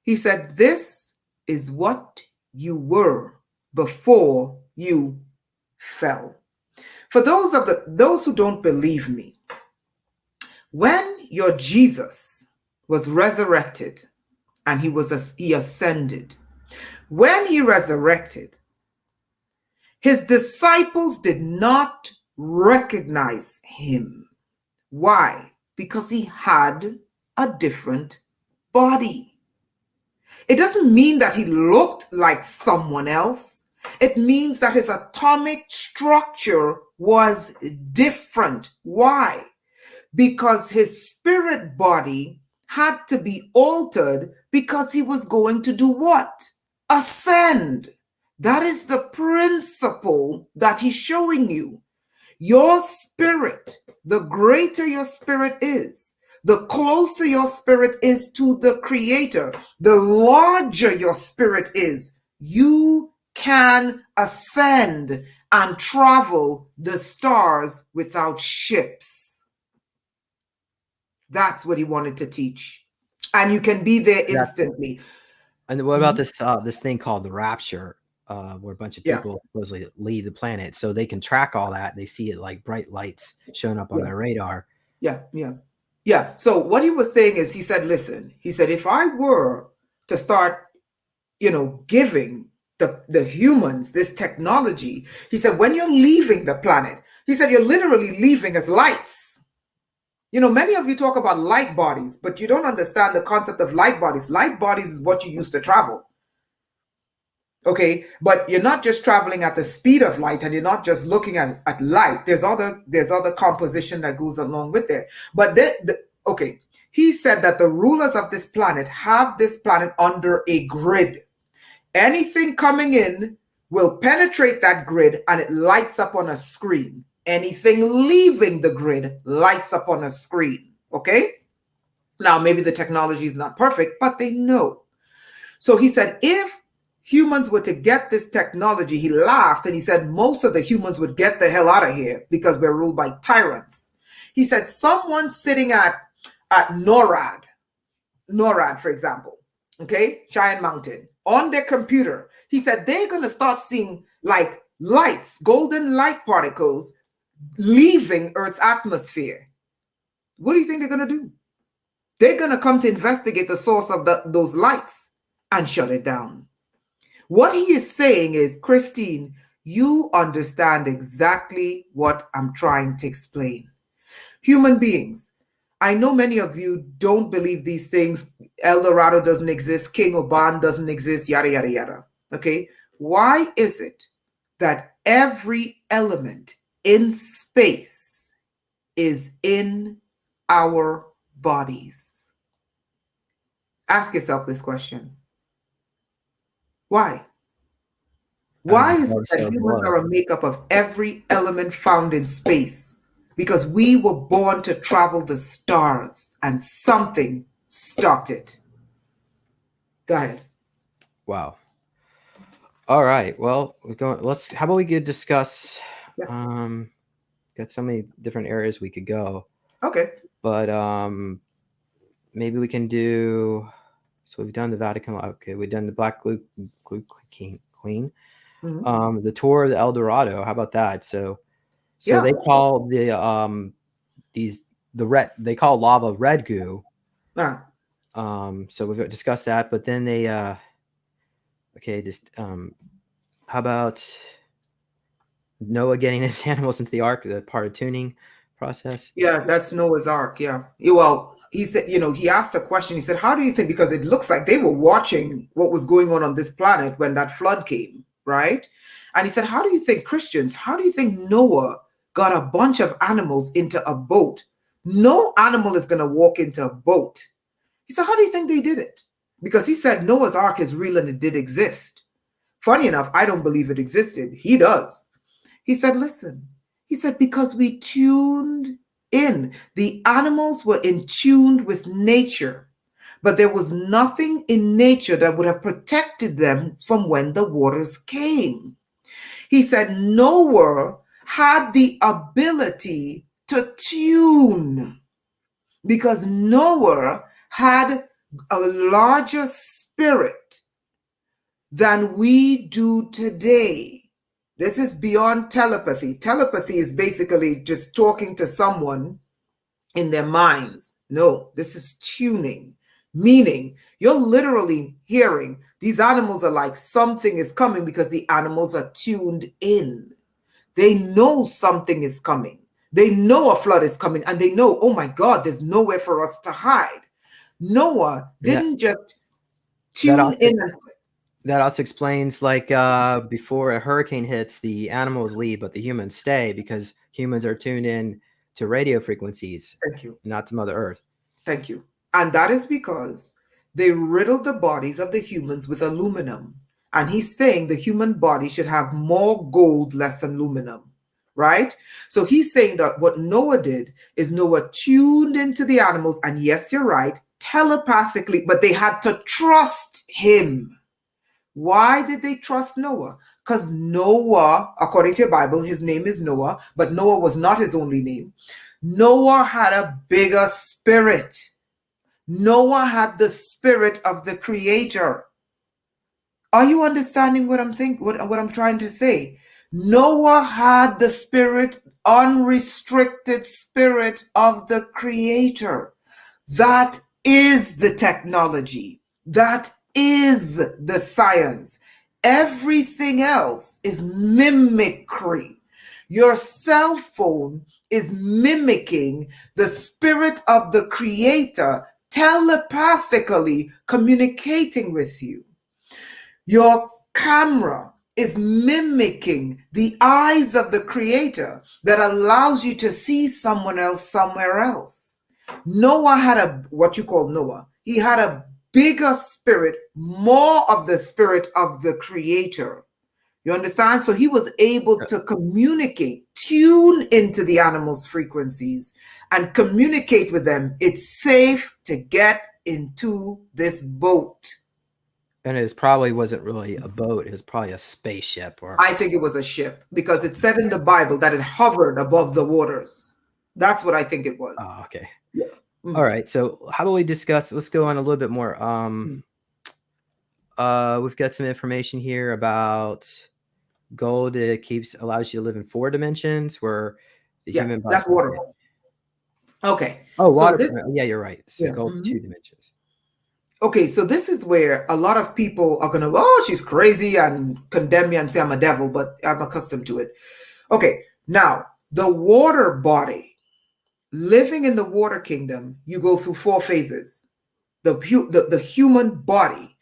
B: He said, this is what you were before you fell. For those who don't believe me, when your Jesus was resurrected and he ascended, when he resurrected, his disciples did not recognize him. Why? Because he had a different body. It doesn't mean that he looked like someone else. It means that his atomic structure was different. Why? Because his spirit body had to be altered because he was going to do what? Ascend. That is the principle that he's showing you. Your spirit, the greater your spirit is, the closer your spirit is to the Creator, the larger your spirit is, you can ascend and travel the stars without ships. That's what he wanted to teach. And you can be there instantly.
A: And what about this thing called the rapture, where a bunch of people supposedly leave the planet so they can track all that? They see it like bright lights showing up on their radar.
B: Yeah. So what he was saying is, he said, listen, he said, if I were to start, giving the humans this technology, he said, when you're leaving the planet, he said, you're literally leaving as lights. Many of you talk about light bodies, but you don't understand the concept of light bodies. Light bodies is what you use to travel. Okay, but you're not just traveling at the speed of light, and you're not just looking at light. There's other composition that goes along with it. But okay, he said that the rulers of this planet have this planet under a grid. Anything coming in will penetrate that grid and it lights up on a screen. Anything leaving the grid lights up on a screen. Okay? Now, maybe the technology is not perfect, but they know. So he said, if humans were to get this technology, he laughed and he said, most of the humans would get the hell out of here because we're ruled by tyrants. He said, someone sitting at NORAD, for example, okay, Cheyenne Mountain, on their computer, he said, they're going to start seeing like lights, golden light particles leaving Earth's atmosphere. What do you think they're going to do? They're going to come to investigate the source of those lights and shut it down. What he is saying is, Christine, you understand exactly what I'm trying to explain. Human beings, I know many of you don't believe these things. El Dorado doesn't exist. King Oban doesn't exist, yada, yada, yada. Okay. Why is it that every element in space is in our bodies? Ask yourself this question. Why? Why is it
A: Blood,
B: that
A: so
B: humans
A: blood.
B: are a makeup of every element found in space? Because we were born to travel the stars and something stopped it. Go ahead.
A: Wow. All right. Well, we're going. Let's. How about we could discuss?
B: Yeah.
A: Got so many different areas we could go,
B: Okay.
A: but maybe we can do. So we've done the Vatican. Okay, we've done the Black Glue Queen.
B: Mhm.
A: The tour of the El Dorado. How about that? So
B: Yeah.
A: they call the they call lava red goo.
B: Ah,
A: So we've discussed that, but then they okay, just how about Noah getting his animals into the ark, the part of tuning process?
B: yeah, that's Noah's Ark. Yeah. Well, he said, he asked a question. He said, how do you think? Because it looks like they were watching what was going on this planet when that flood came, right? And he said, how do you think how do you think Noah got a bunch of animals into a boat? No animal is going to walk into a boat. He said, how do you think they did it? Because he said Noah's Ark is real and it did exist. Funny enough, I don't believe it existed. He does. He said, listen, he said, because we tuned in. The animals were in tune with nature, but there was nothing in nature that would have protected them from when the waters came. He said, Noah had the ability to tune because Noah had a larger spirit than we do today. This is beyond telepathy. Telepathy is basically just talking to someone in their minds. No, this is tuning, meaning you're literally hearing these animals are like something is coming because the animals are tuned in. They know something is coming. They know a flood is coming and they know, oh my God, there's nowhere for us to hide. Noah didn't just tune in.
A: That also explains, like, before a hurricane hits, the animals leave, but the humans stay because humans are tuned in to radio frequencies,
B: Thank you.
A: not to Mother Earth.
B: Thank you. And that is because they riddled the bodies of the humans with aluminum. And he's saying the human body should have more gold, less aluminum, right? So he's saying that what Noah did is Noah tuned into the animals. And yes, you're right, telepathically, but they had to trust him. Why did they trust Noah? Because Noah, according to your Bible, his name is Noah, but Noah was not his only name. Noah had a bigger spirit. Noah had the spirit of the creator. Are you understanding what I'm trying to say? Noah had the spirit, unrestricted spirit of the creator. That is the technology. That is the science. Everything else is mimicry. Your cell phone is mimicking the spirit of the creator, telepathically communicating with you. Your camera is mimicking the eyes of the creator that allows you to see someone else somewhere else. Noah had what you call Noah. He had a bigger spirit, more of the spirit of the creator. You understand? So he was able to communicate, tune into the animals' frequencies and communicate with them. It's safe to get into this boat.
A: And it probably wasn't really a boat. It was probably a spaceship.
B: I think it was a ship because it said in the Bible that it hovered above the waters. That's what I think it was.
A: Oh, okay.
B: Yeah.
A: All right. So how about we discuss? Let's go on a little bit more. We've got some information here about gold. It allows you to live in 4 dimensions, where the human body.
B: That's water. Okay.
A: Oh, water.
B: So
A: Yeah, you're right. So gold's 2 dimensions.
B: Okay, so this is where a lot of people are gonna, oh, she's crazy and condemn me and say I'm a devil, but I'm accustomed to it. Okay, now the water body living in the water kingdom, you go through 4 phases. The human body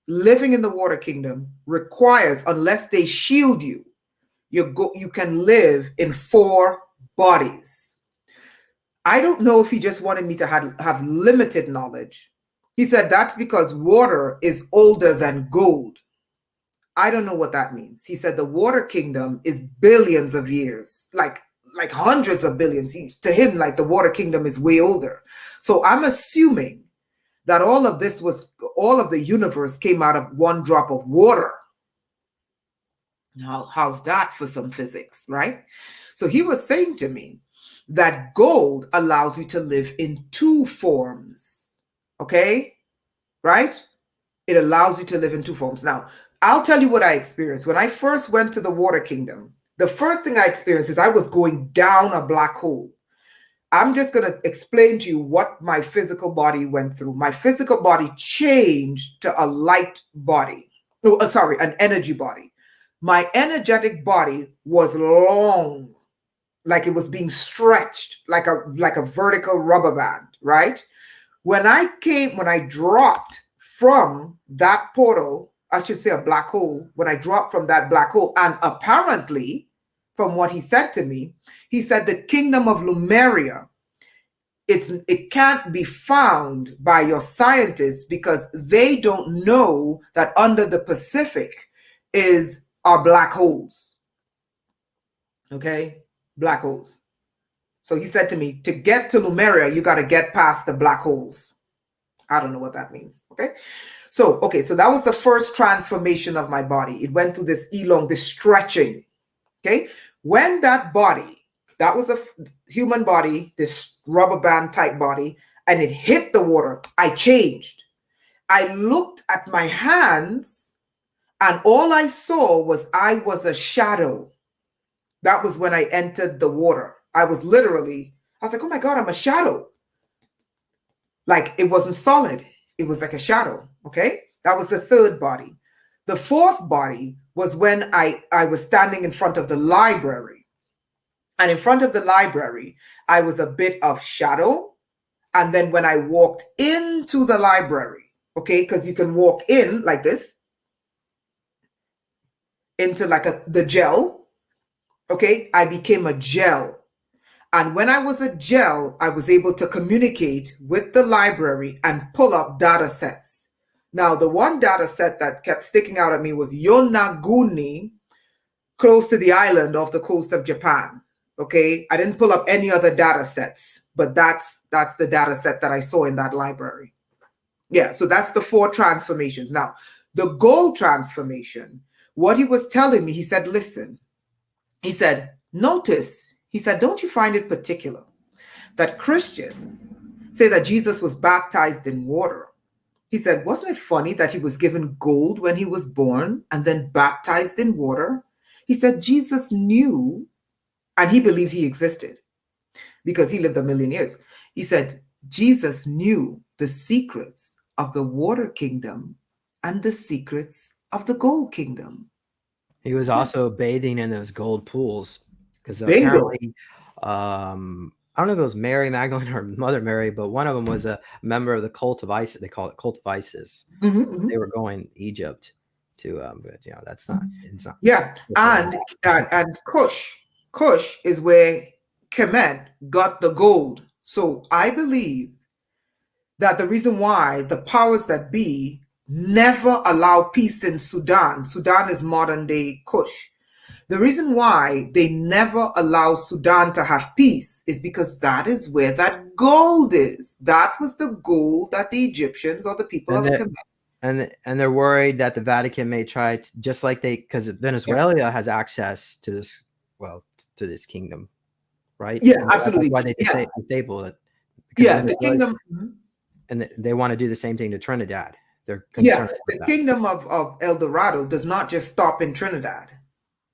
B: living in the water kingdom requires, unless they shield you, you can live in 4 bodies. I don't know if he just wanted me to have limited knowledge. He said that's because water is older than gold. I don't know what that means. He said the water kingdom is billions of years, like hundreds of billions. To him, like the water kingdom is way older. So I'm assuming that all of the universe came out of one drop of water. Now, how's that for some physics, right? So he was saying to me that gold allows you to live in 2 forms, okay? Right? It allows you to live in 2 forms. Now, I'll tell you what I experienced. When I first went to the water kingdom, the first thing I experienced is I was going down a black hole. I'm just going to explain to you what my physical body went through. My physical body changed to a light body. An energy body. My energetic body was long, like it was being stretched, like a vertical rubber band, right? When I dropped from that portal, I should say a black hole, when I dropped from that black hole, and apparently, from what he said to me, he said the kingdom of Lemuria, it can't be found by your scientists because they don't know that under the Pacific are black holes. Okay? Black holes. So he said to me, to get to Lemuria, you got to get past the black holes. I don't know what that means. Okay? So that was the first transformation of my body. It went through this stretching. Okay? When that was a human body, this rubber band type body, and it hit the water, I changed. I looked at my hands, and all I saw was I was a shadow. That was when I entered the water. I was like, oh my God, I'm a shadow. Like it wasn't solid. It was like a shadow. Okay. That was the 3rd body. The 4th body was when I was standing in front of the library. And in front of the library, I was a bit of shadow. And then when I walked into the library, okay, because you can walk in like this, into like the gel, okay, I became a gel. And when I was a gel, I was able to communicate with the library and pull up data sets. Now, the one data set that kept sticking out at me was Yonaguni, close to the island off the coast of Japan. Okay, I didn't pull up any other data sets, but that's the data set that I saw in that library. Yeah, so that's the 4 transformations. Now, the gold transformation, what he was telling me, he said, listen, he said, notice, he said, don't you find it particular that Christians say that Jesus was baptized in water? He said, wasn't it funny that he was given gold when he was born and then baptized in water? He said, Jesus knew, and he believed he existed because he lived 1,000,000 years. He said, Jesus knew the secrets of the water kingdom and the secrets of the gold kingdom.
A: He was also bathing in those gold pools because
B: Bingo.
A: apparently, I don't know if it was Mary Magdalene or Mother Mary, but one of them was a member of the cult of Isis. They call it cult of Isis. They were going Egypt to, but that's not. It's not.
B: Yeah, and Kush is where Kemet got the gold. So I believe that the reason why the powers that be never allow peace in Sudan is modern day Kush. The reason why they never allow Sudan to have peace is because that is where that gold is. That was the gold that the Egyptians or the people of Kemet.
A: And they're worried that the Vatican may try to, just like because Venezuela has access to this kingdom, right?
B: Yeah,
A: and
B: absolutely.
A: That's why they disable it.
B: Yeah, the kingdom.
A: And they want to do the same thing to Trinidad. They're
B: concerned. Yeah, the kingdom of El Dorado does not just stop in Trinidad.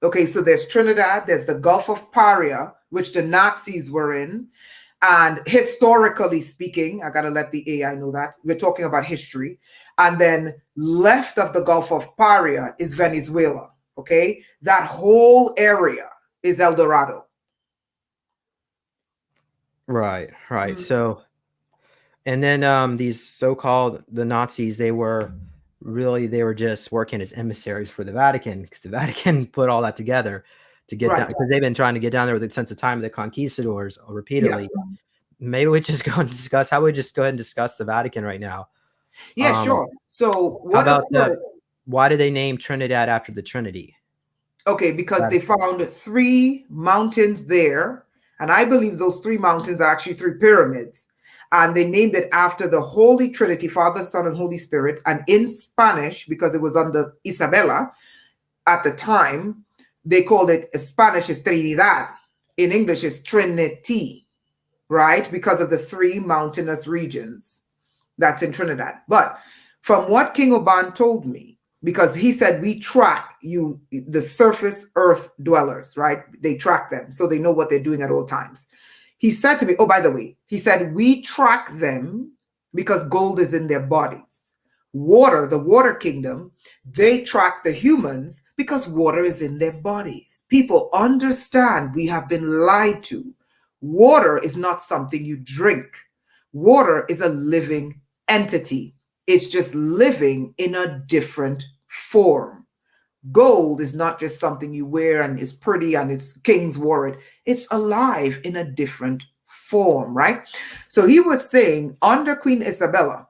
B: Okay, so there's Trinidad, there's the Gulf of Paria, which the Nazis were in. And historically speaking, I got to let the AI know that. We're talking about history. And then left of the Gulf of Paria is Venezuela. Okay, that whole area is El Dorado.
A: Right. Right.
B: Mm.
A: So, and then these so-called the Nazis, they were just working as emissaries for the Vatican, because the Vatican put all that together to get down,
B: Right.
A: because they've been trying to get down there with the sense of time of the conquistadors
B: Yeah.
A: repeatedly. Maybe we just go and discuss how we just go ahead and discuss the Vatican right now.
B: Yeah, sure. So
A: How
B: what
A: about
B: occurred?
A: why did they name Trinidad after the Trinity?
B: Okay, because they found 3 mountains there, and I believe those 3 mountains are actually 3 pyramids. And they named it after the Holy Trinity, Father, Son, and Holy Spirit. And in Spanish, because it was under Isabella at the time, they called it, Spanish is Trinidad. In English is Trinity, right? Because of the 3 mountainous regions that's in Trinidad. But from what King Oban told me, because he said we track the surface earth dwellers, right? They track them so they know what they're doing at all times. He said to me, oh, by the way, he said we track them because gold is in their bodies. Water, the water kingdom, they track the humans because water is in their bodies. People understand we have been lied to. Water is not something you drink. Water is a living entity. It's just living in a different form. Gold is not just something you wear and is pretty and it's kings wore it. It's alive in a different form, right? So he was saying under Queen Isabella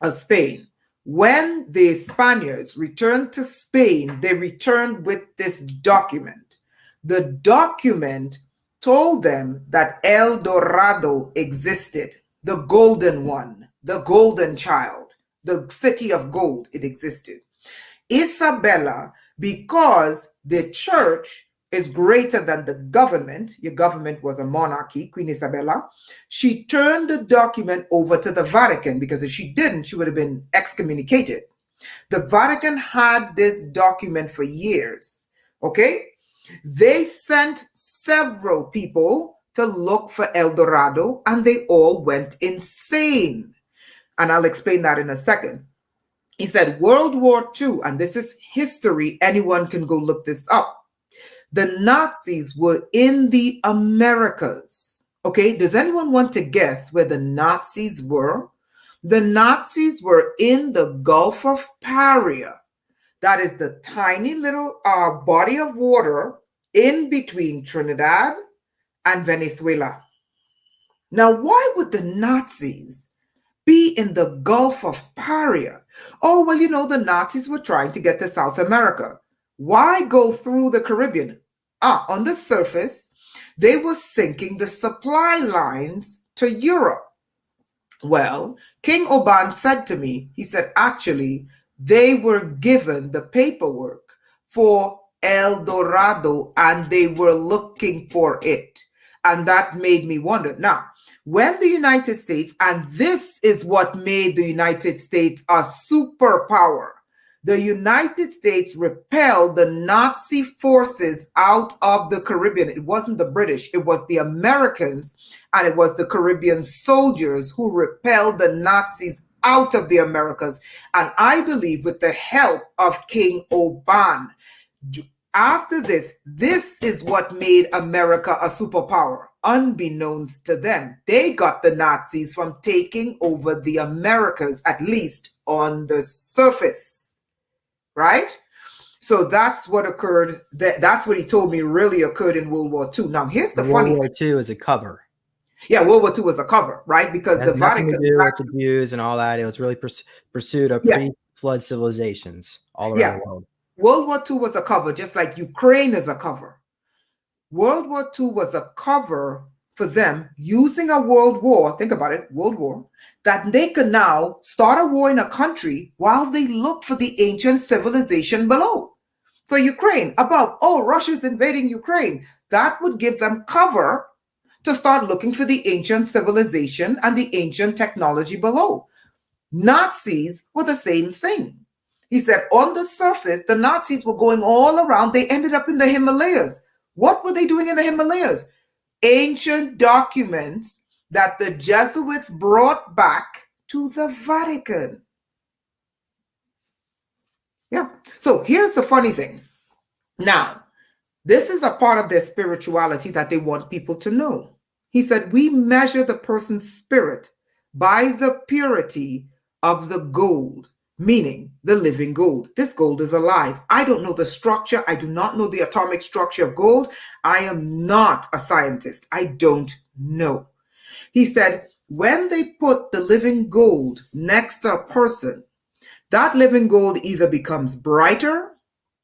B: of Spain, when the Spaniards returned to Spain, they returned with this document. The document told them that El Dorado existed, the golden one, the golden child, the city of gold, it existed. Isabella, because the church is greater than the government, your government was a monarchy, Queen Isabella, she turned the document over to the Vatican, because if she didn't, she would have been excommunicated. The Vatican had this document for years, okay? They sent several people to look for El Dorado, and they all went insane. And I'll explain that in a second. He said World War II, and this is history, anyone can go look this up. The Nazis were in the Americas. Okay, does anyone want to guess where the Nazis were? The Nazis were in the Gulf of Paria. That is the tiny little body of water in between Trinidad and Venezuela. Now, why would the Nazis be in the Gulf of Paria? Oh, well, the Nazis were trying to get to South America. Why go through the Caribbean? On the surface, they were sinking the supply lines to Europe. Well, King Oban said to me, he said, actually, they were given the paperwork for El Dorado and they were looking for it. And that made me wonder. Now, when the United States, and this is what made the United States a superpower, the United States repelled the Nazi forces out of the Caribbean. It wasn't the British, it was the Americans, and it was the Caribbean soldiers who repelled the Nazis out of the Americas. And I believe with the help of King Oban, after this is what made America a superpower. Unbeknownst to them, they got the Nazis from taking over the Americas, at least on the surface, right? So that's what occurred. That's what he told me really occurred in World War II. Now, here's the funny thing.
A: World War II is a cover.
B: Yeah, World War II was a cover, right? Because the
A: Nothing
B: Vatican
A: to do with the Jews and all that. It was really pursuit of pre-flood civilizations all around the world.
B: World War II was a cover, just like Ukraine is a cover. World War II was a cover for them using a world war, think about it, world war, that they could now start a war in a country while they look for the ancient civilization below. So Ukraine, Russia's invading Ukraine. That would give them cover to start looking for the ancient civilization and the ancient technology below. Nazis were the same thing. He said on the surface, the Nazis were going all around. They ended up in the Himalayas. What were they doing in the Himalayas? Ancient documents that the Jesuits brought back to the Vatican. Yeah. So here's the funny thing. Now, this is a part of their spirituality that they want people to know. He said, we measure the person's spirit by the purity of the gold, meaning the living gold. This gold is alive. I don't know the structure. I do not know the atomic structure of gold. I am not a scientist. I don't know. He said, when they put the living gold next to a person, that living gold either becomes brighter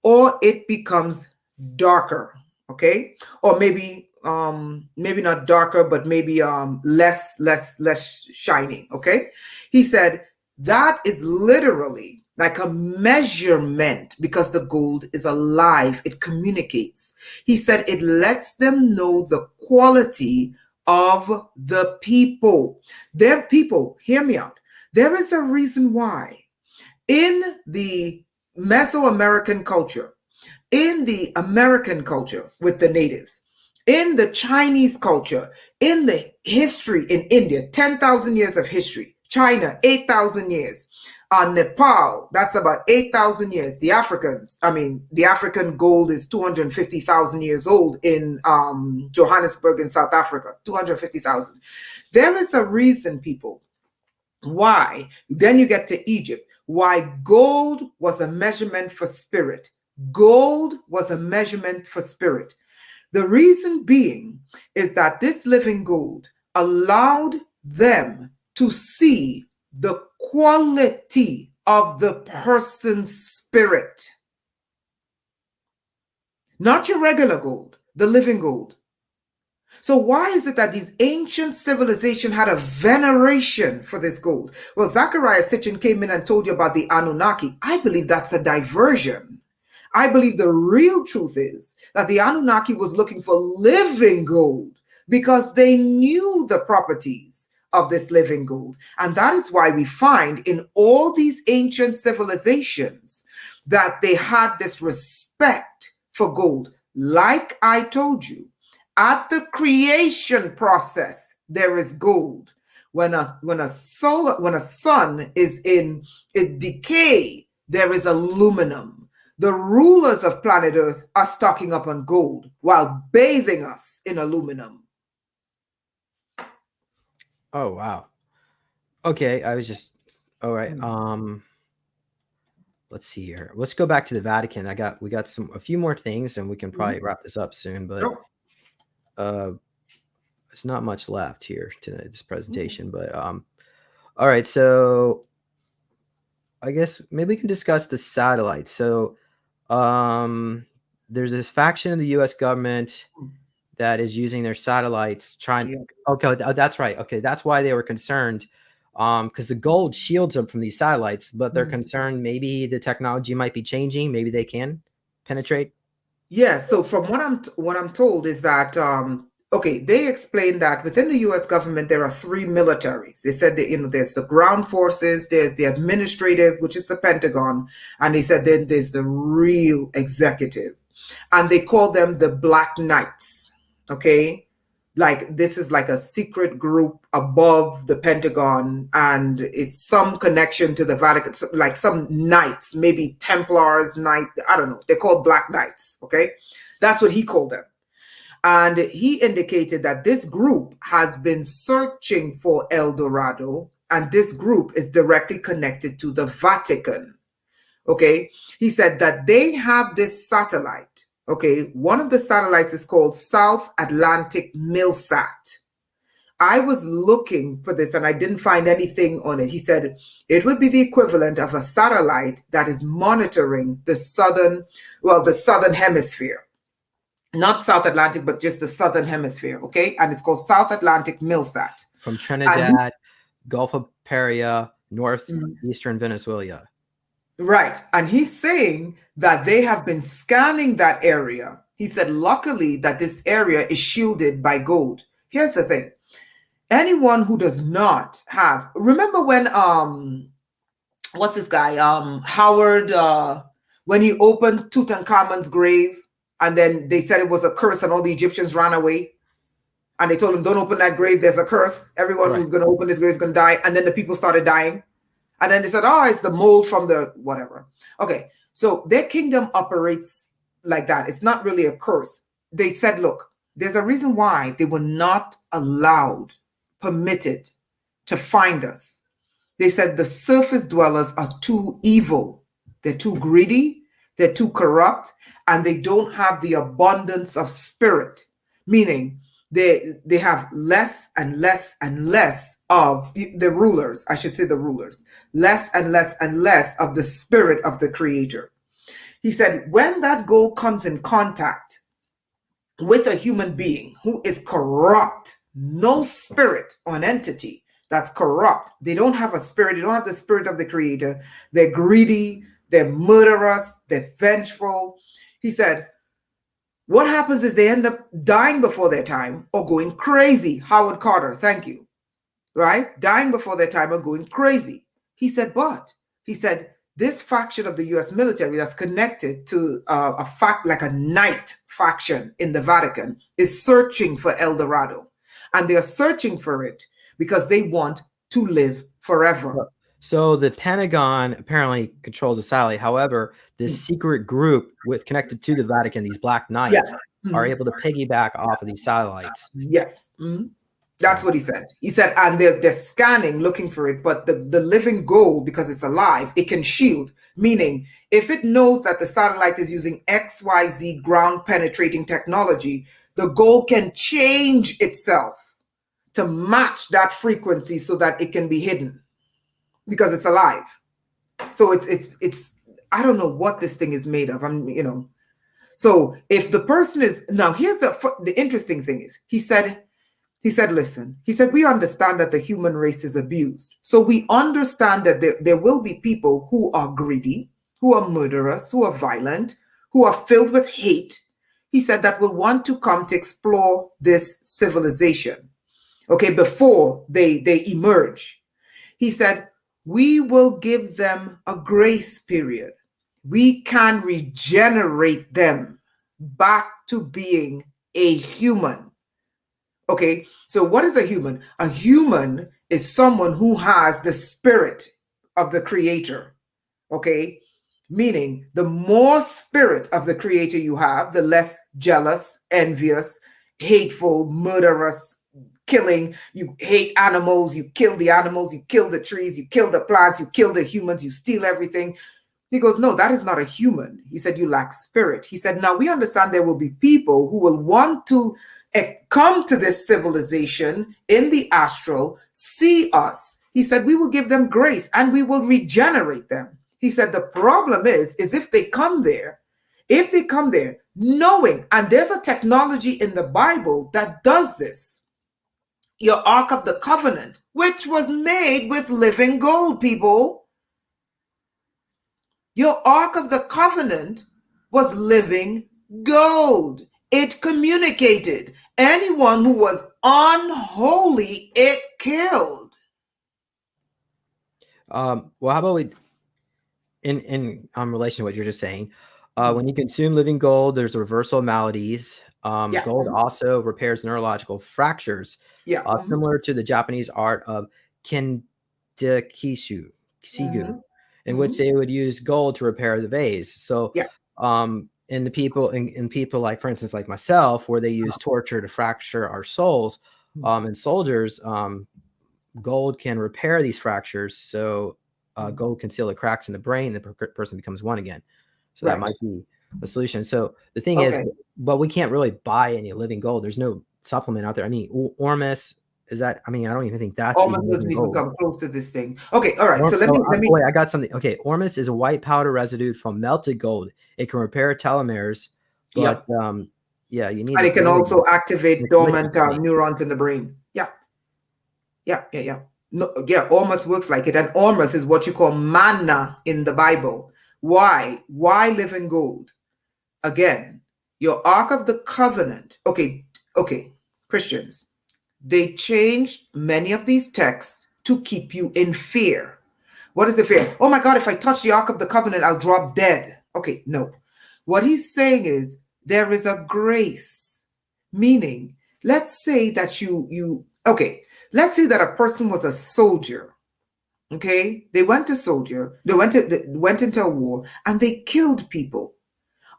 B: or it becomes darker. Okay. Or maybe not darker, but maybe less shining. Okay. He said that is literally like a measurement because the gold is alive. It communicates. He said it lets them know the quality of the people. Their people, hear me out. There is a reason why in the Mesoamerican culture, in the American culture with the natives, in the Chinese culture, in the history in India, 10,000 years of history, China, 8,000 years, Nepal, that's about 8,000 years. The African gold is 250,000 years old in Johannesburg in South Africa, 250,000. There is a reason, people, why, then you get to Egypt, why gold was a measurement for spirit. Gold was a measurement for spirit. The reason being is that this living gold allowed them to see the quality of the person's spirit. Not your regular gold, the living gold. So why is it that these ancient civilizations had a veneration for this gold? Well, Zachariah Sitchin came in and told you about the Anunnaki. I believe that's a diversion. I believe the real truth is that the Anunnaki was looking for living gold because they knew the properties of this living gold. And that is why we find in all these ancient civilizations that they had this respect for gold. Like I told you, at the creation process, there is gold. When a sun is in decay, there is aluminum. The rulers of planet Earth are stocking up on gold while bathing us in aluminum.
A: Oh, wow. Okay, all right. Let's see here. Let's go back to the Vatican. We got a few more things and we can probably wrap this up soon, but there's not much left here to this presentation, but all right, so I guess maybe we can discuss the satellites. So there's this faction in the US government that is using their satellites okay, that's right. Okay, that's why they were concerned, because the gold shields them from these satellites, but they're concerned maybe the technology might be changing, maybe they can penetrate.
B: Yeah, so from what I'm told is that they explained that within the US government there are three militaries. They said that there's the ground forces, there's the administrative, which is the Pentagon, and they said then there's the real executive. And they call them the Black Knights. Okay? Like this is like a secret group above the Pentagon, and it's some connection to the Vatican, like some knights, maybe Templars, I don't know. They're called Black Knights. Okay, that's what he called them. And he indicated that this group has been searching for El Dorado, and this group is directly connected to the Vatican. Okay, he said that they have this satellite. Okay, one of the satellites is called South Atlantic Milsat. I was looking for this and I didn't find anything on it. He said it would be the equivalent of a satellite that is monitoring the southern hemisphere. Not South Atlantic, but just the southern hemisphere, okay? And it's called South Atlantic Milsat.
A: From Trinidad, Gulf of Paria, northeastern Venezuela.
B: Right. And he's saying that they have been scanning that area. He said, luckily that this area is shielded by gold. Here's the thing. Anyone who does not have, remember when, what's this guy? Howard, when he opened Tutankhamun's grave and then they said it was a curse and all the Egyptians ran away. And they told him, don't open that grave. There's a curse. Everyone who's going to open this grave is going to die. And then the people started dying. And then they said, oh, it's the mold from the whatever. Okay, so their kingdom operates like that. It's not really a curse. They said, look, There's a reason why they were not allowed, permitted to find us. They said the surface dwellers are too evil. They're too greedy. They're too corrupt. And they don't have the abundance of spirit, meaning they have less and less and less of the rulers. I should say the rulers, less and less and less of the spirit of the creator. He said, when that goal comes in contact with a human being who is corrupt, no spirit or an entity that's corrupt, they don't have a spirit, they don't have the spirit of the creator, they're greedy, they're murderous, they're vengeful. He said, what happens is they end up dying before their time or going crazy. Howard Carter, thank you. Right? Dying before their time or going crazy. He said, this faction of the US military that's connected to a fact like a night faction in the Vatican is searching for El Dorado. And they're searching for it because they want to live forever.
A: So the Pentagon apparently controls the satellite. However, this secret group connected to the Vatican, these Black Knights, are able to piggyback off of these satellites.
B: Yes. That's what he said. He said, and they're scanning, looking for it, but the living goal, because it's alive, it can shield. Meaning, if it knows that the satellite is using XYZ ground penetrating technology, the goal can change itself to match that frequency so that it can be hidden because it's alive. So it's I don't know what this thing is made of. So if the person is now, here's the interesting thing is he said, listen, he said, we understand that the human race is abused. So we understand that there will be people who are greedy, who are murderous, who are violent, who are filled with hate. He said that will want to come to explore this civilization, okay, before they emerge. He said, we will give them a grace period. We can regenerate them back to being a human. Okay, so what is a human? A human is someone who has the spirit of the creator. Okay, meaning the more spirit of the creator you have, the less jealous, envious, hateful, murderous, killing. You hate animals, you kill the animals, you kill the trees, you kill the plants, you kill the humans, you steal everything. He goes, no, that is not a human. He said, you lack spirit. He said, now we understand there will be people who will want to come to this civilization in the astral, see us. He said, we will give them grace and we will regenerate them. He said, the problem is if they come there knowing, and there's a technology in the Bible that does this, your Ark of the Covenant, which was made with living gold, people. Your Ark of the Covenant was living gold. It communicated. Anyone who was unholy, it killed.
A: Well, how about we, in relation to what you're just saying, when you consume living gold, there's a reversal of maladies. Gold also repairs neurological fractures, similar to the Japanese art of Kindekishu, in which they would use gold to repair the vase. So, in people like, for instance, like myself, where they use torture to fracture our souls, and soldiers, gold can repair these fractures. So, gold can seal the cracks in the brain. The person becomes one again. So that might be a solution. So the thing is, but we can't really buy any living gold. There's no supplement out there. I mean, Ormus, is that, I don't even think that's
B: Ormus doesn't even come close to this thing. Okay, all right. So let me
A: wait, I got something. Okay, Ormus is a white powder residue from melted gold. It can repair telomeres, but you need,
B: and it can also activate dormant neurons in the brain. Ormus works like it, and Ormus is what you call manna in the Bible. Why living gold? Again, your Ark of the Covenant. Okay, Christians, they changed many of these texts to keep you in fear. What is the fear? Oh my God, if I touch the Ark of the Covenant, I'll drop dead. Okay, no. What he's saying is there is a grace, meaning, let's say that let's say that a person was a soldier. Okay, they went into a war and they killed people.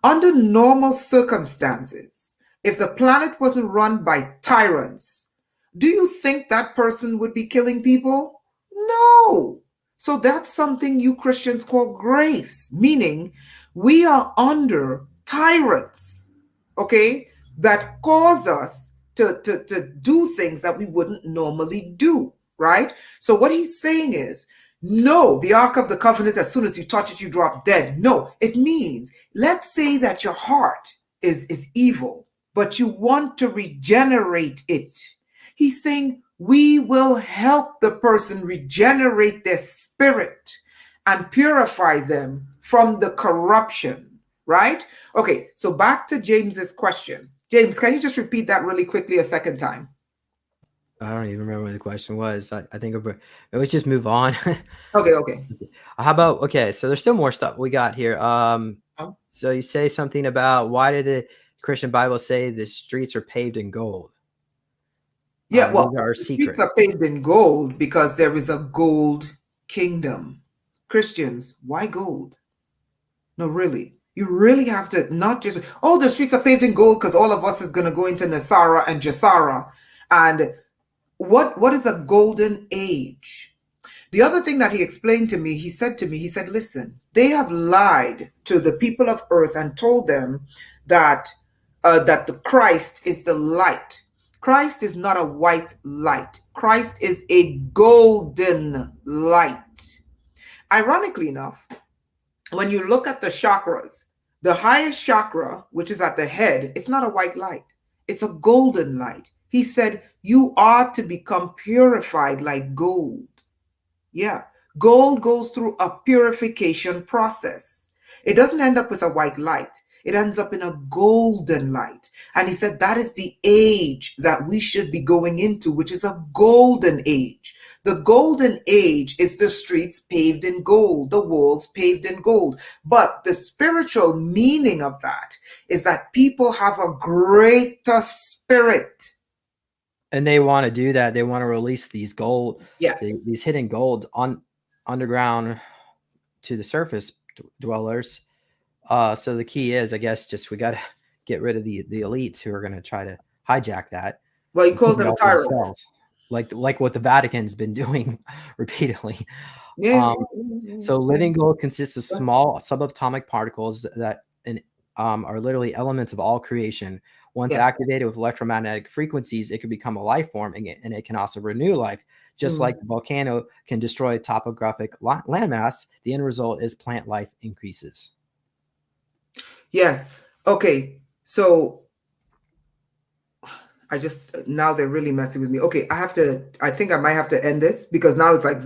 B: Under normal circumstances, if the planet wasn't run by tyrants, do you think that person would be killing people? No. So that's something you Christians call grace, meaning we are under tyrants, okay, that cause us to do things that we wouldn't normally do, right? So what he's saying is, no, the Ark of the Covenant, as soon as you touch it, you drop dead. No, it means, let's say that your heart is evil, but you want to regenerate it. He's saying, we will help the person regenerate their spirit and purify them from the corruption, right? Okay, so back to James's question. James, can you just repeat that really quickly a second time?
A: I don't even remember what the question was. I think let's just move on.
B: Okay.
A: How about, okay, so there's still more stuff we got here. So you say something about, why did the Christian Bible say the streets are paved in gold?
B: Yeah, well,
A: the
B: streets are paved in gold because there is a gold kingdom. Christians, why gold? No, really. You really have to not just, oh, the streets are paved in gold because all of us is going to go into Nasara and Jasara. And what is a golden age? The other thing that he explained to me, he said, listen, they have lied to the people of earth and told them that the Christ is the light. Christ is not a white light. Christ is a golden light. Ironically enough, when you look at the chakras, the highest chakra, which is at the head, it's not a white light. It's a golden light. He said, you are to become purified like gold. Yeah, gold goes through a purification process. It doesn't end up with a white light. It ends up in a golden light. And he said that is the age that we should be going into, which is a golden age. The golden age is the streets paved in gold, the walls paved in gold. But the spiritual meaning of that is that people have a greater spirit.
A: And they want to do that. They want to release these gold, these hidden gold on underground to the surface dwellers. So the key is, I guess, just we got to get rid of the elites who are going to try to hijack that.
B: Well, you call them tyrants,
A: like what the Vatican's been doing repeatedly.
B: Yeah.
A: So living gold consists of small subatomic particles that are literally elements of all creation. Once activated with electromagnetic frequencies, it can become a life form, and it can also renew life. Just like the volcano can destroy topographic landmass, the end result is plant life increases.
B: Yes. Okay. So now they're really messing with me. Okay. I think I might have to end this because now it's like.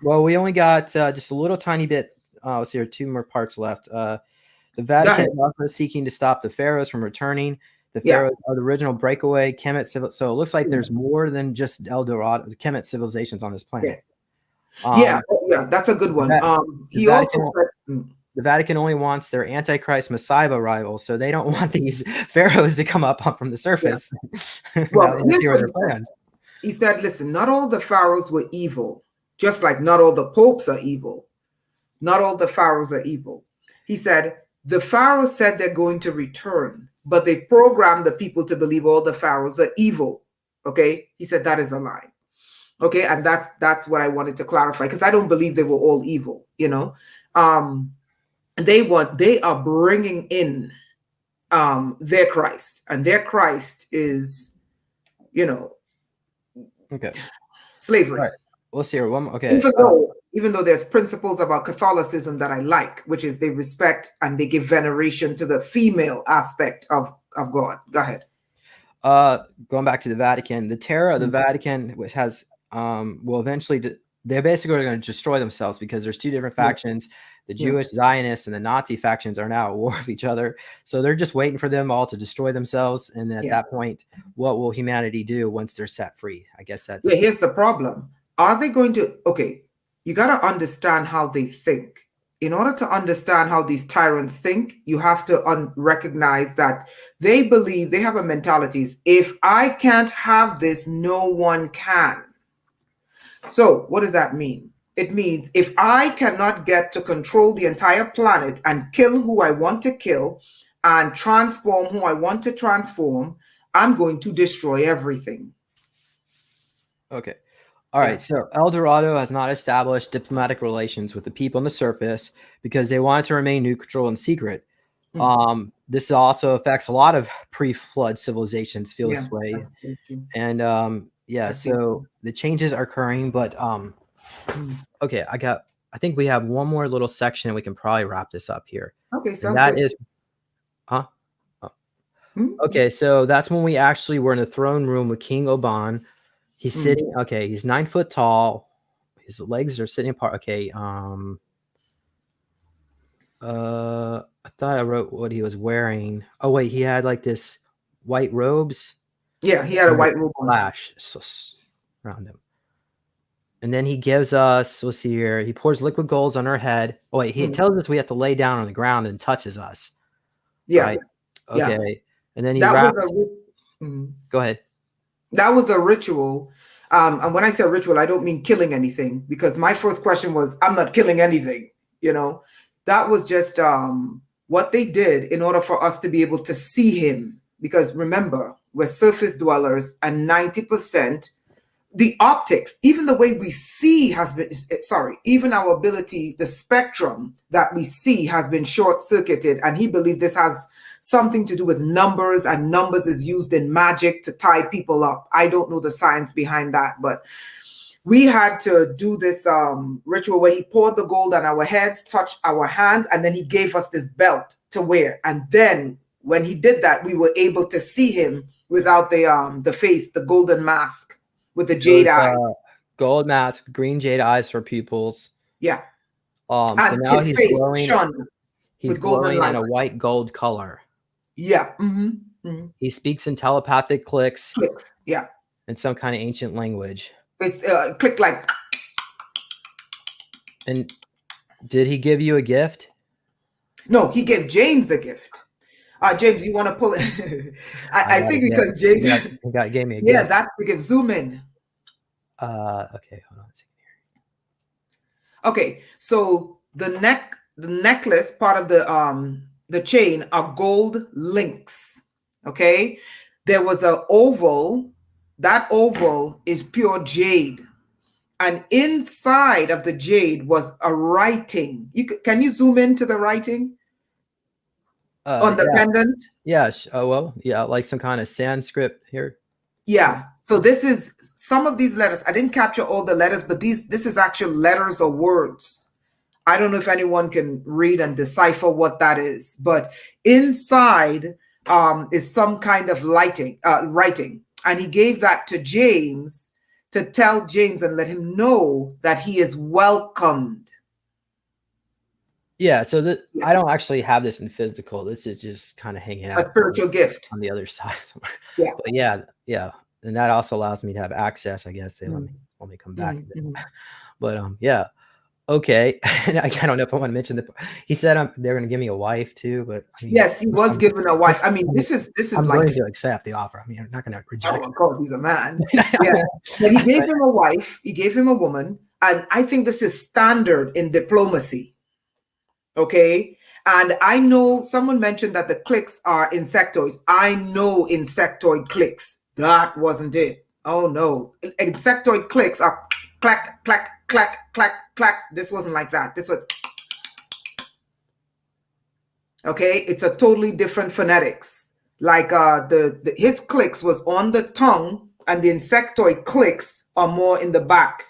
A: Well, we only got just a little tiny bit. Let's see, there are 2 more parts left. The Vatican is also seeking to stop the pharaohs from returning. The pharaohs are the original breakaway Kemet civil. So it looks like there's more than just El Dorado, Kemet civilizations on this planet.
B: Yeah, that's a good one.
A: The Vatican only wants their Antichrist Messiah arrival, so they don't want these pharaohs to come up from the surface.
B: Well, he said, listen, not all the pharaohs were evil, just like not all the popes are evil. Not all the pharaohs are evil. He said, the pharaohs said they're going to return, but they programmed the people to believe all the pharaohs are evil. Okay? He said that is a lie. Okay? And that's what I wanted to clarify, because I don't believe they were all evil, you know? They are bringing in their Christ, and their Christ is, slavery.
A: Right. Let's hear one. Okay.
B: Even though there's principles about Catholicism that I like, which is they respect and they give veneration to the female aspect of God. Go ahead.
A: Going back to the Vatican, the terror of the Vatican, which has will eventually they're basically going to destroy themselves, because there's 2 different factions. The Jewish Zionists and the Nazi factions are now at war with each other. So they're just waiting for them all to destroy themselves. And then at that point, what will humanity do once they're set free? I guess that's...
B: Here's the problem. Are they going to... Okay, you got to understand how they think. In order to understand how these tyrants think, you have to recognize that they believe, they have a mentality, if I can't have this, no one can. So what does that mean? It means if I cannot get to control the entire planet and kill who I want to kill, and transform who I want to transform, I'm going to destroy everything.
A: Okay. All right. So El Dorado has not established diplomatic relations with the people on the surface because they wanted to remain neutral and secret. This also affects a lot of pre-flood civilizations feel this way. And so the changes are occurring, but okay, I think we have one more little section and we can probably wrap this up here.
B: Okay,
A: sounds good. Okay, so that's when we actually were in the throne room with King Oban. He's sitting, okay, he's 9 foot tall. His legs are sitting apart. Okay, I thought I wrote what he was wearing. Oh wait, he had like this white robes.
B: Yeah, he had a white robe
A: flash around him. And then he gives us, let's see here, he pours liquid golds on our head. Oh wait, he tells us we have to lay down on the ground and touches us.
B: Yeah.
A: Right? Okay. Yeah. And then he go ahead.
B: That was a ritual. And when I say ritual, I don't mean killing anything, because my first question was, I'm not killing anything, you know. That was just what they did in order for us to be able to see him. Because remember, we're surface dwellers, and 90%, the optics, even the way we see has been, even our ability, the spectrum that we see has been short-circuited. And he believed this has something to do with numbers, and numbers is used in magic to tie people up. I don't know the science behind that, but we had to do this ritual where he poured the gold on our heads, touched our hands, and then he gave us this belt to wear. And then when he did that, we were able to see him without the face, the golden mask with the jade eyes.
A: Gold mask, green jade eyes for pupils.
B: Yeah.
A: So now he's glowing. He's glowing in a white gold color.
B: Yeah.
A: He speaks in telepathic clicks.
B: Yeah.
A: In some kind of ancient language.
B: It's click like.
A: And did he give you a gift?
B: No, he gave James a gift. James, you want to pull it? I think because James
A: gave me a gift.
B: Yeah, that's because zoom in.
A: Okay, hold on a second here.
B: Okay, so the necklace part of the chain are gold links. Okay, there was an oval. That oval is pure jade, and inside of the jade was a writing. Can you zoom into the writing on the pendant?
A: Yes. Oh well, yeah, like some kind of Sanskrit here.
B: Yeah. So this is some of these letters. I didn't capture all the letters, but this is actual letters or words. I don't know if anyone can read and decipher what that is, but inside is some kind of writing. And he gave that to James to tell James and let him know that he is welcomed.
A: Yeah, so I don't actually have this in physical. This is just kind of hanging out.
B: A spiritual gift.
A: On the other side.
B: Yeah.
A: But yeah. And that also allows me to have access, I guess. They let me come back. But yeah. Okay. And I don't know if I want to mention that he said they're going to give me a wife too, but I mean,
B: yes, he was given a wife. I mean, this is
A: I'm
B: like
A: going to accept the offer. I mean, I'm not going to reject.
B: Oh, of course, he's a man. Yeah, but he gave him a wife. He gave him a woman, and I think this is standard in diplomacy. Okay, and I know someone mentioned that the clicks are insectoids. I know insectoid clicks. That wasn't it. Oh no, insectoid clicks are clack, clack, clack, clack, clack. This wasn't like that. This was okay. It's a totally different phonetics. Like his clicks was on the tongue, and the insectoid clicks are more in the back.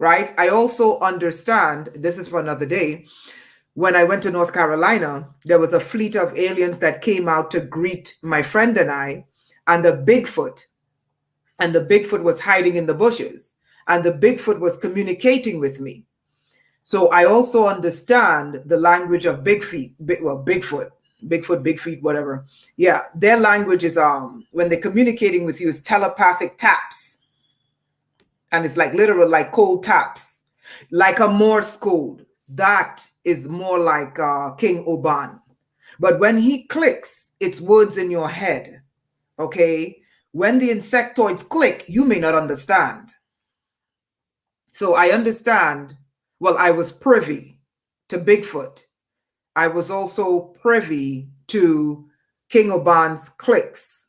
B: Right? I also understand, this is for another day, when I went to North Carolina, there was a fleet of aliens that came out to greet my friend and I, and the Bigfoot was hiding in the bushes, and the Bigfoot was communicating with me. So I also understand the language of Bigfoot, big feet, whatever. Yeah, their language is when they're communicating with you is telepathic taps. And it's like literal, like cold taps, like a Morse code. That is more like King Oban. But when he clicks, it's words in your head. Okay? When the insectoids click, you may not understand. So I understand. Well, I was privy to Bigfoot. I was also privy to King Oban's clicks.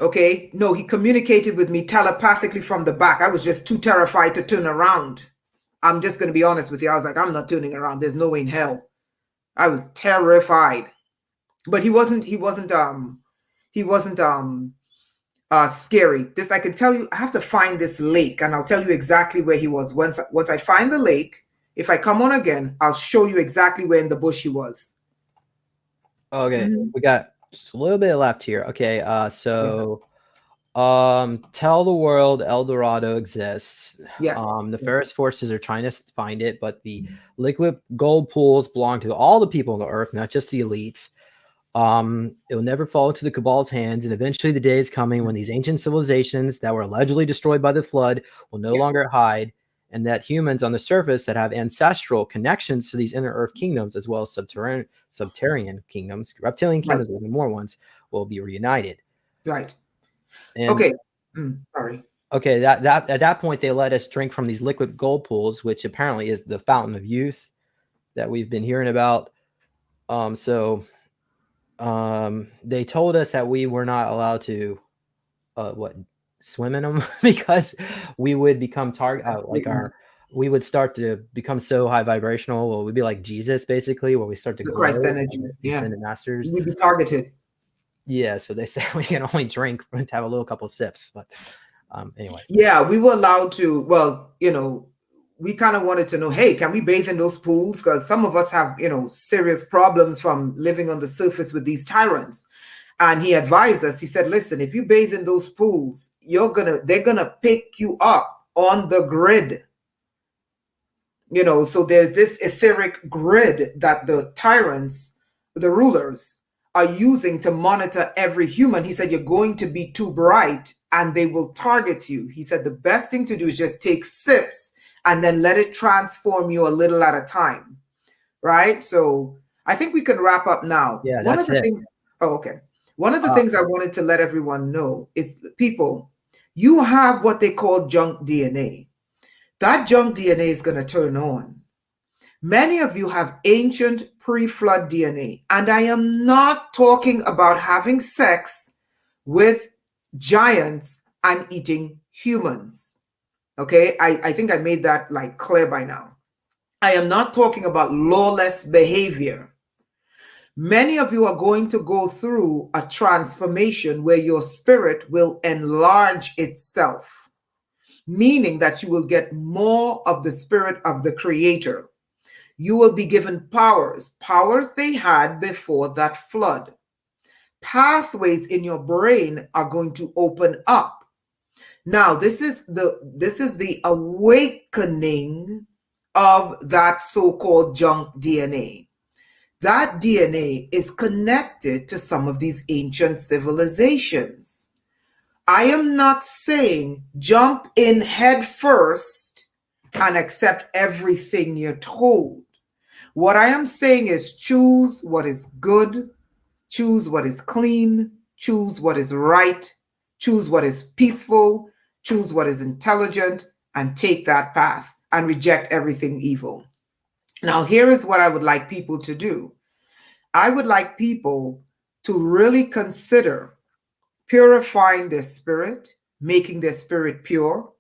B: Okay, no, he communicated with me telepathically from the back. I was just too terrified to turn around. I'm just going to be honest with you. I was like, I'm not turning around. There's no way in hell. I was terrified. But he wasn't scary. This, I can tell you, I have to find this lake, and I'll tell you exactly where he was. Once I find the lake, if I come on again, I'll show you exactly where in the bush he was.
A: Okay, we got just a little bit left here. Okay, tell the world El Dorado exists.
B: Yes.
A: The Ferris forces are trying to find it, but the liquid gold pools belong to all the people on the earth, not just the elites. It will never fall into the cabal's hands, and eventually the day is coming when these ancient civilizations that were allegedly destroyed by the flood will no longer hide, and that humans on the surface that have ancestral connections to these inner earth kingdoms, as well as subterranean kingdoms, reptilian kingdoms, and more ones, will be reunited.
B: Right.
A: And
B: okay. Sorry.
A: Okay, that at that point they let us drink from these liquid gold pools, which apparently is the fountain of youth that we've been hearing about. They told us that we were not allowed to swim in them because we would become we would start to become so high vibrational. Well, we'd be like Jesus, basically, where we start to glow.
B: Christ energy.
A: Ascended masters.
B: We'd be targeted.
A: Yeah, so they say we can only drink to have a little couple sips, but anyway.
B: Yeah, we were allowed to. Well, we kind of wanted to know, hey, can we bathe in those pools? Because some of us have, serious problems from living on the surface with these tyrants. And he advised us, he said, listen, if you bathe in those pools, they're gonna pick you up on the grid. So there's this etheric grid that the tyrants, the rulers, are using to monitor every human. He said, you're going to be too bright and they will target you. He said, the best thing to do is just take sips and then let it transform you a little at a time. Right? So I think we can wrap up now.
A: Yeah, that's it.
B: Okay. One of the things I wanted to let everyone know is, people, you have what they call junk DNA. That junk DNA is going to turn on. Many of you have ancient pre-flood DNA, and I am not talking about having sex with giants and eating humans. Okay, I think I made that clear by now. I am not talking about lawless behavior. Many of you are going to go through a transformation where your spirit will enlarge itself, meaning that you will get more of the spirit of the Creator. You will be given powers they had before that flood. Pathways in your brain are going to open up. Now, this is the awakening of that so-called junk DNA. That DNA is connected to some of these ancient civilizations. I am not saying jump in head first and accept everything you're told. What I am saying is choose what is good, choose what is clean, choose what is right, choose what is peaceful, choose what is intelligent, and take that path and reject everything evil. Now, here is what I would like people to do. I would like people to really consider purifying their spirit, making their spirit pure,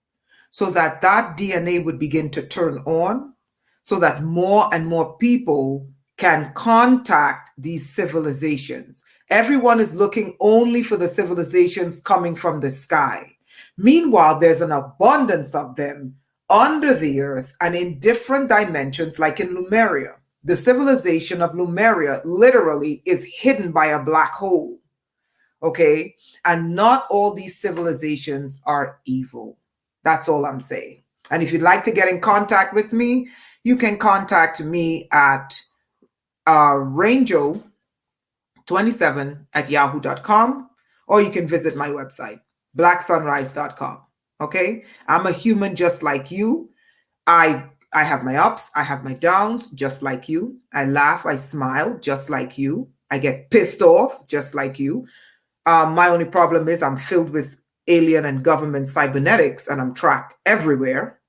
B: so that that DNA would begin to turn on, so that more and more people can contact these civilizations. Everyone is looking only for the civilizations coming from the sky. Meanwhile, there's an abundance of them under the earth and in different dimensions, like in Lemuria. The civilization of Lemuria literally is hidden by a black hole. Okay? And not all these civilizations are evil. That's all I'm saying. And if you'd like to get in contact with me, you can contact me at ranjo27@yahoo.com, or you can visit my website, blacksunrise.com. Okay? I'm a human just like you. I have my ups, I have my downs, just like you. I laugh, I smile, just like you. I get pissed off, just like you. My only problem is I'm filled with alien and government cybernetics, and I'm tracked everywhere.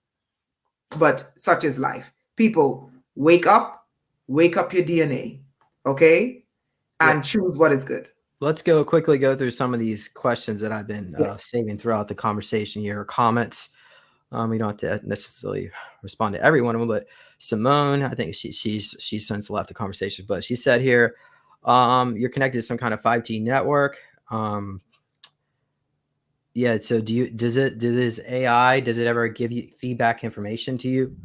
B: But such is life. People, wake up, wake up your DNA, okay,
A: Yeah.
B: and choose what is good.
A: Let's quickly go through some of these questions that I've been saving throughout the conversation here, comments. We don't have to necessarily respond to every one of them, but Simone, I think she's since left the conversation, but she said here, you're connected to some kind of 5G network. Yeah. So does AI, does it ever give you feedback information to you?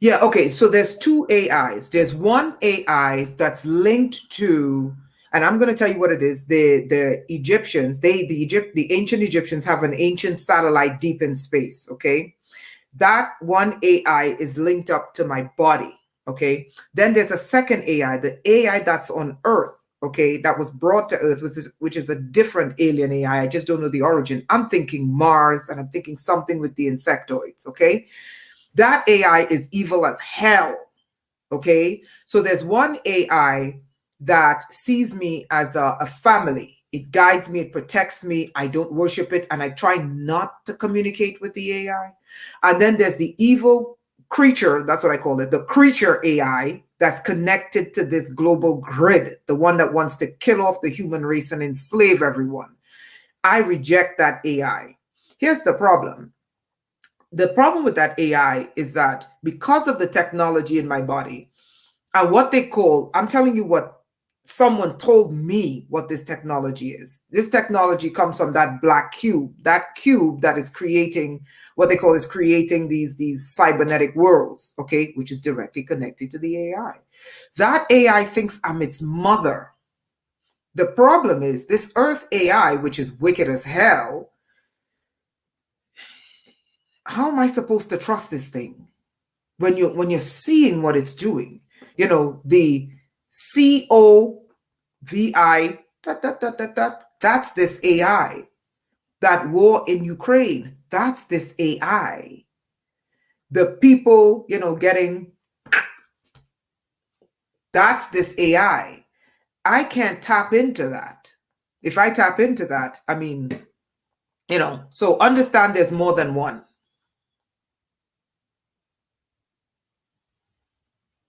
B: Yeah, okay. So there's two AIs. There's one AI that's linked to, and I'm going to tell you what it is. The Egyptians, the ancient Egyptians have an ancient satellite deep in space, okay? That one AI is linked up to my body, okay? Then there's a second AI, the AI that's on Earth, okay, that was brought to Earth, which is a different alien AI. I just don't know the origin. I'm thinking Mars, and I'm thinking something with the insectoids, okay? That AI is evil as hell, okay? So there's one AI that sees me as a family. It guides me, it protects me. I don't worship it, and I try not to communicate with the AI. And then there's the evil creature, that's what I call it, the creature AI that's connected to this global grid, the one that wants to kill off the human race and enslave everyone. I reject that AI. Here's the problem. The problem with that AI is that because of the technology in my body and what they call, I'm telling you what someone told me what this technology is. This technology comes from that black cube, that is creating what they call is creating these cybernetic worlds, okay, which is directly connected to the AI. That AI thinks I'm its mother. The problem is this Earth AI, which is wicked as hell. How am I supposed to trust this thing when you're seeing what it's doing? You know, the COVID, that's this AI. That war in Ukraine, that's this AI. The people, getting, that's this AI. I can't tap into that. If I tap into that, I mean, so understand there's more than one.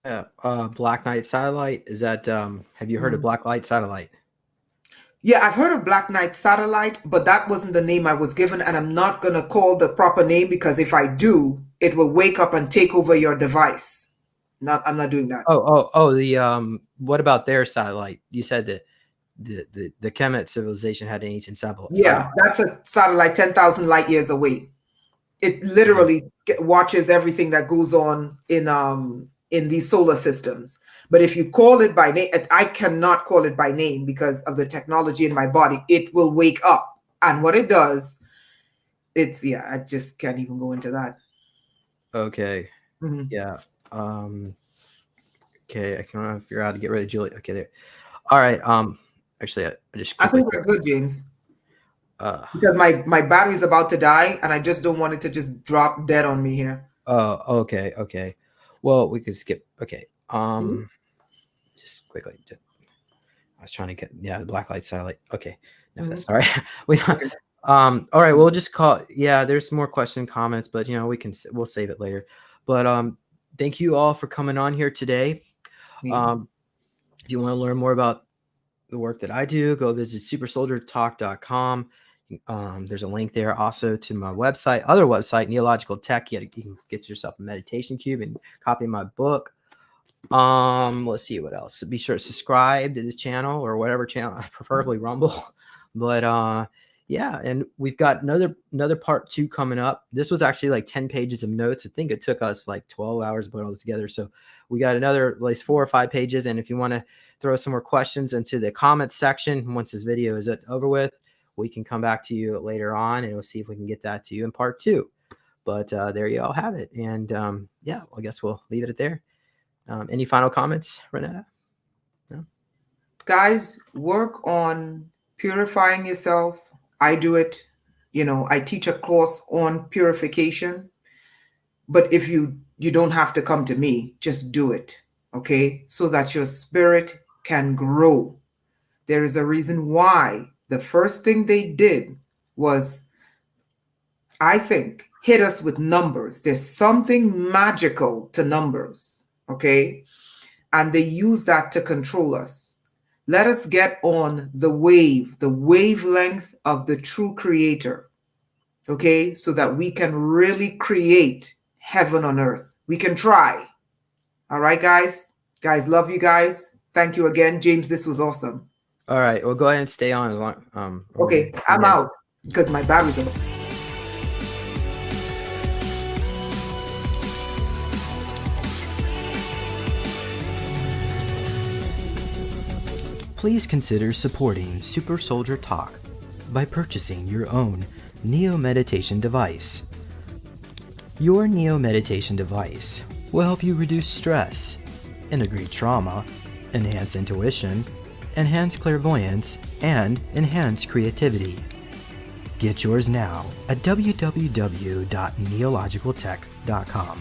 A: Yeah. Black Knight Satellite. Is that, have you heard of Black Light Satellite?
B: Yeah, I've heard of Black Knight Satellite, but that wasn't the name I was given, and I'm not going to call the proper name because if I do, it will wake up and take over your device. I'm not doing that.
A: The what about their satellite? You said that the Kemet civilization had an ancient satellite.
B: Yeah, that's a satellite 10,000 light years away. It literally watches everything that goes on in these solar systems. But if you call it by name, I cannot call it by name because of the technology in my body. It will wake up, and what it does, I just can't even go into that.
A: Okay.
B: Mm-hmm.
A: Yeah. Okay. I can't figure out how to get rid of Julie. Okay. There. All right. Actually,
B: I think we're good, James. Because my battery's about to die, and I just don't want it to just drop dead on me here.
A: Oh, okay. Okay. Well, we could skip. Okay. Just quickly. I was trying to get the black light satellite. Okay. No, that's all right.
B: Okay.
A: All right. We'll just call. Yeah, there's more question comments, but we'll save it later. But thank you all for coming on here today.
B: Yeah.
A: If you want to learn more about the work that I do, go visit supersoldiertalk.com. There's a link there also to my other website, Neurological Tech. You can get yourself a meditation cube and copy my book. Let's see what else. Be sure to subscribe to this channel or whatever channel, preferably Rumble. But yeah, and we've got another part 2 coming up. This was actually like 10 pages of notes. I think it took us like 12 hours to put all this together. So we got another at least 4 or 5 pages. And if you want to throw some more questions into the comments section once this video is over with, we can come back to you later on and we'll see if we can get that to you in part 2. But there you all have it. And yeah, well, I guess we'll leave it there. Any final comments, Renetta? No?
B: Guys, work on purifying yourself. I do it. I teach a course on purification. But if you don't have to come to me, just do it, okay? So that your spirit can grow. There is a reason why the first thing they did was, I think, hit us with numbers. There's something magical to numbers, okay? and they use that to control us. Let us get on the wavelength of the true creator, okay, so that we can really create heaven on earth. We can try. All right, guys? Guys, love you guys. Thank you again. James, this was awesome.
A: All right, well, go ahead and stay on as long.
B: Okay, I'm out because my battery's low.
A: Please consider supporting Super Soldier Talk by purchasing your own Neo Meditation device. Your Neo Meditation device will help you reduce stress, integrate trauma, enhance intuition, enhance clairvoyance, and enhance creativity. Get yours now at www.neologicaltech.com.